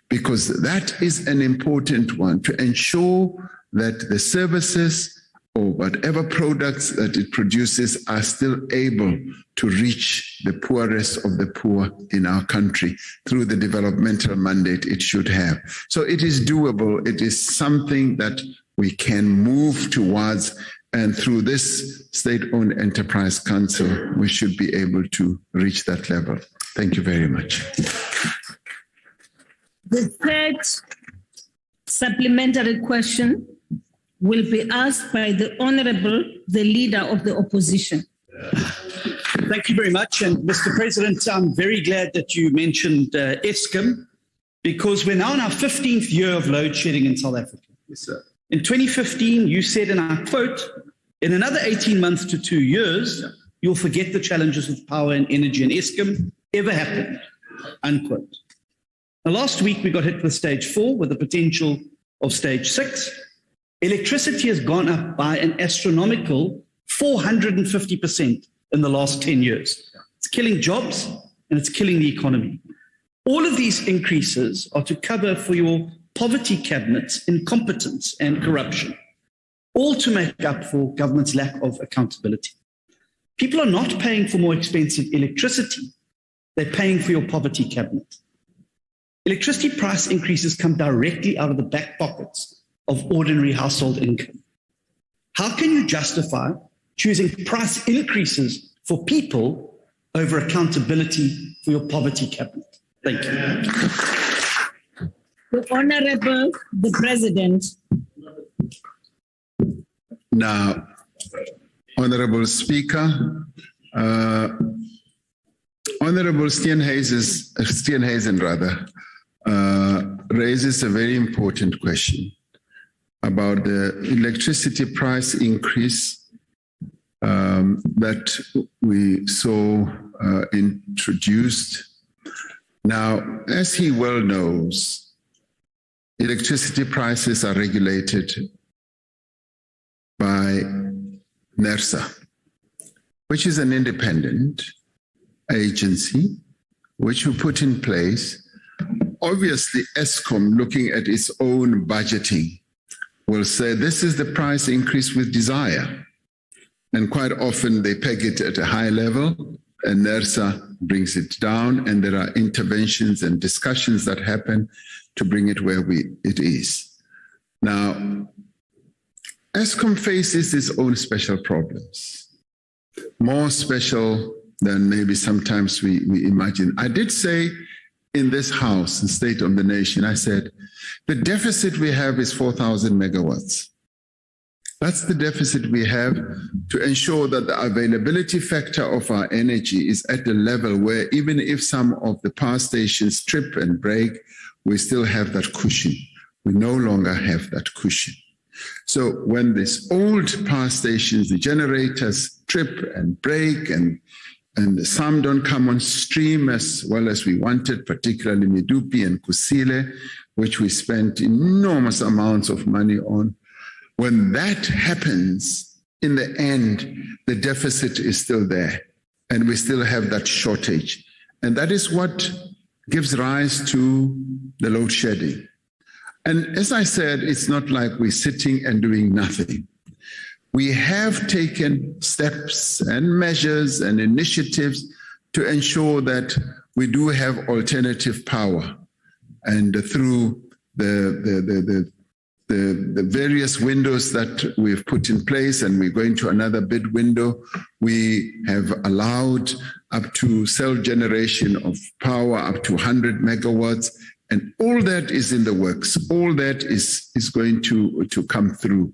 because that is an important one, to ensure that the services or whatever products that it produces are still able to reach the poorest of the poor in our country through the developmental mandate it should have. So it is doable. It is something that we can move towards, and through this State-Owned Enterprise Council, we should be able to reach that level. Thank you very much. The third supplementary question will be asked by the leader of the opposition. Thank you very much. And Mr. President, I'm very glad that you mentioned Eskom, because we're now in our 15th year of load shedding in South Africa. Yes, sir. In 2015, you said, and I quote, "In another 18 months to 2 years, you'll forget the challenges with power and energy in Eskom ever happened," unquote. Now, last week, we got hit with stage 4 with the potential of stage 6. Electricity has gone up by an astronomical 450% in the last 10 years. It's killing jobs and it's killing the economy. All of these increases are to cover for your poverty cabinet's incompetence and corruption, all to make up for government's lack of accountability. People are not paying for more expensive electricity. They're paying for your poverty cabinet. Electricity price increases come directly out of the back pockets of ordinary household income. How can you justify choosing price increases for people over accountability for your poverty cabinet? Thank you. The Honorable, the President. Now, Honorable Speaker, Honorable Steenhuisen raises a very important question about the electricity price increase that we saw introduced. Now, as he well knows, electricity prices are regulated by NERSA, which is an independent agency which we put in place. Obviously, ESCOM, looking at its own budgeting, will say this is the price increase with desire. And quite often they peg it at a high level, and NERSA brings it down, and there are interventions and discussions that happen to bring it where it is. Now, ESCOM faces its own special problems, more special than maybe sometimes we imagine. I did say in this House, the State of the Nation, I said, the deficit we have is 4,000 megawatts. That's the deficit we have to ensure that the availability factor of our energy is at the level where even if some of the power stations trip and break, we still have that cushion. We no longer have that cushion. So when these old power stations, the generators trip and break and some don't come on stream as well as we wanted, particularly Medupi and Kusile, which we spent enormous amounts of money on. When that happens, in the end, the deficit is still there and we still have that shortage. And that is what gives rise to the load shedding. And as I said, it's not like we're sitting and doing nothing. We have taken steps and measures and initiatives to ensure that we do have alternative power. And through the various windows that we've put in place, and we're going to another bid window, we have allowed up to self-generation of power up to 100 megawatts. And all that is in the works. All that is going to come through.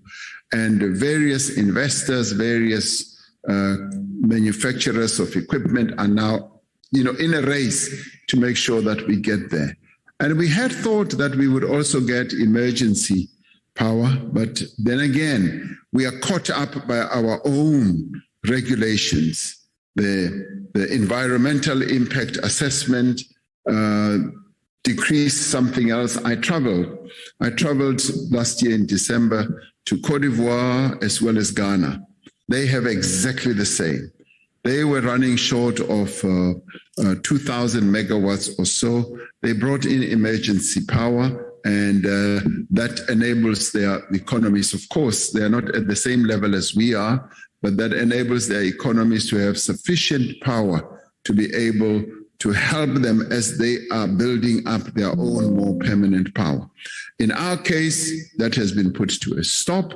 And various investors, various manufacturers of equipment are now, in a race to make sure that we get there. And we had thought that we would also get emergency power, but then again, we are caught up by our own regulations. The environmental impact assessment decreased something else. I traveled last year in December to Cote d'Ivoire as well as Ghana. They have exactly the same. They were running short of 2,000 megawatts or so. They brought in emergency power, and that enables their economies. Of course, they are not at the same level as we are, but that enables their economies to have sufficient power to be able to help them as they are building up their own more permanent power. In our case, that has been put to a stop,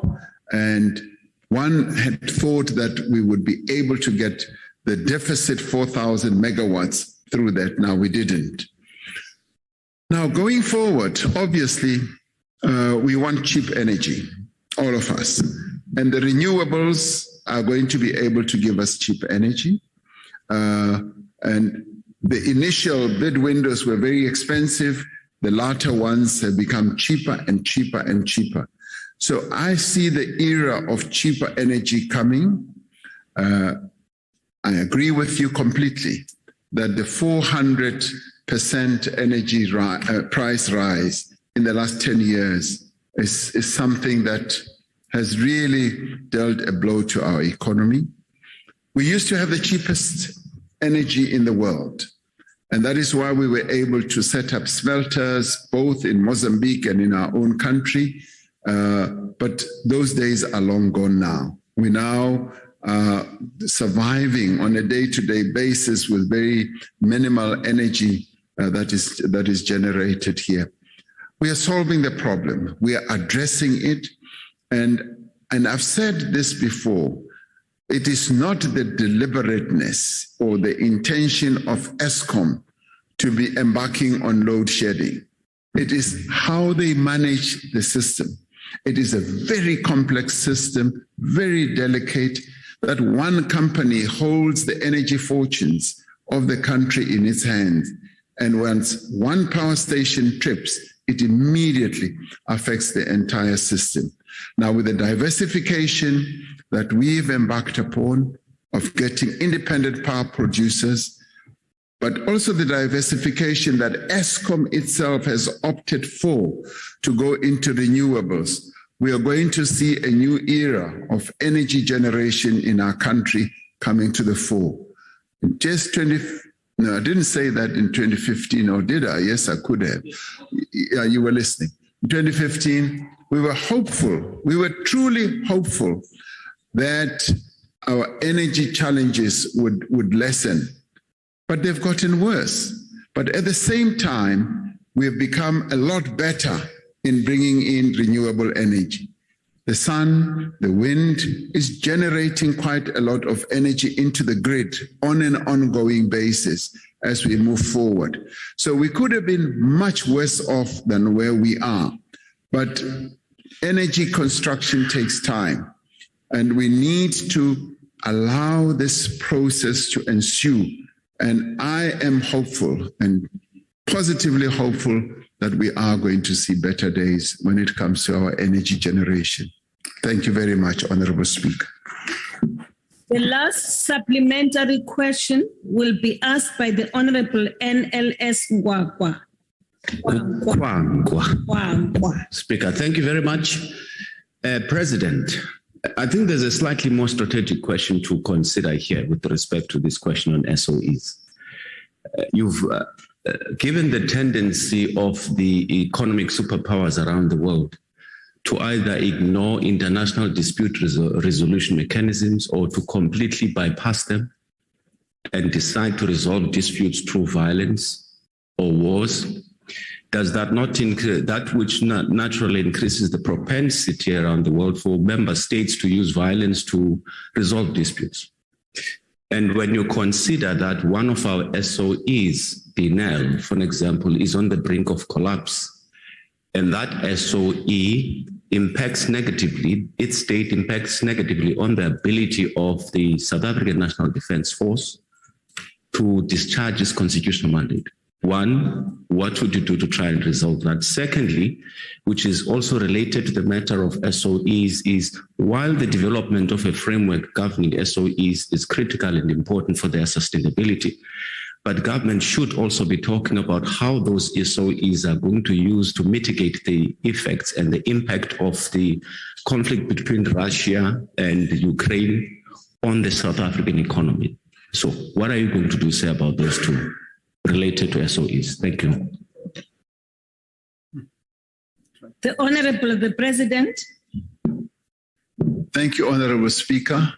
and one had thought that we would be able to get the deficit 4,000 megawatts through that. Now we didn't. Now going forward, obviously, we want cheap energy, all of us, and the renewables are going to be able to give us cheap energy. And the initial bid windows were very expensive. The latter ones have become cheaper and cheaper and cheaper. So I see the era of cheaper energy coming. I agree with you completely that the 400% energy price rise in the last 10 years is something that has really dealt a blow to our economy. We used to have the cheapest energy in the world. And that is why we were able to set up smelters, both in Mozambique and in our own country. But those days are long gone now. We now are surviving on a day-to-day basis with very minimal energy that is generated here. We are solving the problem. We are addressing it. And I've said this before, it is not the deliberateness or the intention of ESCOM to be embarking on load shedding. It is how they manage the system. It is a very complex system, very delicate, that one company holds the energy fortunes of the country in its hands. And once one power station trips, it immediately affects the entire system. Now, with the diversification that we've embarked upon of getting independent power producers, but also the diversification that ESCOM itself has opted for to go into renewables, we are going to see a new era of energy generation in our country coming to the fore. No, I didn't say that in 2015, or did I? Yes, I could have. Yeah, you were listening. In 2015, we were hopeful. We were truly hopeful that our energy challenges would lessen, but they've gotten worse. But at the same time, we have become a lot better in bringing in renewable energy. The sun, the wind is generating quite a lot of energy into the grid on an ongoing basis as we move forward. So we could have been much worse off than where we are. But energy construction takes time, and we need to allow this process to ensue. And I am hopeful and positively hopeful that we are going to see better days when it comes to our energy generation. Thank you very much, Honorable Speaker. The last supplementary question will be asked by the Honorable NLS Ngwagwa. Speaker, thank you very much. President, I think there's a slightly more strategic question to consider here with respect to this question on SOEs. You've given the tendency of the economic superpowers around the world to either ignore international dispute resolution mechanisms or to completely bypass them and decide to resolve disputes through violence or wars. Does that not increase that which naturally increases the propensity around the world for member states to use violence to resolve disputes? And when you consider that one of our SOEs, Dinel, for example, is on the brink of collapse, and that SOE impacts negatively, its state impacts negatively on the ability of the South African National Defence Force to discharge its constitutional mandate. One, what would you do to try and resolve that? Secondly, which is also related to the matter of SOEs, is while the development of a framework governing SOEs is critical and important for their sustainability, but government should also be talking about how those SOEs are going to use to mitigate the effects and the impact of the conflict between Russia and Ukraine on the South African economy. So what are you going to do, say, about those two related to SOEs? Thank you. The Honorable the President. Thank you, Honorable Speaker.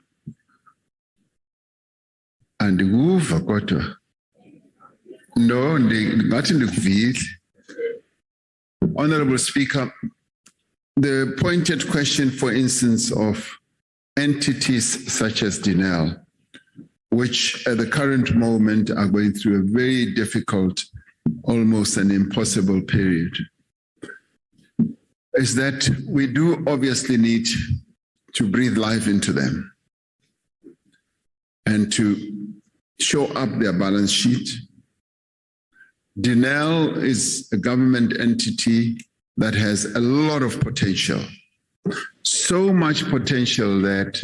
And no, not in the field. Honorable Speaker, the pointed question, for instance, of entities such as Dinel, which at the current moment are going through a very difficult, almost an impossible period, is that we do obviously need to breathe life into them and to show up their balance sheet. Dinel is a government entity that has a lot of potential, so much potential that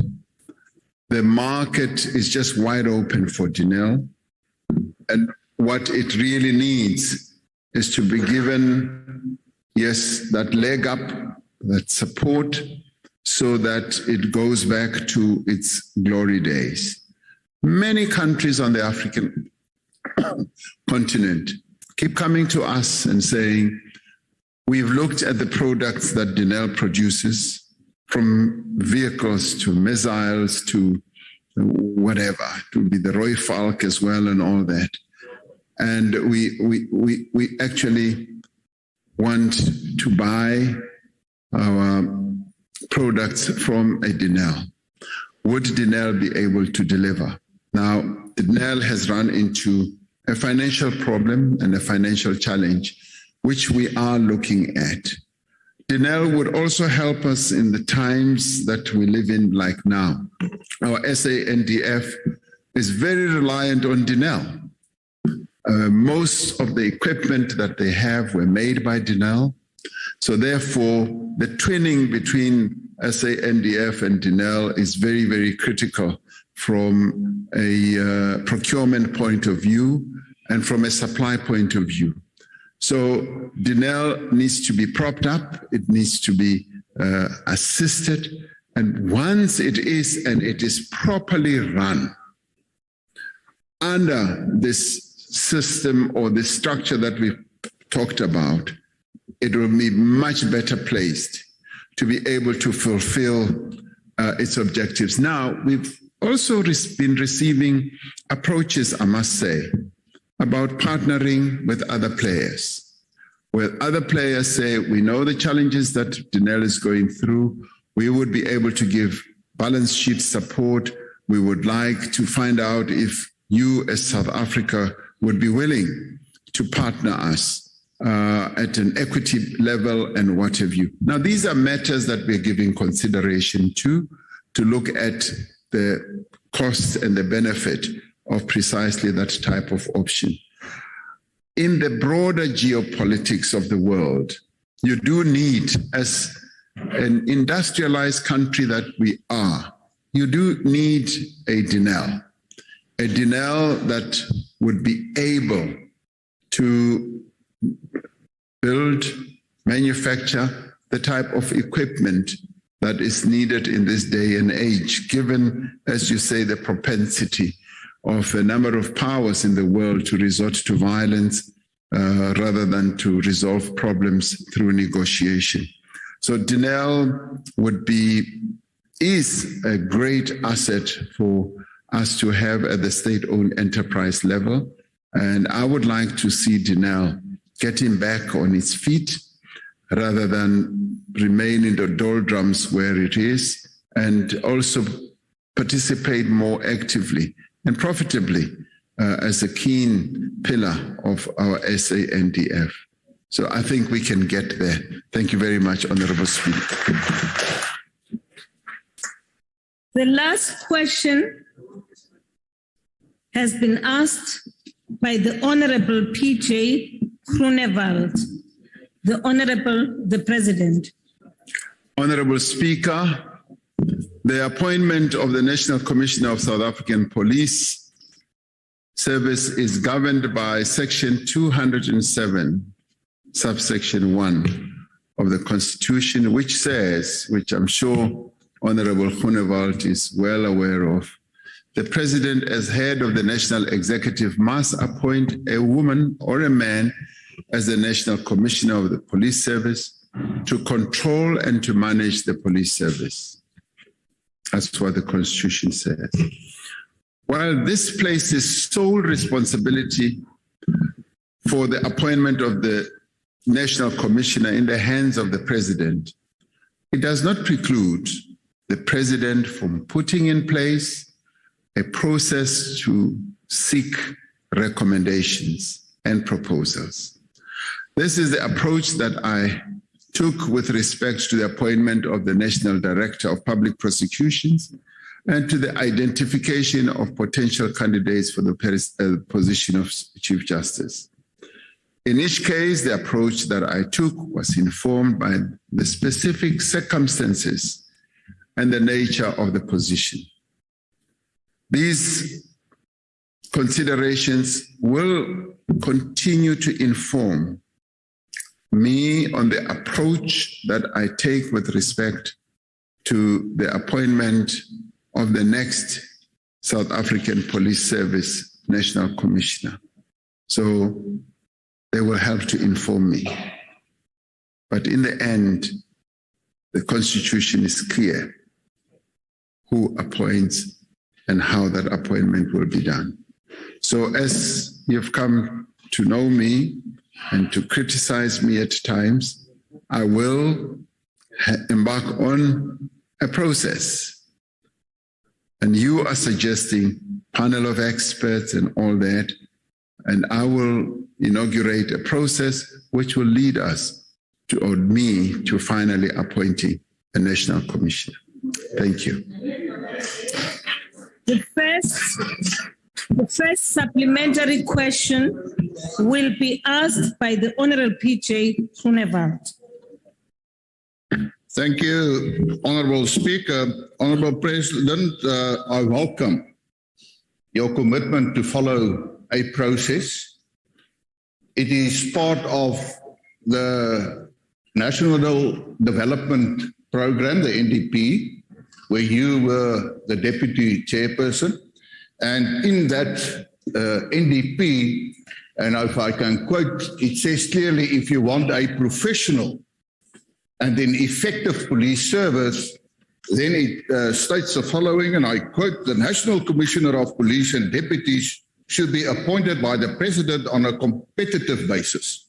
the market is just wide open for Dinel. And what it really needs is to be given, yes, that leg up, that support, so that it goes back to its glory days. Many countries on the African continent keep coming to us and saying, we've looked at the products that Dinel produces, from vehicles to missiles to whatever, to be the Roy Falk as well and all that. And we actually want to buy our products from a Dinel. Would Dinel be able to deliver? Now, Dinel has run into a financial problem and a financial challenge, which we are looking at. Denel would also help us in the times that we live in like now. Our SANDF is very reliant on Denel. Most of the equipment that they have were made by Denel. So therefore, the twinning between SANDF and Denel is very, very critical from a procurement point of view and from a supply point of view. So Denel needs to be propped up, it needs to be assisted, and once it is, and it is properly run under this system or the structure that we've talked about, it will be much better placed to be able to fulfill its objectives. Now, we've also been receiving approaches, I must say, about partnering with other players, where other players say, we know the challenges that Denel is going through, we would be able to give balance sheet support, we would like to find out if you as South Africa would be willing to partner us at an equity level and what have you. Now, these are matters that we're giving consideration to look at the cost and the benefit of precisely that type of option. In the broader geopolitics of the world, you do need, as an industrialized country that we are, you do need a Denel that would be able to build, manufacture the type of equipment that is needed in this day and age, given, as you say, the propensity of a number of powers in the world to resort to violence rather than to resolve problems through negotiation. So Denel is a great asset for us to have at the state-owned enterprise level. And I would like to see Denel getting back on its feet rather than remain in the doldrums where it is, and also participate more actively and profitably as a keen pillar of our SANDF. So I think we can get there. Thank you very much, Honorable Speaker. The last question has been asked by the Honorable P.J. Groenewald, the Honorable the President. Honorable Speaker, the appointment of the National Commissioner of South African Police Service is governed by Section 207, subsection 1 of the Constitution, which says, which I'm sure Honorable Groenewald is well aware of, the President, as head of the National Executive, must appoint a woman or a man as the National Commissioner of the Police Service to control and to manage the police service. That's what the Constitution says. While this places sole responsibility for the appointment of the National Commissioner in the hands of the President, it does not preclude the President from putting in place a process to seek recommendations and proposals. This is the approach that I took with respect to the appointment of the National Director of Public Prosecutions and to the identification of potential candidates for the position of Chief Justice. In each case, the approach that I took was informed by the specific circumstances and the nature of the position. These considerations will continue to inform me on the approach that I take with respect to the appointment of the next South African Police Service National Commissioner. So they will help to inform me. But in the end, the Constitution is clear who appoints and how that appointment will be done. So as you've come to know me and to criticize me at times, I will embark on a process. And you are suggesting panel of experts and all that, and I will inaugurate a process which will lead us to, or me, to finally appointing a national commissioner. Thank you. The first supplementary question will be asked by the Honorable PJ Groenewald. Thank you, Honorable Speaker. Honorable President, I welcome your commitment to follow a process. It is part of the National Development Program, the NDP, where you were the deputy chairperson. And in that NDP, and if I can quote, it says clearly, if you want a professional and an effective police service, then it states the following, and I quote, the National Commissioner of Police and deputies should be appointed by the President on a competitive basis.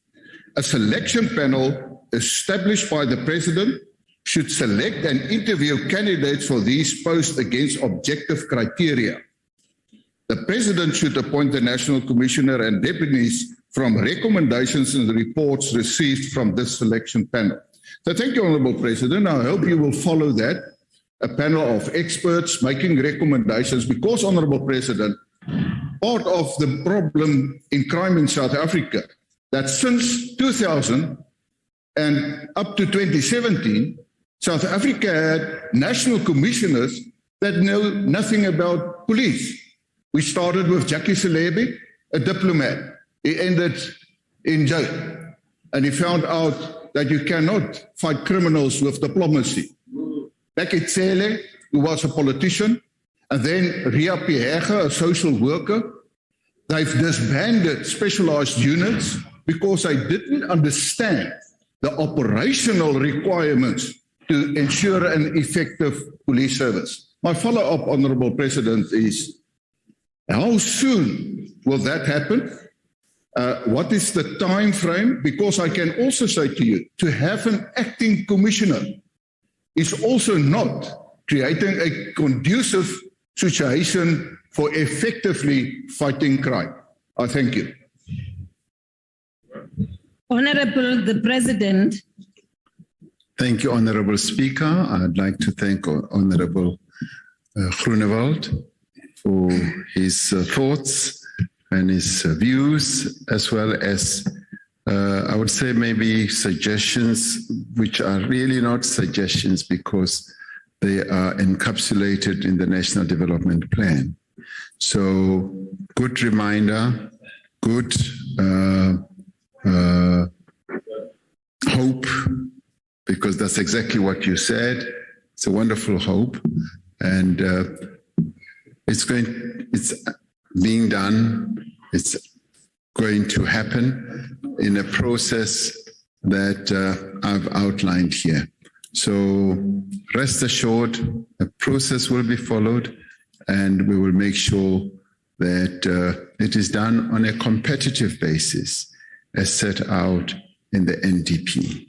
A selection panel established by the President should select and interview candidates for these posts against objective criteria. The President should appoint the National Commissioner and deputies from recommendations and reports received from this selection panel. So thank you, Honourable President. I hope you will follow that, a panel of experts making recommendations, because, Honourable President, part of the problem in crime in South Africa, that since 2000 and up to 2017, South Africa had national commissioners that know nothing about police. We started with Jackie Selebi, a diplomat. He ended in jail, and he found out that you cannot fight criminals with diplomacy. Becky Cele, who was a politician, and then Ria Pihega, a social worker. They've disbanded specialized units because they didn't understand the operational requirements to ensure an effective police service. My follow-up, Honourable President, is how soon will that happen? What is the time frame? Because I can also say to you, to have an acting commissioner is also not creating a conducive situation for effectively fighting crime. I thank you. Honorable the President. Thank you, Honorable Speaker. I'd like to thank Honorable Groenewald for his thoughts and his views, as well as I would say maybe suggestions, which are really not suggestions because they are encapsulated in the National Development Plan. So good reminder, good hope, because that's exactly what you said. It's a wonderful hope, and it's being done. It's going to happen in a process that I've outlined here. So rest assured, a process will be followed, and we will make sure that it is done on a competitive basis as set out in the NDP.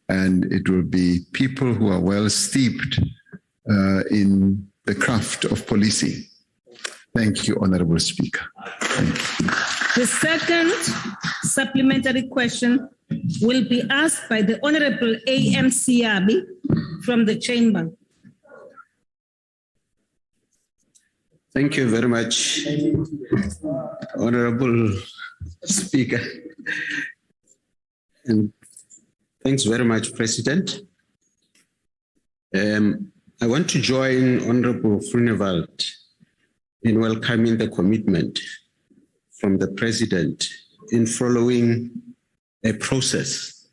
And it will be people who are well steeped in the craft of policing. Thank you, Honourable Speaker. Thank you. The second supplementary question will be asked by the Honourable A.M. Siabi from the Chamber. Thank you very much, Honourable Speaker. And thanks very much, President. I want to join Honourable Groenewald in welcoming the commitment from the President in following a process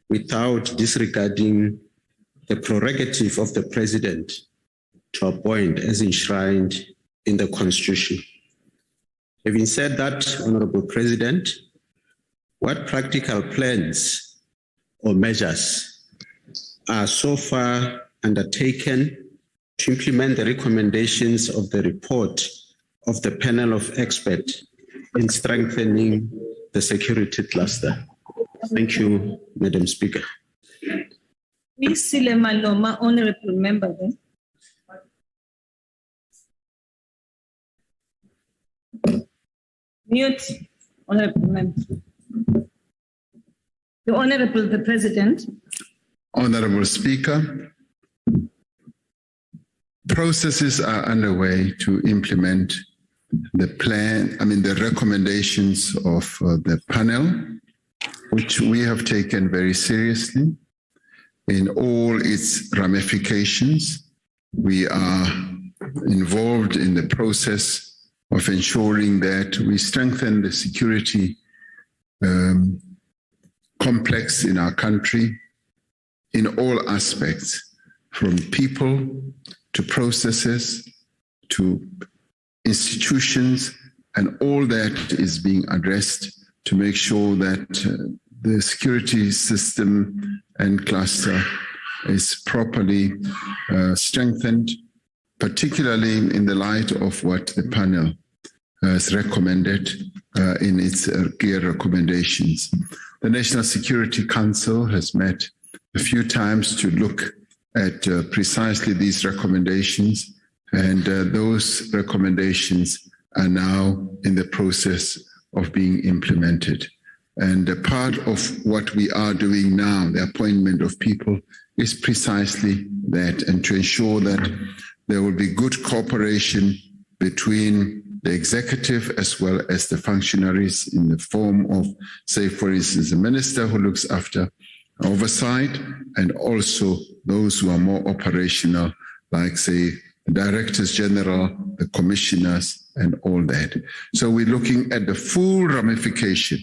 without disregarding the prerogative of the President to appoint as enshrined in the Constitution. Having said that, Honourable President, what practical plans or measures are so far undertaken to implement the recommendations of the report of the panel of experts in strengthening the security cluster? Thank you, Madam Speaker. Ms. Silema Loma, Honourable Member. Mute, Honourable Member. The Honorable the President. Honorable Speaker, processes are underway to implement the recommendations of the panel, which we have taken very seriously in all its ramifications. We are involved in the process of ensuring that we strengthen the security complex in our country in all aspects, from people to processes to institutions, and all that is being addressed to make sure that the security system and cluster is properly strengthened, particularly in the light of what the panel has recommended in its clear recommendations. The National Security Council has met a few times to look at precisely these recommendations, and those recommendations are now in the process of being implemented. And a part of what we are doing now, the appointment of people, is precisely that, and to ensure that there will be good cooperation between the executive as well as the functionaries in the form of, say, for instance, the minister who looks after oversight, and also those who are more operational, like, say, the directors general, the commissioners, and all that. So we're looking at the full ramification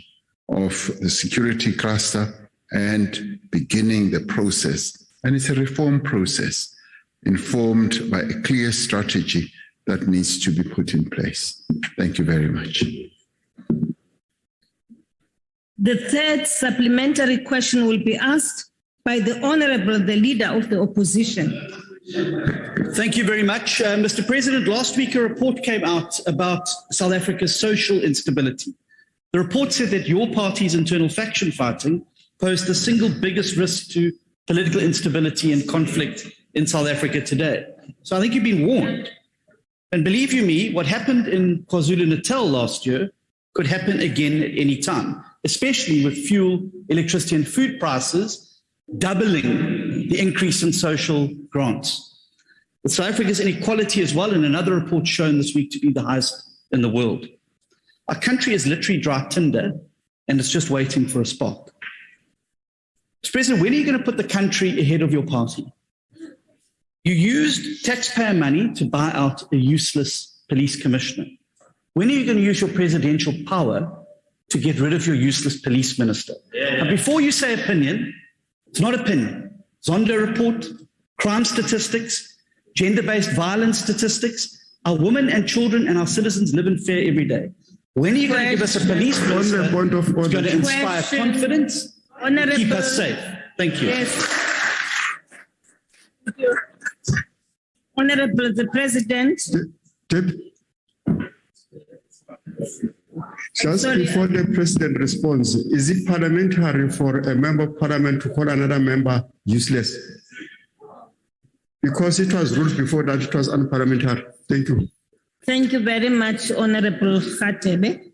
of the security cluster and beginning the process. And it's a reform process informed by a clear strategy that needs to be put in place. Thank you very much. The third supplementary question will be asked by the Honorable, the Leader of the Opposition. Thank you very much. Mr. President, last week a report came out about South Africa's social instability. The report said that your party's internal faction fighting posed the single biggest risk to political instability and conflict in South Africa today. So I think you've been warned. And believe you me, what happened in KwaZulu-Natal last year could happen again at any time, especially with fuel, electricity, and food prices doubling the increase in social grants. With South Africa's inequality as well, in another report shown this week to be the highest in the world. Our country is literally dry tinder, and it's just waiting for a spark. Mr. President, when are you going to put the country ahead of your party? You used taxpayer money to buy out a useless police commissioner. When are you going to use your presidential power to get rid of your useless police minister? And before you say opinion, it's not opinion. Zondo report, crime statistics, gender-based violence statistics. Our women and children and our citizens live in fear every day. When are you going to give us a police minister who's going to inspire confidence and keep us safe? Thank you. Yes. Thank you. Honorable the President. Just before the President responds, is it parliamentary for a member of parliament to call another member useless? Because it was ruled before that it was unparliamentary. Thank you. Thank you very much, Honorable Khatebe.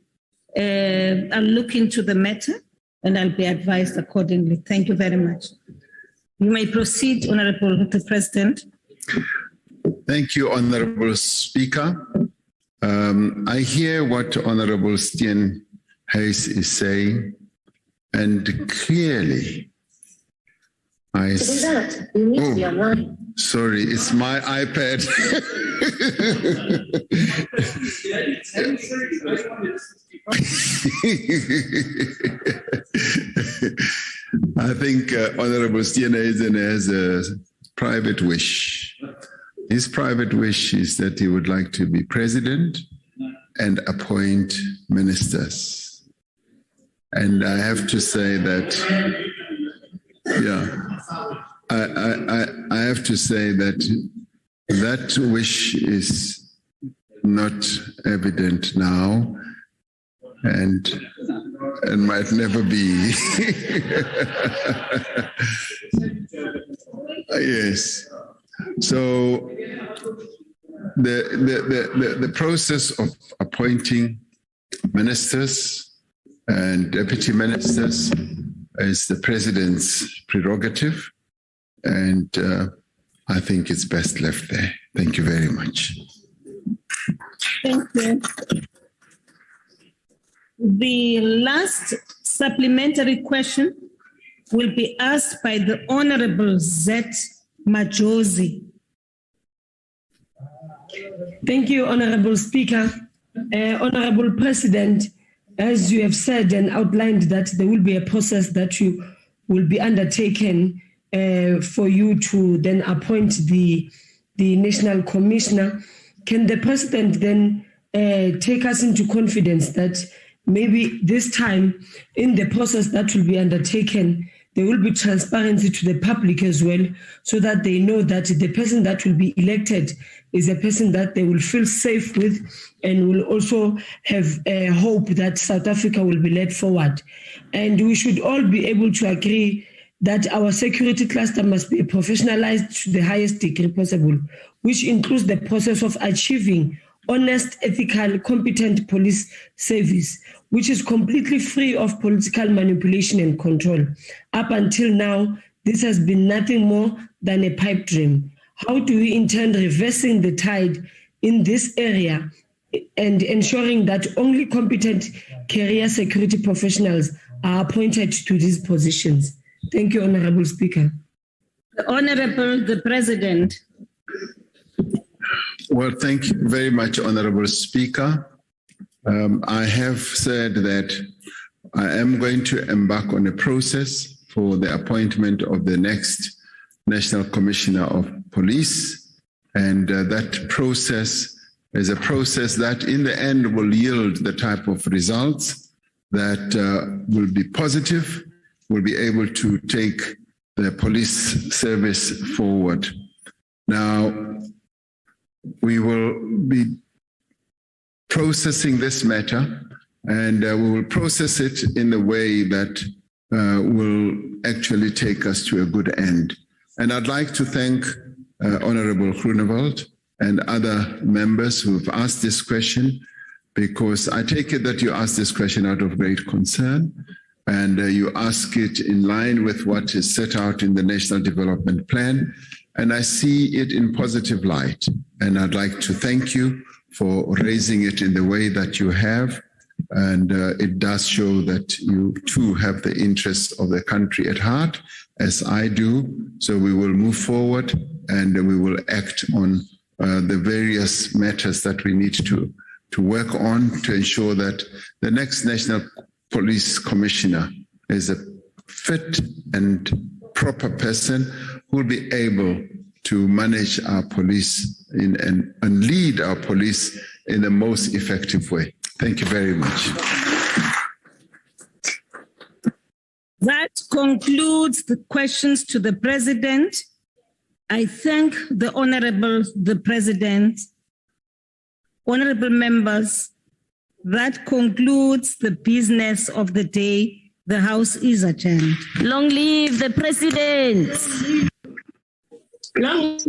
I'll look into the matter and I'll be advised accordingly. Thank you very much. You may proceed, Honorable the President. Thank you, Honorable Speaker. I hear what Honorable Steen Hayes is saying, and clearly, sorry, it's my iPad. I think Honorable Steen Hayes has a private wish. His private wish is that he would like to be president and appoint ministers. And I have to say that, I have to say that that wish is not evident now and might never be. Yes. So the process of appointing ministers and deputy ministers is the president's prerogative, and I think it's best left there. Thank you very much. Thank you. The last supplementary question will be asked by the Honorable Zet Majosi. Thank you, Honorable Speaker. Honorable President, as you have said and outlined that there will be a process that you will be undertaken for you to then appoint the National Commissioner, can the President then take us into confidence that maybe this time in the process that will be undertaken, there will be transparency to the public as well, so that they know that the person that will be elected is a person that they will feel safe with and will also have a hope that South Africa will be led forward. And we should all be able to agree that our security cluster must be professionalized to the highest degree possible, which includes the process of achieving honest, ethical, competent police service, which is completely free of political manipulation and control. Up until now, this has been nothing more than a pipe dream. How do we intend reversing the tide in this area and ensuring that only competent career security professionals are appointed to these positions? Thank you, Honorable Speaker. The Honorable the President. Well, thank you very much, Honorable Speaker. I have said that I am going to embark on a process for the appointment of the next National Commissioner of Police. And that process is a process that in the end will yield the type of results that will be positive, will be able to take the police service forward. Now, we will be processing this matter, and we will process it in a way that will actually take us to a good end. And I'd like to thank Honorable Groenewald and other members who have asked this question, because I take it that you asked this question out of great concern, and you ask it in line with what is set out in the National Development Plan, and I see it in positive light. And I'd like to thank you for raising it in the way that you have. And it does show that you too have the interests of the country at heart, as I do. So we will move forward and we will act on the various matters that we need to work on to ensure that the next National Police Commissioner is a fit and proper person who will be able to manage our police and lead our police in the most effective way. Thank you very much. That concludes the questions to the President. I thank the Honorable the President. Honorable members, that concludes the business of the day. The House is adjourned. Long live the President. Long